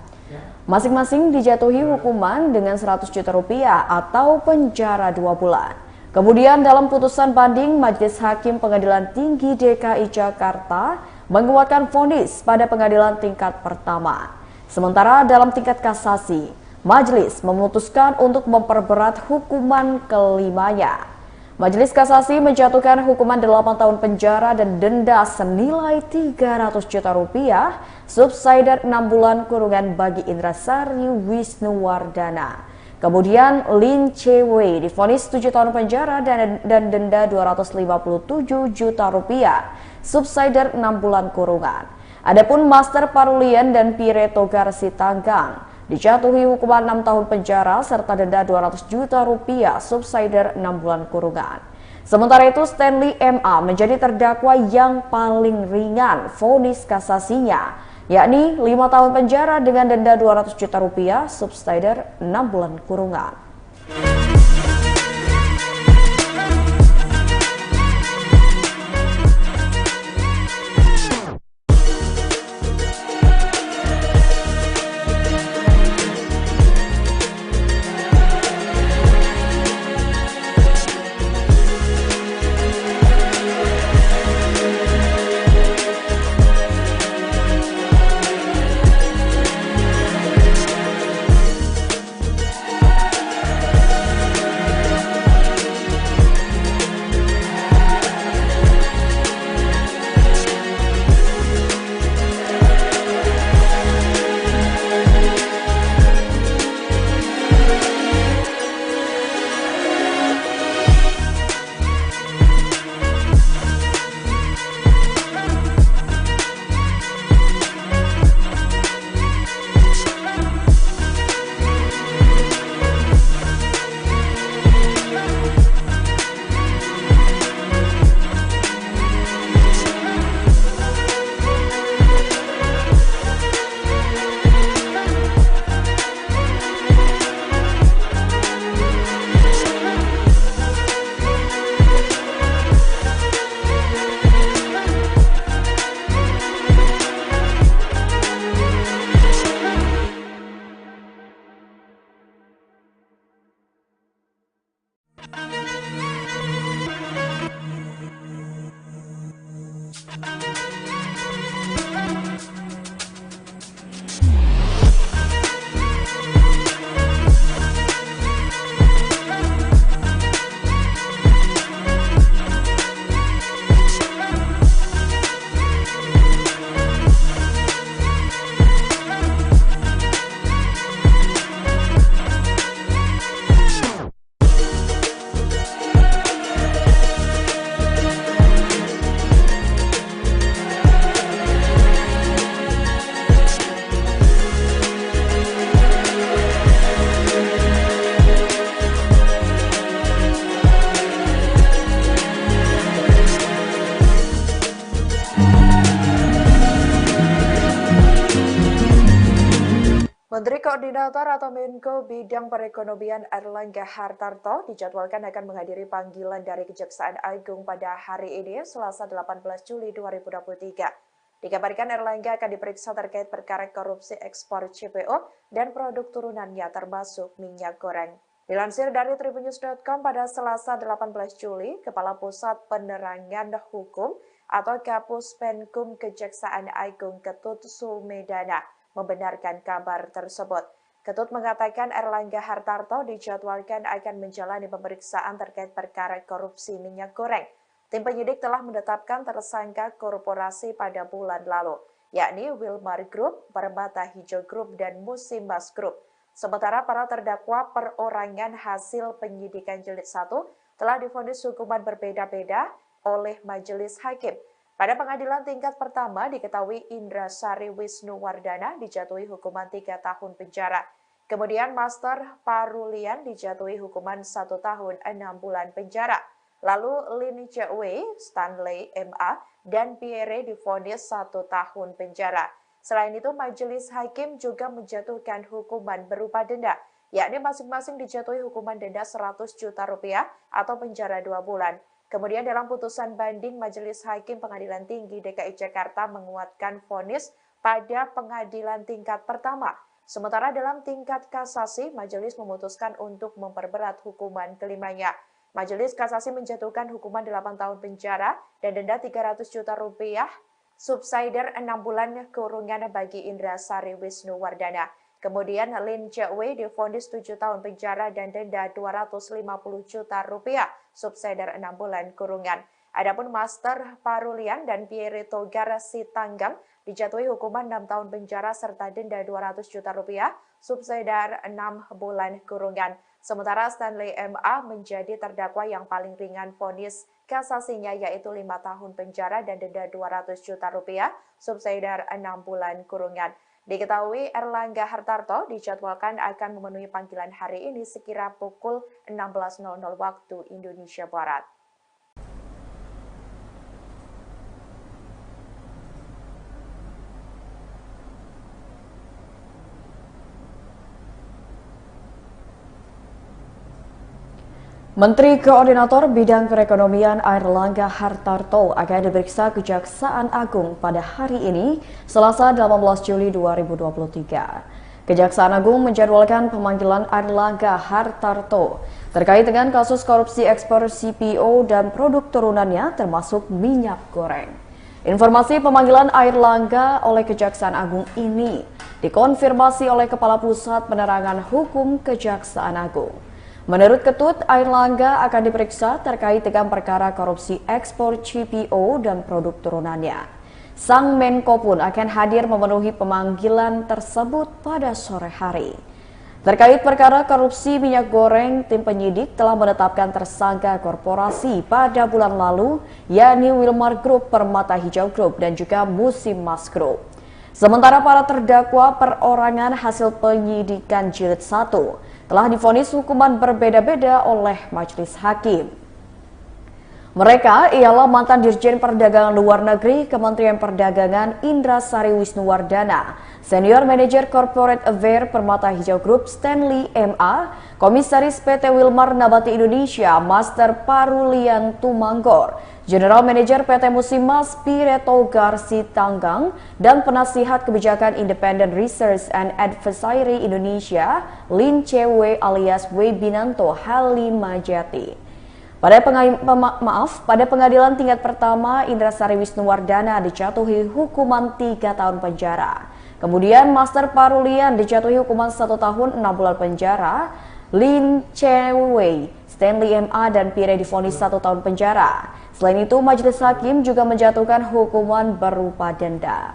Masing-masing dijatuhi hukuman dengan 100 juta rupiah atau penjara 2 bulan. Kemudian dalam putusan banding, Majelis Hakim Pengadilan Tinggi DKI Jakarta menguatkan vonis pada pengadilan tingkat pertama. Sementara dalam tingkat kasasi, majelis memutuskan untuk memperberat hukuman kelimanya. Majelis kasasi menjatuhkan hukuman 8 tahun penjara dan denda senilai 300 juta rupiah, subsidiar 6 bulan kurungan bagi Indra Sari Wisnuwardana. Kemudian Lin Che-wei divonis 7 tahun penjara dan denda 257 juta rupiah, subsidiar 6 bulan kurungan. Adapun Master Parulian dan Pierre Togar Sitanggang dijatuhi hukuman 6 tahun penjara serta denda 200 juta rupiah, subsidiar 6 bulan kurungan. Sementara itu Stanley MA menjadi terdakwa yang paling ringan vonis kasasinya, yakni 5 tahun penjara dengan denda 200 juta rupiah, subsidiar 6 bulan kurungan. Menteri Koordinator atau Menko Bidang Perekonomian Airlangga Hartarto dijadwalkan akan menghadiri panggilan dari Kejaksaan Agung pada hari ini, Selasa 18 Juli 2023. Dikabarkan Airlangga akan diperiksa terkait perkara korupsi ekspor CPO dan produk turunannya termasuk minyak goreng. Dilansir dari tribunnews.com pada Selasa 18 Juli, Kepala Pusat Penerangan Hukum atau Kapus Penkum Kejaksaan Agung Ketut Sumedana membenarkan kabar tersebut. Ketut mengatakan Airlangga Hartarto dijadwalkan akan menjalani pemeriksaan terkait perkara korupsi minyak goreng. Tim penyidik telah menetapkan tersangka korporasi pada bulan lalu, yakni Wilmar Group, Permata Hijau Group, dan Musimas Group. Sementara para terdakwa perorangan hasil penyidikan jilid 1 telah divonis hukuman berbeda-beda oleh majelis hakim. Pada pengadilan tingkat pertama diketahui Indra Sari Wisnuwardana dijatuhi hukuman 3 tahun penjara. Kemudian Master Parulian dijatuhi hukuman 1 tahun 6 bulan penjara. Lalu Lin Che-wei, Stanley MA, dan Pierre divonis 1 tahun penjara. Selain itu, majelis hakim juga menjatuhkan hukuman berupa denda, yakni masing-masing dijatuhi hukuman denda 100 juta rupiah atau penjara 2 bulan. Kemudian dalam putusan banding, Majelis Hakim Pengadilan Tinggi DKI Jakarta menguatkan vonis pada pengadilan tingkat pertama. Sementara dalam tingkat kasasi, majelis memutuskan untuk memperberat hukuman kelimanya. Majelis Kasasi menjatuhkan hukuman 8 tahun penjara dan denda 300 juta rupiah, subsidiar 6 bulan kurungan bagi Indra Sari Wisnuwardana. Kemudian Lin Che-wei divonis 7 tahun penjara dan denda 250 juta rupiah, subsidiar 6 bulan kurungan. Adapun Master Parulian dan Pierre Togar Sitanggang dijatuhi hukuman 6 tahun penjara serta denda 200 juta rupiah, subsidiar 6 bulan kurungan. Sementara Stanley MA menjadi terdakwa yang paling ringan vonis kasasinya yaitu 5 tahun penjara dan denda 200 juta rupiah, subsidiar 6 bulan kurungan. Diketahui Erlangga Hartarto dijadwalkan akan memenuhi panggilan hari ini sekira pukul 16.00 waktu Indonesia Barat. Menteri Koordinator Bidang Perekonomian Airlangga Hartarto akan diperiksa Kejaksaan Agung pada hari ini, Selasa 18 Juli 2023. Kejaksaan Agung menjadwalkan pemanggilan Airlangga Hartarto terkait dengan kasus korupsi ekspor CPO dan produk turunannya termasuk minyak goreng. Informasi pemanggilan Airlangga oleh Kejaksaan Agung ini dikonfirmasi oleh Kepala Pusat Penerangan Hukum Kejaksaan Agung. Menurut Ketut, Airlangga akan diperiksa terkait dengan perkara korupsi ekspor CPO dan produk turunannya. Sang Menko pun akan hadir memenuhi pemanggilan tersebut pada sore hari. Terkait perkara korupsi minyak goreng, tim penyidik telah menetapkan tersangka korporasi pada bulan lalu, yakni Wilmar Group, Permata Hijau Group, dan juga Musim Mas Group. Sementara para terdakwa perorangan hasil penyidikan jilid 1 telah divonis hukuman berbeda-beda oleh majelis hakim. Mereka ialah mantan Dirjen Perdagangan Luar Negeri Kementerian Perdagangan Indra Sari Wisnuwardana, Senior Manager Corporate Affairs Permata Hijau Group Stanley MA, Komisaris PT Wilmar Nabati Indonesia Master Parulian Tumanggor, General Manager PT Musimas Pireto Garsi Tanggang, dan Penasihat Kebijakan Independent Research and Advisory Indonesia Lin Cewe alias Webinanto Halimajati. Pada pengadilan tingkat pertama, Indra Sari Wisnuwardana dijatuhi hukuman 3 tahun penjara. Kemudian Master Parulian dijatuhi hukuman 1 tahun 6 bulan penjara. Lin Cewe, Stanley MA, dan Pire divonis 1 tahun penjara. Selain itu, majelis hakim juga menjatuhkan hukuman berupa denda.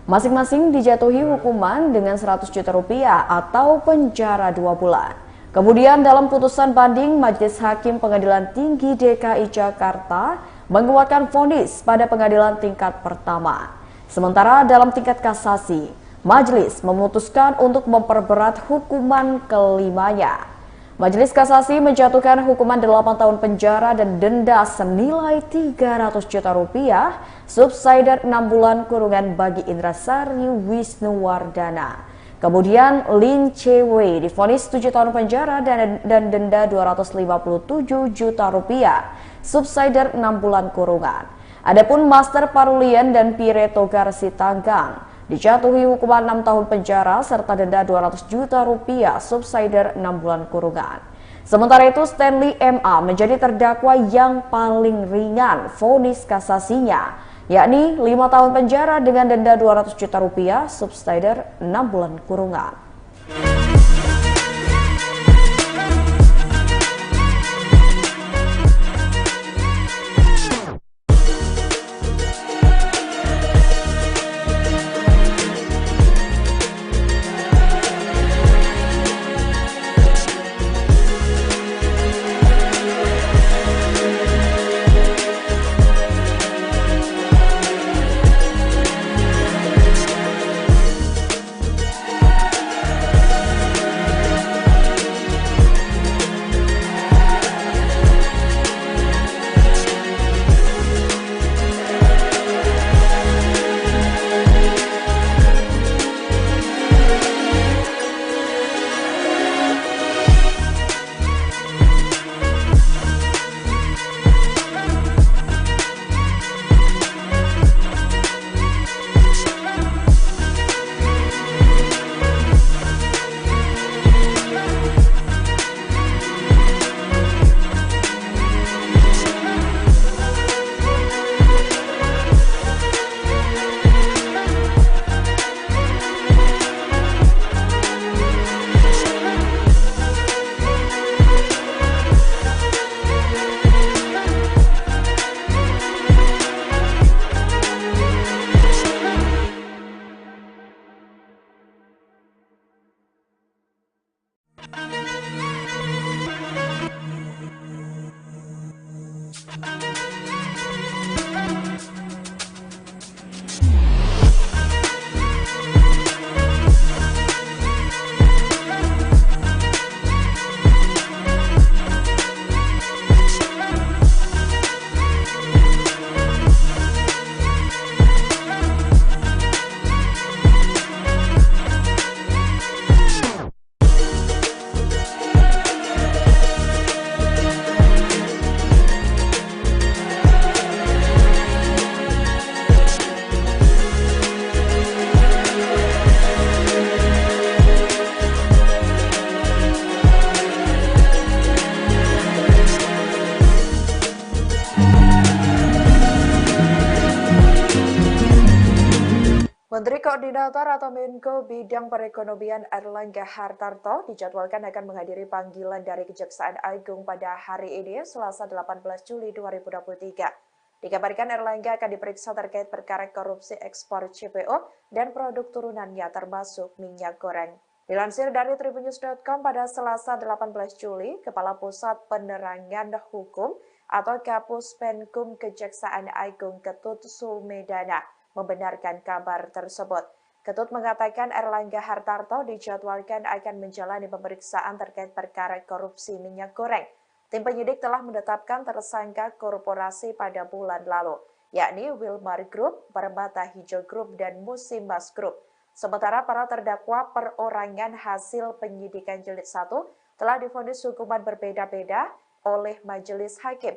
Masing-masing dijatuhi hukuman dengan 100 juta rupiah atau penjara 2 bulan. Kemudian dalam putusan banding, Majelis Hakim Pengadilan Tinggi DKI Jakarta menguatkan vonis pada pengadilan tingkat pertama. Sementara dalam tingkat kasasi, majelis memutuskan untuk memperberat hukuman kelimanya. Majelis Kasasi menjatuhkan hukuman 8 tahun penjara dan denda senilai 300 juta rupiah, subsidiar 6 bulan kurungan bagi Indra Sari Wisnuwardana. Kemudian Lin Cewe divonis 7 tahun penjara dan denda 257 juta rupiah, subsidiar 6 bulan kurungan. Adapun Master Parulian dan Pireto Garsi Tanggang dijatuhi hukuman 6 tahun penjara serta denda 200 juta rupiah, subsidiar 6 bulan kurungan. Sementara itu Stanley MA menjadi terdakwa yang paling ringan vonis kasasinya, yakni 5 tahun penjara dengan denda 200 juta rupiah, subsidiar 6 bulan kurungan. Menteri Koordinator atau Menko Bidang Perekonomian Airlangga Hartarto dijadwalkan akan menghadiri panggilan dari Kejaksaan Agung pada hari ini, Selasa 18 Juli 2023. Dikabarkan Airlangga akan diperiksa terkait perkara korupsi ekspor CPO dan produk turunannya termasuk minyak goreng. Dilansir dari tribunnews.com pada Selasa 18 Juli, Kepala Pusat Penerangan Hukum atau Kapus Penkum Kejaksaan Agung Ketut Sumedana membenarkan kabar tersebut. Ketut mengatakan Airlangga Hartarto dijadwalkan akan menjalani pemeriksaan terkait perkara korupsi minyak goreng. Tim penyidik telah menetapkan tersangka korporasi pada bulan lalu, yakni Wilmar Group, Permata Hijau Group, dan Musimas Group. Sementara para terdakwa perorangan hasil penyidikan jilid 1 telah divonis hukuman berbeda-beda oleh majelis hakim.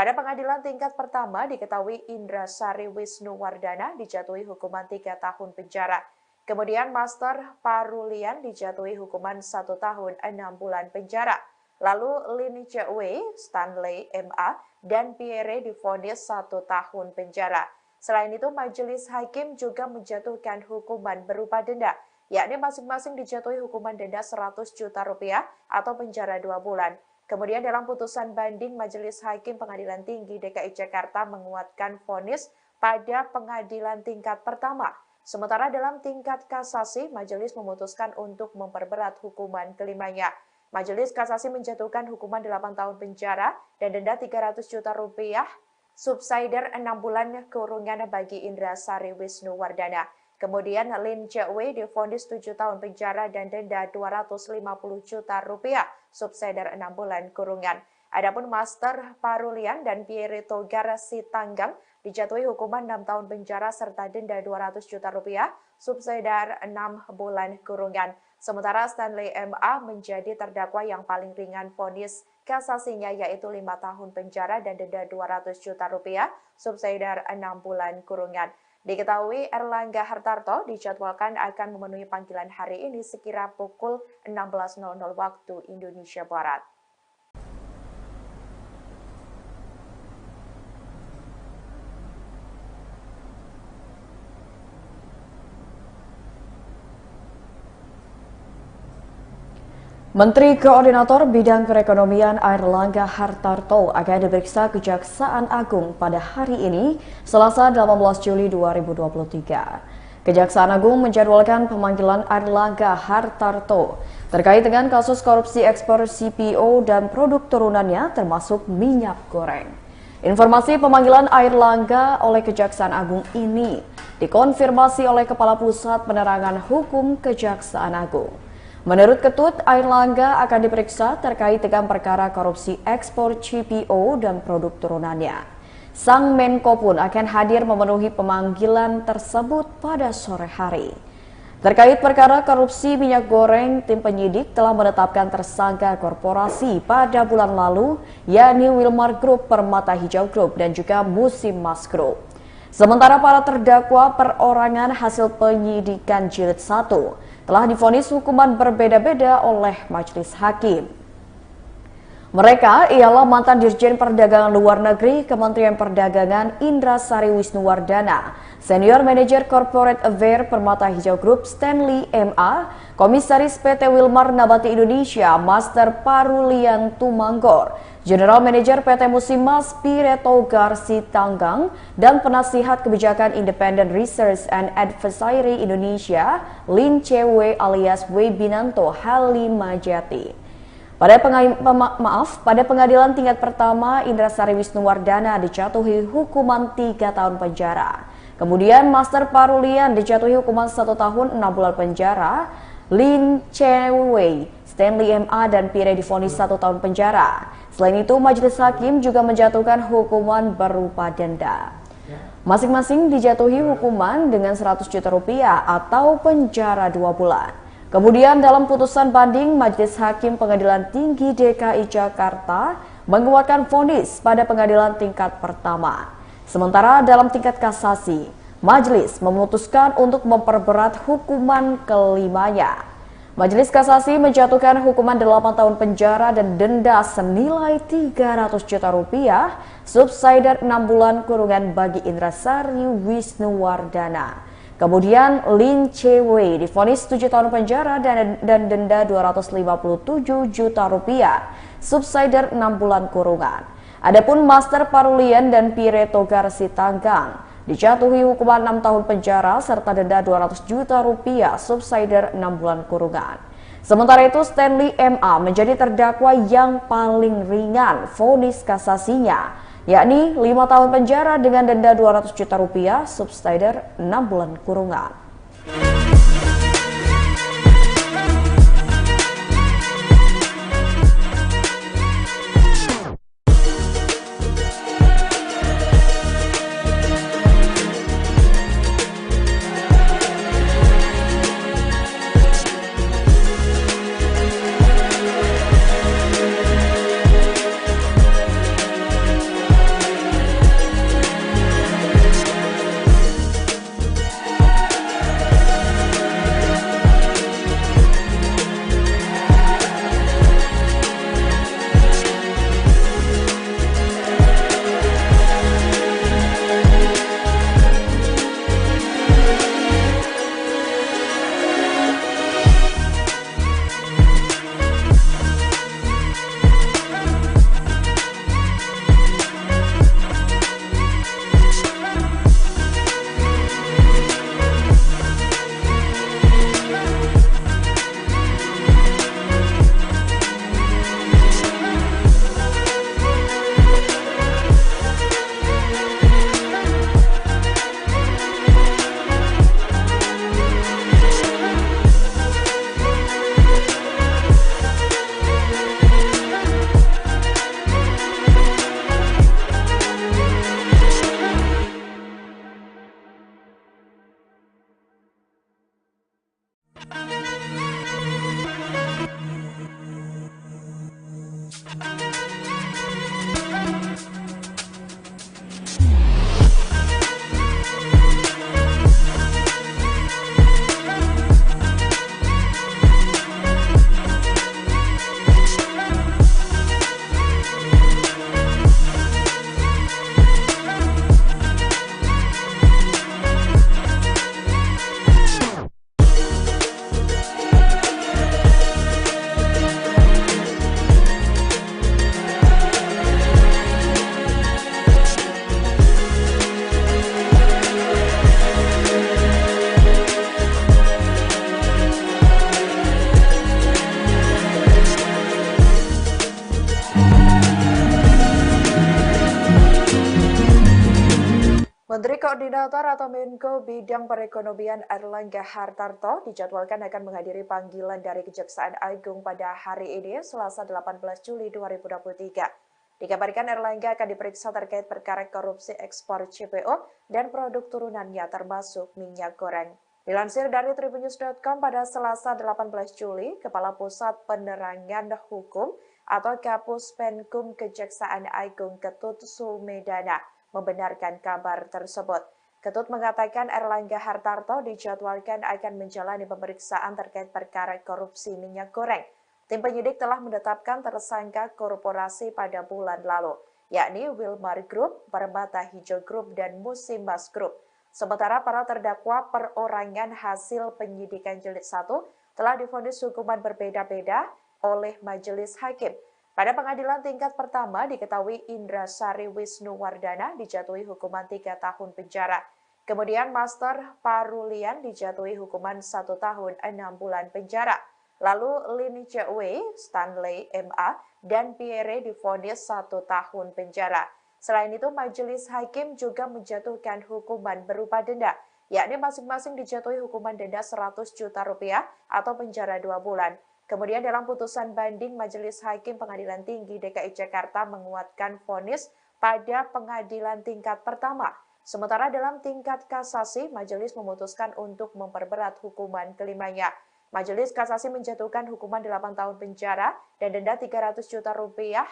Pada pengadilan tingkat pertama diketahui Indra Sari Wisnuwardana dijatuhi hukuman 3 tahun penjara. Kemudian Master Parulian dijatuhi hukuman 1 tahun 6 bulan penjara. Lalu Lin Chewei, Stanley MA, dan Pierre divonis 1 tahun penjara. Selain itu, majelis hakim juga menjatuhkan hukuman berupa denda, yakni masing-masing dijatuhi hukuman denda 100 juta rupiah atau penjara 2 bulan. Kemudian dalam putusan banding, Majelis Hakim Pengadilan Tinggi DKI Jakarta menguatkan vonis pada pengadilan tingkat pertama. Sementara dalam tingkat kasasi, majelis memutuskan untuk memperberat hukuman kelimanya. Majelis kasasi menjatuhkan hukuman 8 tahun penjara dan denda 300 juta rupiah, subsidiar 6 bulan kurungan bagi Indra Sari Wisnuwardana. Kemudian Lin Chewei divonis 7 tahun penjara dan denda 250 juta rupiah, subsidiar 6 bulan kurungan. Adapun Master Parulian dan Pierre Togar Sitanggang dijatuhi hukuman 6 tahun penjara serta denda 200 juta rupiah, subsidiar 6 bulan kurungan. Sementara Stanley MA menjadi terdakwa yang paling ringan vonis kasasinya, yaitu 5 tahun penjara dan denda 200 juta rupiah, subsidiar 6 bulan kurungan. Diketahui Airlangga Hartarto dijadwalkan akan memenuhi panggilan hari ini sekira pukul 16.00 waktu Indonesia Barat. Menteri Koordinator Bidang Perekonomian Airlangga Hartarto akan diperiksa Kejaksaan Agung pada hari ini, Selasa 18 Juli 2023. Kejaksaan Agung menjadwalkan pemanggilan Airlangga Hartarto terkait dengan kasus korupsi ekspor CPO dan produk turunannya termasuk minyak goreng. Informasi pemanggilan Airlangga oleh Kejaksaan Agung ini dikonfirmasi oleh Kepala Pusat Penerangan Hukum Kejaksaan Agung. Menurut Ketut, Airlangga akan diperiksa terkait dengan perkara korupsi ekspor CPO dan produk turunannya. Sang Menko pun akan hadir memenuhi pemanggilan tersebut pada sore hari. Terkait perkara korupsi minyak goreng, tim penyidik telah menetapkan tersangka korporasi pada bulan lalu, yakni Wilmar Group, Permata Hijau Group, dan juga Musimas Group. Sementara para terdakwa perorangan hasil penyidikan jilid 1 telah divonis hukuman berbeda-beda oleh majelis hakim. Mereka ialah mantan Dirjen Perdagangan Luar Negeri Kementerian Perdagangan Indra Sari Wisnuwardana, Senior Manager Corporate Affairs Permata Hijau Group Stanley MA, Komisaris PT Wilmar Nabati Indonesia Master Parulian Tumanggor, General Manager PT Musimas Pierre Togar Sitanggang, dan Penasihat Kebijakan Independent Research and Advisory Indonesia Lin Chewei alias Wei Binanto Halimajati. Pada pengadilan tingkat pertama, Indrasari Wisnuwardana dijatuhi hukuman 3 tahun penjara. Kemudian Master Parulian dijatuhi hukuman 1 tahun 6 bulan penjara. Lin Chewei, Stanley MA, dan Pire divonis 1 tahun penjara. Selain itu, majelis hakim juga menjatuhkan hukuman berupa denda. Masing-masing dijatuhi hukuman dengan 100 juta rupiah atau penjara 2 bulan. Kemudian dalam putusan banding, Majelis Hakim Pengadilan Tinggi DKI Jakarta menguatkan vonis pada pengadilan tingkat pertama. Sementara dalam tingkat kasasi, majelis memutuskan untuk memperberat hukuman kelimanya. Majelis Kasasi menjatuhkan hukuman 8 tahun penjara dan denda senilai 300 juta rupiah, subsidiar 6 bulan kurungan bagi Indrasari Wisnuwardana. Kemudian Lin Chewei divonis 7 tahun penjara dan denda 257 juta rupiah, subsidiar 6 bulan kurungan. Adapun Master Parulian dan Pire Togar Sitanggang dijatuhi hukuman 6 tahun penjara serta denda 200 juta rupiah, subsidiar 6 bulan kurungan. Sementara itu Stanley MA menjadi terdakwa yang paling ringan vonis kasasinya, yakni 5 tahun penjara dengan denda 200 juta rupiah, subsidiar 6 bulan kurungan. Menteri Koordinator atau Menko Bidang Perekonomian Airlangga Hartarto dijadwalkan akan menghadiri panggilan dari Kejaksaan Agung pada hari ini, Selasa 18 Juli 2023. Dikabarkan Airlangga akan diperiksa terkait perkara korupsi ekspor CPO dan produk turunannya termasuk minyak goreng. Dilansir dari tribunnews.com pada Selasa 18 Juli, Kepala Pusat Penerangan Hukum atau Kapus Penkum Kejaksaan Agung Ketut Sumedana membenarkan kabar tersebut. Ketut mengatakan Airlangga Hartarto dijadwalkan akan menjalani pemeriksaan terkait perkara korupsi minyak goreng. Tim penyidik telah menetapkan tersangka korporasi pada bulan lalu, yakni Wilmar Group, Permata Hijau Group, dan Musimas Group. Sementara para terdakwa perorangan hasil penyidikan jilid 1 telah divonis hukuman berbeda-beda oleh majelis hakim. Pada pengadilan tingkat pertama diketahui Indrasari Wisnuwardana dijatuhi hukuman 3 tahun penjara. Kemudian Master Parulian dijatuhi hukuman 1 tahun 6 bulan penjara. Lalu Lin Che-wei, Stanley M.A., dan Pierre divonis 1 tahun penjara. Selain itu, majelis hakim juga menjatuhkan hukuman berupa denda, yakni masing-masing dijatuhi hukuman denda 100 juta rupiah atau penjara 2 bulan. Kemudian dalam putusan banding, Majelis Hakim Pengadilan Tinggi DKI Jakarta menguatkan vonis pada pengadilan tingkat pertama. Sementara dalam tingkat kasasi, majelis memutuskan untuk memperberat hukuman kelimanya. Majelis Kasasi menjatuhkan hukuman 8 tahun penjara dan denda 300 juta rupiah,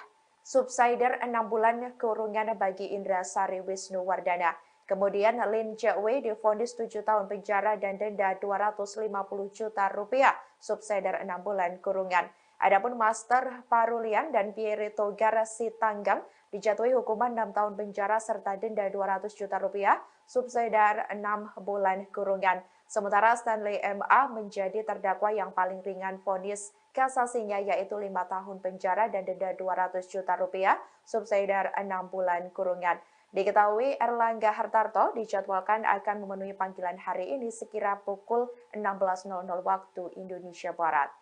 subsidiar 6 bulan kurungan bagi Indra Sari Wisnuwardana. Kemudian Lin Che-wei divonis 7 tahun penjara dan denda 250 juta rupiah, subsidiar 6 bulan kurungan. Adapun Master Parulian dan Pierre Togar Sitanggang dijatuhi hukuman 6 tahun penjara serta denda 200 juta rupiah, subsidiar 6 bulan kurungan. Sementara Stanley M.A. menjadi terdakwa yang paling ringan vonis kasasinya yaitu 5 tahun penjara dan denda 200 juta rupiah, subsidiar 6 bulan kurungan. Diketahui Erlangga Hartarto dijadwalkan akan memenuhi panggilan hari ini sekira pukul 16.00 waktu Indonesia Barat.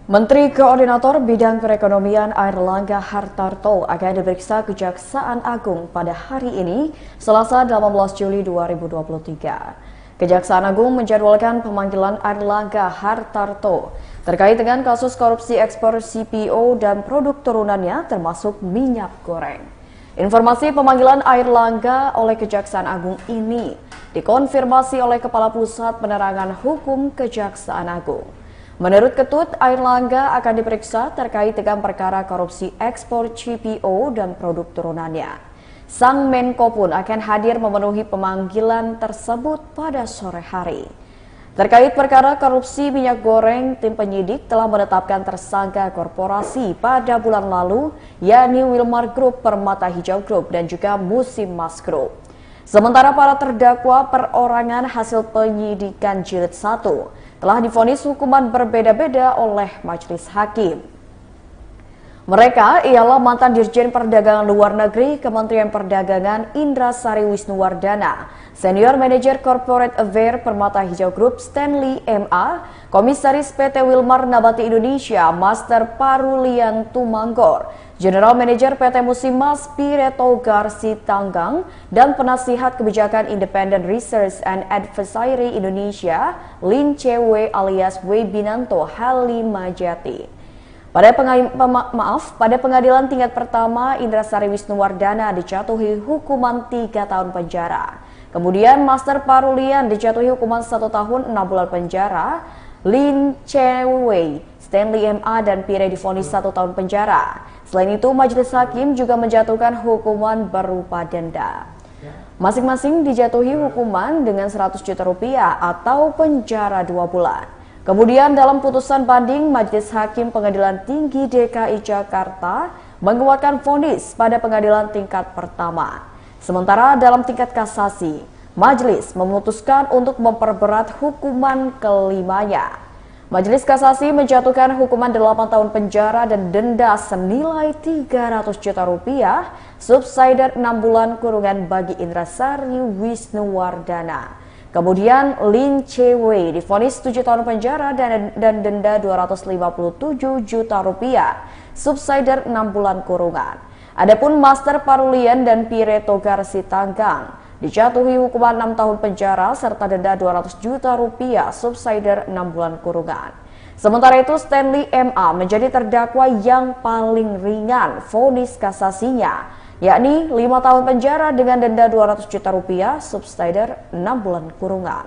Menteri Koordinator Bidang Perekonomian Airlangga Hartarto akan diperiksa Kejaksaan Agung pada hari ini, Selasa 18 Juli 2023. Kejaksaan Agung menjadwalkan pemanggilan Airlangga Hartarto terkait dengan kasus korupsi ekspor CPO dan produk turunannya termasuk minyak goreng. Informasi pemanggilan Airlangga oleh Kejaksaan Agung ini dikonfirmasi oleh Kepala Pusat Penerangan Hukum Kejaksaan Agung. Menurut Ketut, Airlangga akan diperiksa terkait dengan perkara korupsi ekspor CPO dan produk turunannya. Sang Menko pun akan hadir memenuhi pemanggilan tersebut pada sore hari. Terkait perkara korupsi minyak goreng, tim penyidik telah menetapkan tersangka korporasi pada bulan lalu, yakni Wilmar Group, Permata Hijau Group, dan juga Musim Mas Group. Sementara para terdakwa perorangan hasil penyidikan jilid 1 telah divonis hukuman berbeda-beda oleh majelis hakim. Mereka ialah mantan Dirjen Perdagangan Luar Negeri Kementerian Perdagangan Indra Sari Wisnuwardana, Senior Manager Corporate Affairs Permata Hijau Group Stanley M.A., Komisaris PT Wilmar Nabati Indonesia Master Parulian Tumanggor, General Manager PT Musimas Pierre Togar Sitanggang, dan Penasihat Kebijakan Independent Research and Advisory Indonesia Lin Che-wei alias Wei Binanto Halimajati. Pada pengadilan tingkat pertama, Indra Sari Wisnuwardana dijatuhi hukuman 3 tahun penjara. Kemudian Master Parulian dijatuhi hukuman 1 tahun 6 bulan penjara. Lin Che-wei, Stanley M.A. dan Pierre divonis 1 tahun penjara. Selain itu, majelis hakim juga menjatuhkan hukuman berupa denda. Masing-masing dijatuhi hukuman dengan 100 juta rupiah atau penjara 2 bulan. Kemudian dalam putusan banding, Majelis Hakim Pengadilan Tinggi DKI Jakarta menguatkan vonis pada pengadilan tingkat pertama. Sementara dalam tingkat kasasi, majelis memutuskan untuk memperberat hukuman kelimanya. Majelis Kasasi menjatuhkan hukuman 8 tahun penjara dan denda senilai 300 juta rupiah, subsidiar 6 bulan kurungan bagi Indra Sari Wisnuwardana. Kemudian Lin Che-wei divonis 7 tahun penjara dan denda 257 juta rupiah, subsidiar 6 bulan kurungan. Adapun Master Parulian dan Pierre Togar Sitanggang dijatuhi hukuman 6 tahun penjara serta denda 200 juta rupiah, subsidiar 6 bulan kurungan. Sementara itu Stanley M.A. menjadi terdakwa yang paling ringan vonis kasasinya, yakni 5 tahun penjara dengan denda 200 juta rupiah, subsidiar 6 bulan kurungan.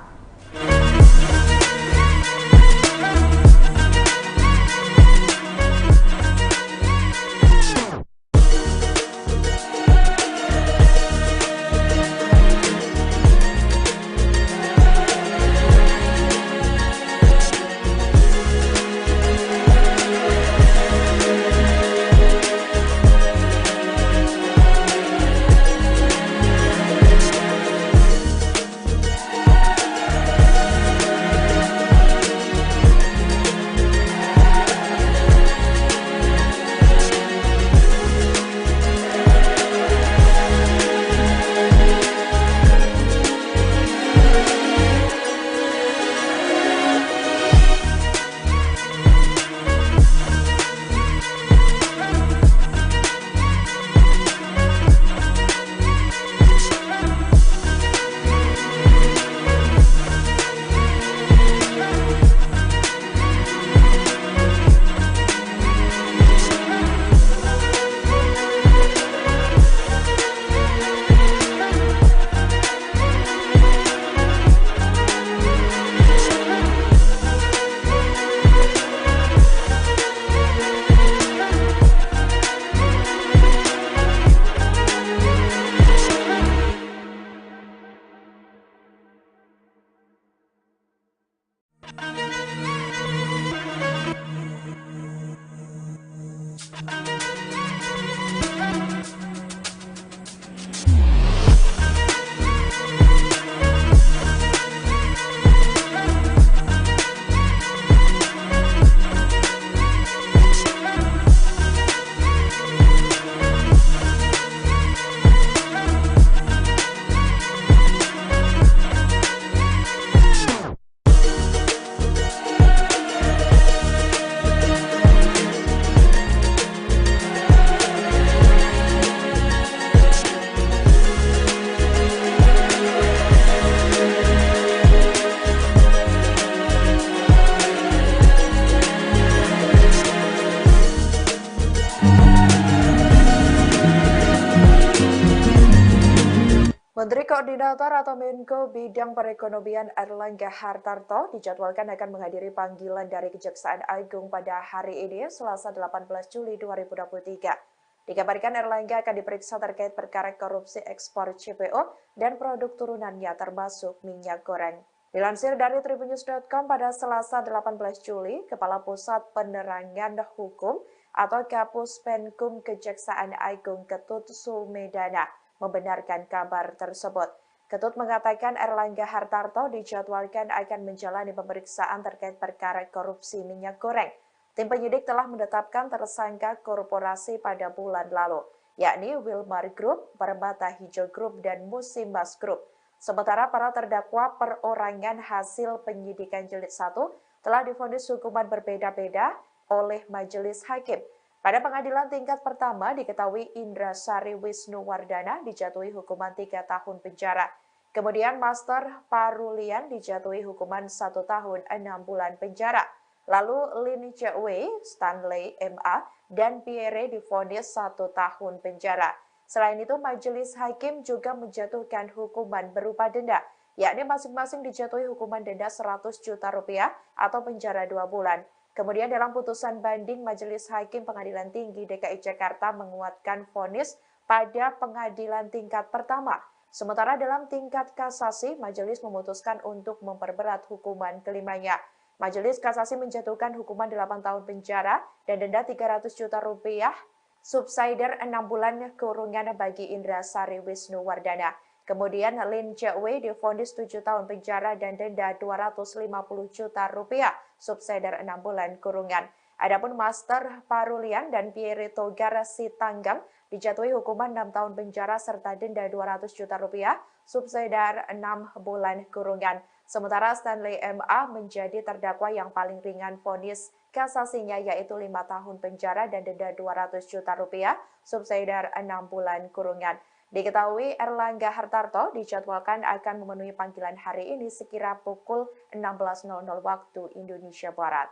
Koordinator atau Menko Bidang Perekonomian Airlangga Hartarto dijadwalkan akan menghadiri panggilan dari Kejaksaan Agung pada hari ini, Selasa 18 Juli 2023. Dikabarkan Airlangga akan diperiksa terkait perkara korupsi ekspor CPO dan produk turunannya termasuk minyak goreng. Dilansir dari tribunnews.com pada Selasa 18 Juli, Kepala Pusat Penerangan Hukum atau Kapus Penkum Kejaksaan Agung Ketut Sumedana membenarkan kabar tersebut. Ketut mengatakan Airlangga Hartarto dijadwalkan akan menjalani pemeriksaan terkait perkara korupsi minyak goreng. Tim penyidik telah menetapkan tersangka korporasi pada bulan lalu, yakni Wilmar Group, Permata Hijau Group, dan Musimas Group. Sementara para terdakwa perorangan hasil penyidikan jilid 1 telah divonis hukuman berbeda-beda oleh majelis hakim. Pada pengadilan tingkat pertama diketahui Indra Sari Wisnuwardana dijatuhi hukuman 3 tahun penjara. Kemudian Master Parulian dijatuhi hukuman 1 tahun 6 bulan penjara. Lalu Lin Chewei, Stanley MA, dan Pierre divonis 1 tahun penjara. Selain itu, majelis hakim juga menjatuhkan hukuman berupa denda, yakni masing-masing dijatuhi hukuman denda 100 juta rupiah atau penjara 2 bulan. Kemudian dalam putusan banding, Majelis Hakim Pengadilan Tinggi DKI Jakarta menguatkan vonis pada pengadilan tingkat pertama. Sementara dalam tingkat kasasi, majelis memutuskan untuk memperberat hukuman kelimanya. Majelis kasasi menjatuhkan hukuman 8 tahun penjara dan denda 300 juta rupiah, subsidiar 6 bulan kurungan bagi Indra Sari Wisnuwardana. Kemudian Lin Chewei divonis 7 tahun penjara dan denda 250 juta rupiah, subsidiar 6 bulan kurungan. Adapun Master Parulian dan Pierre Togar Sitanggang dijatuhi hukuman 6 tahun penjara serta denda 200 juta rupiah, subsidiar 6 bulan kurungan. Sementara Stanley MA menjadi terdakwa yang paling ringan vonis kasasinya, yaitu 5 tahun penjara dan denda 200 juta rupiah, subsidiar 6 bulan kurungan. Diketahui Airlangga Hartarto dijadwalkan akan memenuhi panggilan hari ini sekira pukul 16.00 waktu Indonesia Barat.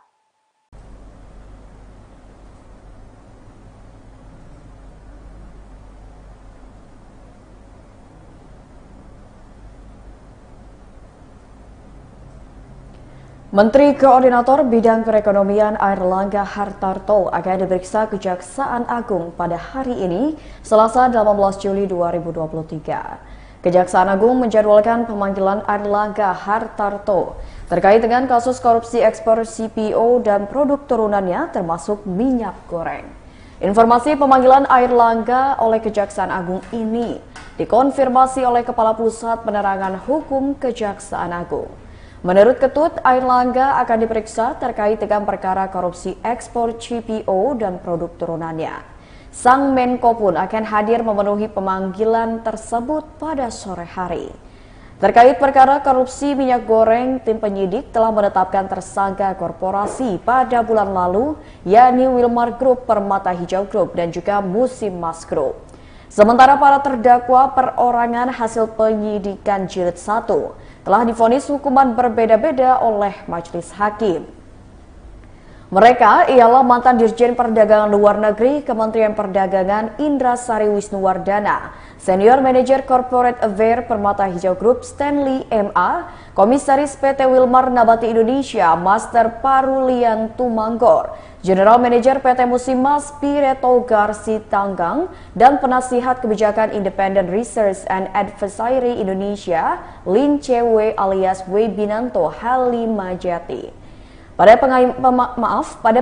Menteri Koordinator Bidang Perekonomian Airlangga Hartarto akan diperiksa Kejaksaan Agung pada hari ini, Selasa 18 Juli 2023. Kejaksaan Agung menjadwalkan pemanggilan Airlangga Hartarto terkait dengan kasus korupsi ekspor CPO dan produk turunannya termasuk minyak goreng. Informasi pemanggilan Airlangga oleh Kejaksaan Agung ini dikonfirmasi oleh Kepala Pusat Penerangan Hukum Kejaksaan Agung. Menurut Ketut, Airlangga akan diperiksa terkait dengan perkara korupsi ekspor CPO dan produk turunannya. Sang Menko pun akan hadir memenuhi pemanggilan tersebut pada sore hari. Terkait perkara korupsi minyak goreng, tim penyidik telah menetapkan tersangka korporasi pada bulan lalu, yakni Wilmar Group, Permata Hijau Group, dan juga Musimas Group. Sementara para terdakwa perorangan hasil penyidikan jilid 1 telah divonis hukuman berbeda-beda oleh majelis hakim. Mereka ialah mantan Dirjen Perdagangan Luar Negeri Kementerian Perdagangan Indra Sari Wisnuwardana, Senior Manager Corporate Affairs Permata Hijau Group Stanley MA, Komisaris PT Wilmar Nabati Indonesia Master Parulian Tumanggor, General Manager PT Musimas Pierre Togar Sitanggang, dan Penasihat Kebijakan Independent Research and Advisory Indonesia Lin Chewei alias Webinanto Halimajati. Pada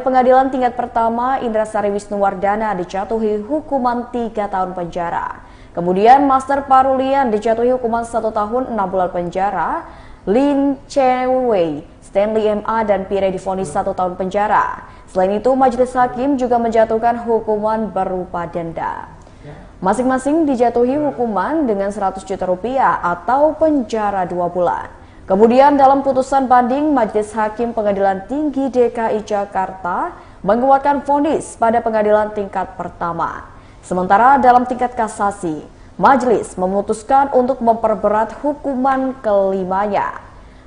pengadilan tingkat pertama, Indra Sari Wisnuwardana dijatuhi hukuman 3 tahun penjara. Kemudian Master Parulian dijatuhi hukuman 1 tahun 6 bulan penjara. Lin Chewei, Stanley MA, dan Pierre divonis 1 tahun penjara. Selain itu, majelis hakim juga menjatuhkan hukuman berupa denda. Masing-masing dijatuhi hukuman dengan 100 juta rupiah atau penjara 2 bulan. Kemudian dalam putusan banding, Majelis Hakim Pengadilan Tinggi DKI Jakarta menguatkan vonis pada pengadilan tingkat pertama. Sementara dalam tingkat kasasi, majelis memutuskan untuk memperberat hukuman kelimanya.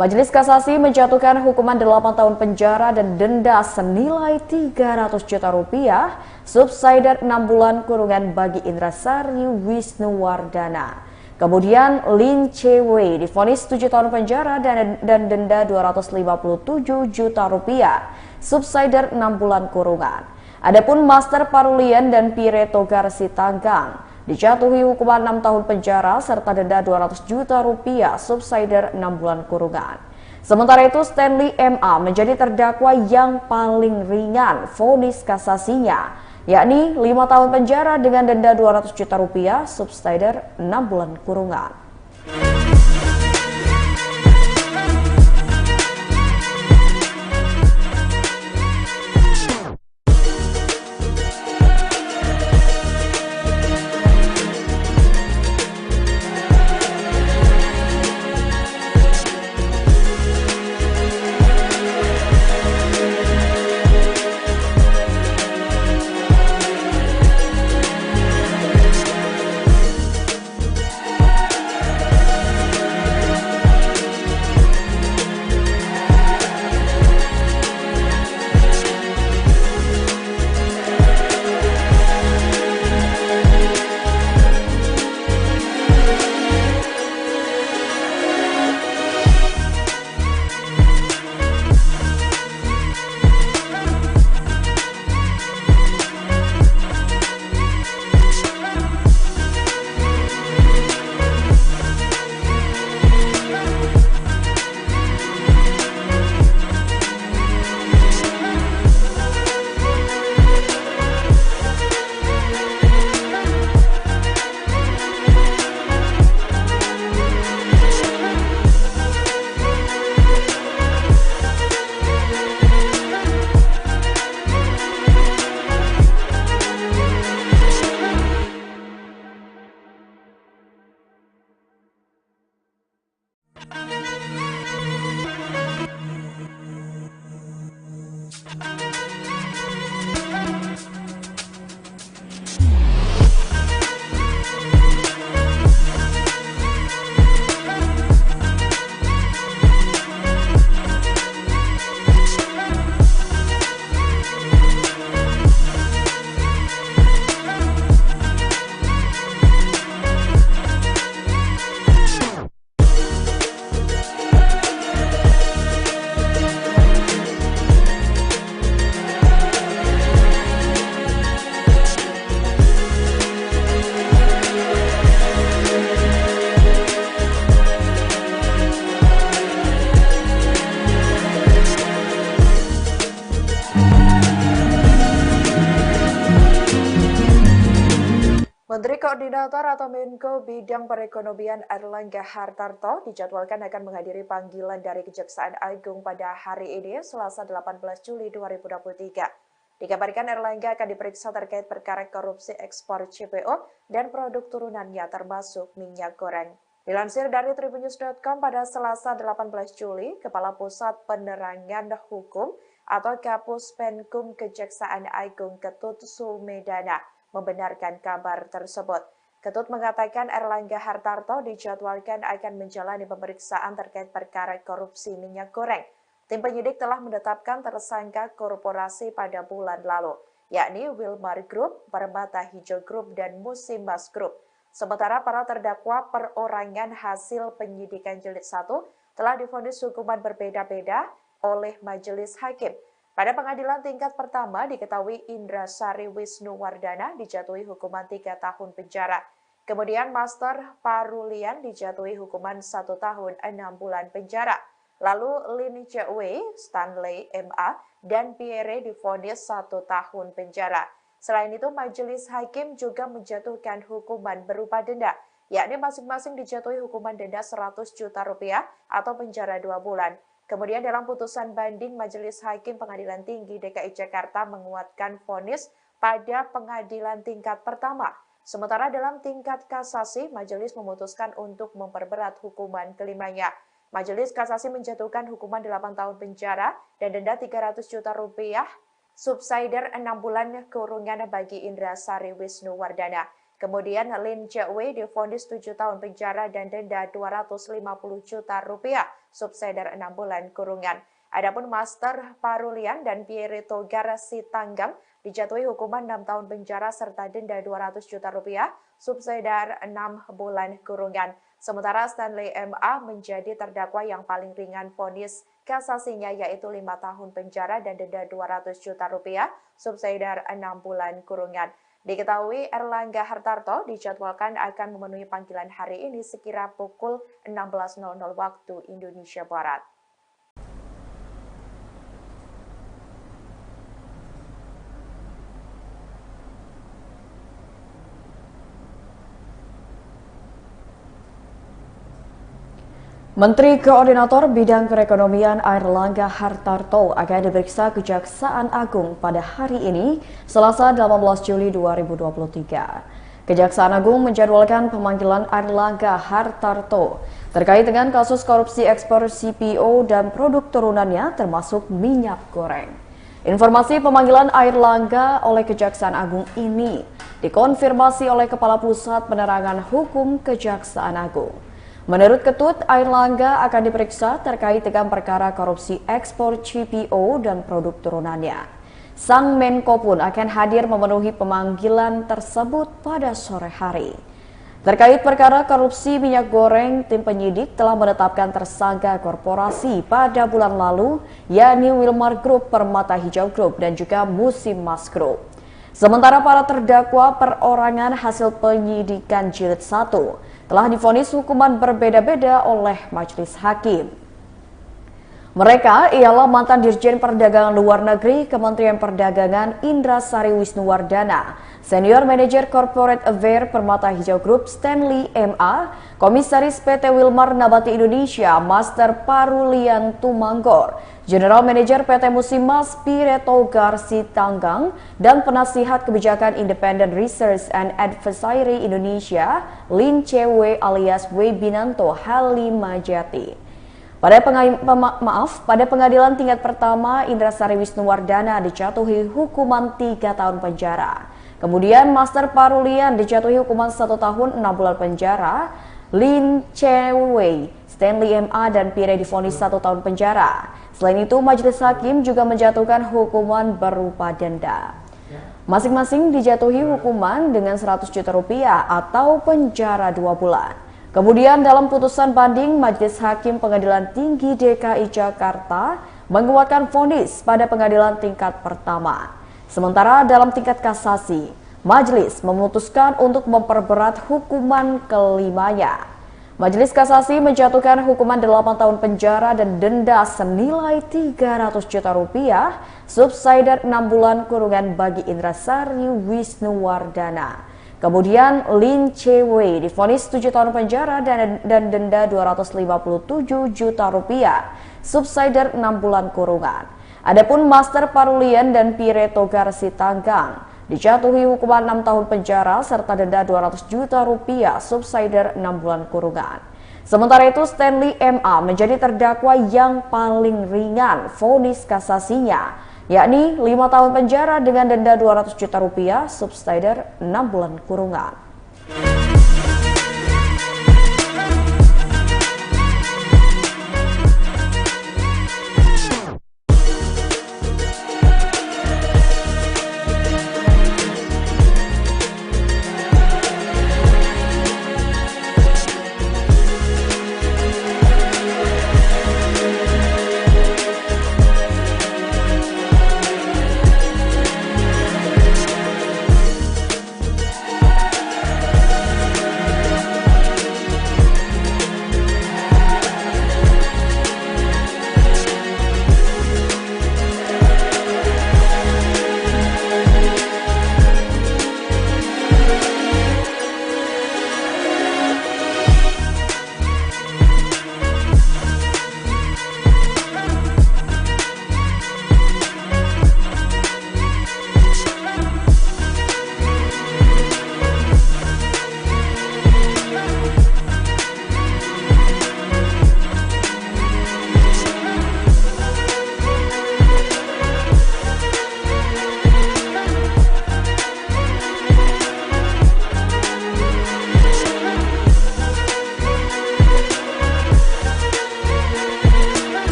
Majelis kasasi menjatuhkan hukuman 8 tahun penjara dan denda senilai 300 juta rupiah, subsidiar 6 bulan kurungan bagi Indra Sari Wisnuwardana. Kemudian Lin Che-wei divonis 7 tahun penjara dan denda 257 juta rupiah, subsidiar 6 bulan kurungan. Adapun Master Parulian dan Pire Togar Sitanggang dijatuhi hukuman 6 tahun penjara serta denda 200 juta rupiah, subsidiar 6 bulan kurungan. Sementara itu Stanley MA menjadi terdakwa yang paling ringan vonis kasasinya, yakni 5 tahun penjara dengan denda 200 juta rupiah, subsidiar 6 bulan kurungan. Menteri Koordinator atau Menko Bidang Perekonomian Airlangga Hartarto dijadwalkan akan menghadiri panggilan dari Kejaksaan Agung pada hari ini, Selasa 18 Juli 2023. Dikabarkan Airlangga akan diperiksa terkait perkara korupsi ekspor CPO dan produk turunannya termasuk minyak goreng. Dilansir dari tribunnews.com pada Selasa 18 Juli, Kepala Pusat Penerangan Hukum atau Kapus Penkum Kejaksaan Agung Ketut Sumedana membenarkan kabar tersebut. Ketut mengatakan Airlangga Hartarto dijadwalkan akan menjalani pemeriksaan terkait perkara korupsi minyak goreng. Tim penyidik telah menetapkan tersangka korporasi pada bulan lalu, yakni Wilmar Group, Permata Hijau Group, dan Musimas Group. Sementara para terdakwa perorangan hasil penyidikan jilid 1 telah divonis hukuman berbeda-beda oleh majelis hakim. Pada pengadilan tingkat pertama diketahui Indra Sari Wisnuwardana dijatuhi hukuman 3 tahun penjara. Kemudian Master Parulian dijatuhi hukuman 1 tahun 6 bulan penjara. Lalu Lin Che-wei, Stanley MA, dan Pierre divonis 1 tahun penjara. Selain itu, majelis hakim juga menjatuhkan hukuman berupa denda, yakni masing-masing dijatuhi hukuman denda 100 juta rupiah atau penjara 2 bulan. Kemudian dalam putusan banding, Majelis Hakim Pengadilan Tinggi DKI Jakarta menguatkan vonis pada pengadilan tingkat pertama. Sementara dalam tingkat kasasi, majelis memutuskan untuk memperberat hukuman kelimanya. Majelis kasasi menjatuhkan hukuman 8 tahun penjara dan denda 300 juta rupiah, subsidiar 6 bulan kurungan bagi Indra Sari Wisnuwardana. Kemudian Lin Che-wei divonis 7 tahun penjara dan denda 250 juta rupiah, subsidiar 6 bulan kurungan. Adapun Master Parulian dan Pierre Togar Sitanggang dijatuhi hukuman 6 tahun penjara serta denda 200 juta rupiah, subsidiar 6 bulan kurungan. Sementara Stanley MA menjadi terdakwa yang paling ringan vonis kasasinya yaitu 5 tahun penjara dan denda 200 juta rupiah, subsidiar 6 bulan kurungan. Diketahui Erlangga Hartarto dijadwalkan akan memenuhi panggilan hari ini sekira pukul 16.00 waktu Indonesia Barat. Menteri Koordinator Bidang Perekonomian Airlangga Hartarto akan diperiksa Kejaksaan Agung pada hari ini, Selasa 18 Juli 2023. Kejaksaan Agung menjadwalkan pemanggilan Airlangga Hartarto terkait dengan kasus korupsi ekspor CPO dan produk turunannya termasuk minyak goreng. Informasi pemanggilan Airlangga oleh Kejaksaan Agung ini dikonfirmasi oleh Kepala Pusat Penerangan Hukum Kejaksaan Agung. Menurut Ketut, Airlangga akan diperiksa terkait dengan perkara korupsi ekspor CPO dan produk turunannya. Sang Menko pun akan hadir memenuhi pemanggilan tersebut pada sore hari. Terkait perkara korupsi minyak goreng, tim penyidik telah menetapkan tersangka korporasi pada bulan lalu, yakni Wilmar Group, Permata Hijau Group, dan juga Musim Mas Group. Sementara para terdakwa perorangan hasil penyidikan jilid 1 telah divonis hukuman berbeda-beda oleh majelis hakim. Mereka ialah mantan Dirjen Perdagangan Luar Negeri Kementerian Perdagangan Indra Sari Wisnuwardana, Senior Manager Corporate Affairs Permata Hijau Group Stanley MA, Komisaris PT Wilmar Nabati Indonesia Master Parulian Tumanggor, General Manager PT Musimas Pireto Garsi Tanggang, dan Penasihat Kebijakan Independent Research and Advisory Indonesia Lin Cewe alias Webinanto Halimajati. Pada pengadilan tingkat pertama, Indra Sari Wisnuwardana dijatuhi hukuman 3 tahun penjara. Kemudian Master Parulian dijatuhi hukuman 1 tahun 6 bulan penjara. Lin Cewe, Stanley MA, dan Pire divonis 1 tahun penjara. Selain itu, majelis hakim juga menjatuhkan hukuman berupa denda. Masing-masing dijatuhi hukuman dengan 100 juta rupiah atau penjara 2 bulan. Kemudian dalam putusan banding, Majelis Hakim Pengadilan Tinggi DKI Jakarta menguatkan vonis pada pengadilan tingkat pertama. Sementara dalam tingkat kasasi, majelis memutuskan untuk memperberat hukuman kelimanya. Majelis Kasasi menjatuhkan hukuman 8 tahun penjara dan denda senilai 300 juta rupiah, subsidiar 6 bulan kurungan bagi Indra Sari Wisnuwardana. Kemudian Lin Cewe divonis 7 tahun penjara dan denda 257 juta rupiah, subsidiar 6 bulan kurungan. Adapun Master Parulian dan Pireto Garsi Tanggang dijatuhi hukuman 6 tahun penjara serta denda 200 juta rupiah, subsidiar 6 bulan kurungan. Sementara itu Stanley MA menjadi terdakwa yang paling ringan vonis kasasinya, yakni 5 tahun penjara dengan denda 200 juta rupiah, subsidiar 6 bulan kurungan.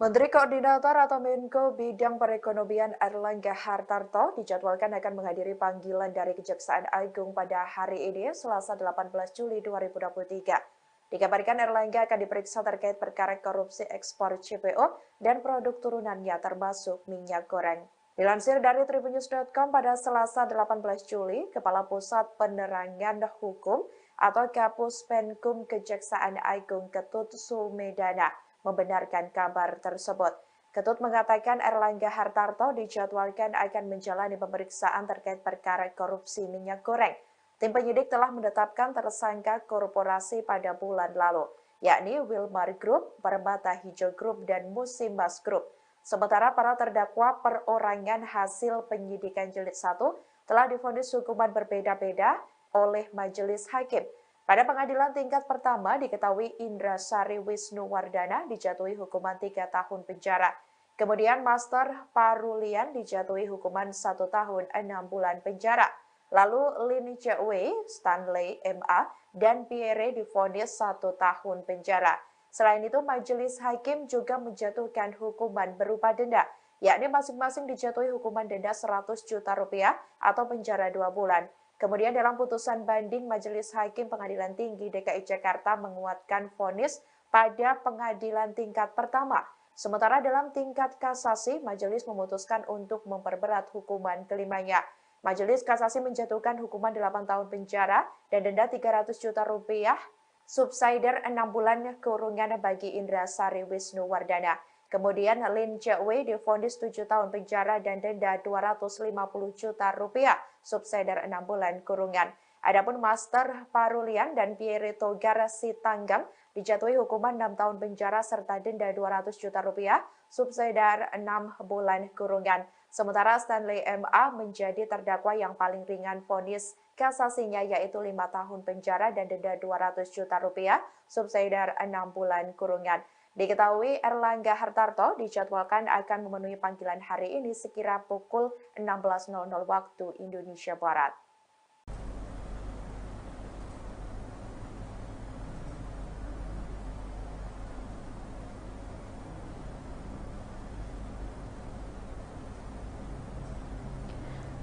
Menteri Koordinator atau Menko Bidang Perekonomian Airlangga Hartarto dijadwalkan akan menghadiri panggilan dari Kejaksaan Agung pada hari ini, Selasa 18 Juli 2023. Dikabarkan Airlangga akan diperiksa terkait perkara korupsi ekspor CPO dan produk turunannya termasuk minyak goreng. Dilansir dari tribunnews.com pada Selasa 18 Juli, Kepala Pusat Penerangan Hukum atau Kapus Penkum Kejaksaan Agung Ketut Sumedana membenarkan kabar tersebut. Ketut mengatakan Airlangga Hartarto dijadwalkan akan menjalani pemeriksaan terkait perkara korupsi minyak goreng. Tim penyidik telah menetapkan tersangka korporasi pada bulan lalu, yakni Wilmar Group, Permata Hijau Group, dan Musimas Group. Sementara para terdakwa perorangan hasil penyidikan jilid 1 telah divonis hukuman berbeda-beda oleh majelis hakim. Pada pengadilan tingkat pertama diketahui Indrasari Wisnuwardana dijatuhi hukuman 3 tahun penjara. Kemudian Master Parulian dijatuhi hukuman 1 tahun 6 bulan penjara. Lalu Lin Chewei, Stanley MA, dan Pierre divonis 1 tahun penjara. Selain itu, majelis hakim juga menjatuhkan hukuman berupa denda, yakni masing-masing dijatuhi hukuman denda 100 juta rupiah atau penjara 2 bulan. Kemudian dalam putusan banding, Majelis Hakim Pengadilan Tinggi DKI Jakarta menguatkan vonis pada pengadilan tingkat pertama. Sementara dalam tingkat kasasi, majelis memutuskan untuk memperberat hukuman kelimanya. Majelis kasasi menjatuhkan hukuman 8 tahun penjara dan denda 300 juta rupiah, subsidiar 6 bulan kurungan bagi Indrasari Wisnuwardana. Kemudian Lin Chewei divonis 7 tahun penjara dan denda 250 juta rupiah, subsidiar 6 bulan kurungan. Adapun Master Parulian dan Pierre Togar Sitanggang dijatuhi hukuman 6 tahun penjara serta denda 200 juta rupiah, subsidiar 6 bulan kurungan. Sementara Stanley MA menjadi terdakwa yang paling ringan vonis kasasinya yaitu 5 tahun penjara dan denda 200 juta rupiah, subsidiar 6 bulan kurungan. Diketahui Airlangga Hartarto dijadwalkan akan memenuhi panggilan hari ini sekira pukul 16.00 waktu Indonesia Barat.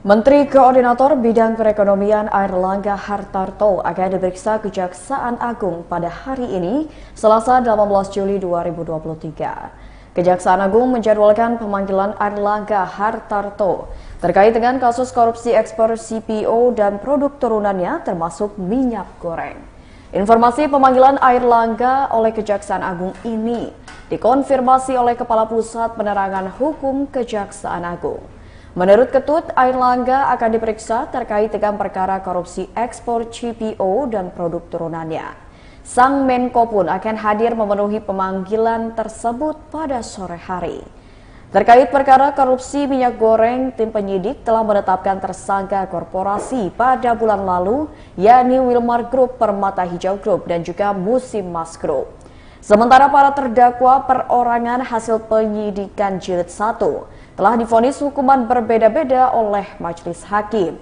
Menteri Koordinator Bidang Perekonomian Airlangga Hartarto akan diperiksa Kejaksaan Agung pada hari ini, Selasa 18 Juli 2023. Kejaksaan Agung menjadwalkan pemanggilan Airlangga Hartarto terkait dengan kasus korupsi ekspor CPO dan produk turunannya termasuk minyak goreng. Informasi pemanggilan Airlangga oleh Kejaksaan Agung ini dikonfirmasi oleh Kepala Pusat Penerangan Hukum Kejaksaan Agung. Menurut Ketut, Airlangga akan diperiksa terkait dengan perkara korupsi ekspor CPO dan produk turunannya. Sang Menko pun akan hadir memenuhi pemanggilan tersebut pada sore hari. Terkait perkara korupsi minyak goreng, tim penyidik telah menetapkan tersangka korporasi pada bulan lalu, yakni Wilmar Group, Permata Hijau Group, dan juga Musimas Group. Sementara para terdakwa perorangan hasil penyidikan jilid 1 telah divonis hukuman berbeda-beda oleh majelis hakim.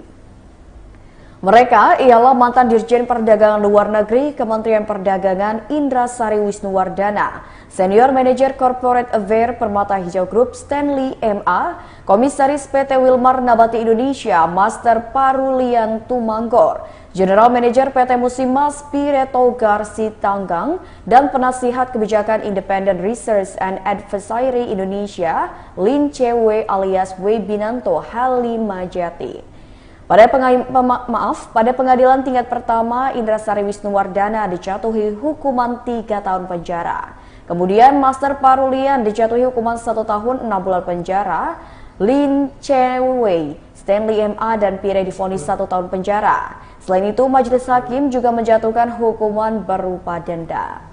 Mereka ialah mantan Dirjen Perdagangan Luar Negeri Kementerian Perdagangan Indrasari Wisnuwardana, Senior Manager Corporate Affairs Permata Hijau Group Stanley MA, Komisaris PT Wilmar Nabati Indonesia Master Parulian Tumanggor, General Manager PT Musimas Pierre Togar Sitanggang, dan Penasihat Kebijakan Independent Research and Advisory Indonesia Lin Chewei alias Webinanto Halimajati. Pada pengadilan tingkat pertama, Indrasari Wisnuwardana dijatuhi hukuman 3 tahun penjara. Kemudian Master Parulian dijatuhi hukuman 1 tahun 6 bulan penjara. Lin Chewei, Stanley MA, dan Pierre divonis 1 tahun penjara. Selain itu, majelis hakim juga menjatuhkan hukuman berupa denda.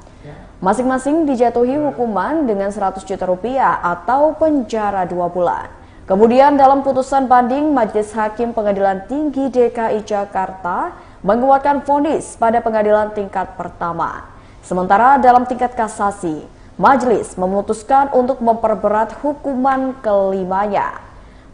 Masing-masing dijatuhi hukuman dengan 100 juta rupiah atau penjara 2 bulan. Kemudian dalam putusan banding, Majelis Hakim Pengadilan Tinggi DKI Jakarta menguatkan vonis pada pengadilan tingkat pertama. Sementara dalam tingkat kasasi, majelis memutuskan untuk memperberat hukuman kelimanya.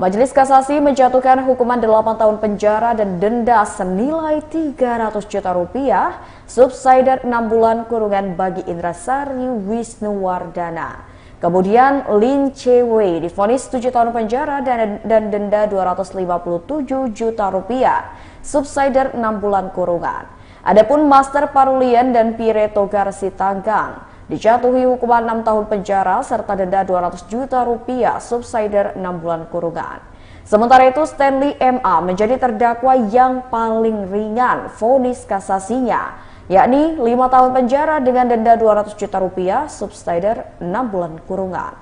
Majelis kasasi menjatuhkan hukuman 8 tahun penjara dan denda senilai 300 juta rupiah, subsidiar 6 bulan kurungan bagi Indrasari Wisnuwardana. Kemudian Lin Che-wei divonis 7 tahun penjara dan denda 257 juta rupiah, subsidiar 6 bulan kurungan. Adapun Master Parulian dan Pire Togar Sitanggang dijatuhi hukuman 6 tahun penjara serta denda 200 juta rupiah, subsidiar 6 bulan kurungan. Sementara itu Stanley MA menjadi terdakwa yang paling ringan vonis kasasinya, yakni 5 tahun penjara dengan denda 200 juta rupiah, subsidiar 6 bulan kurungan.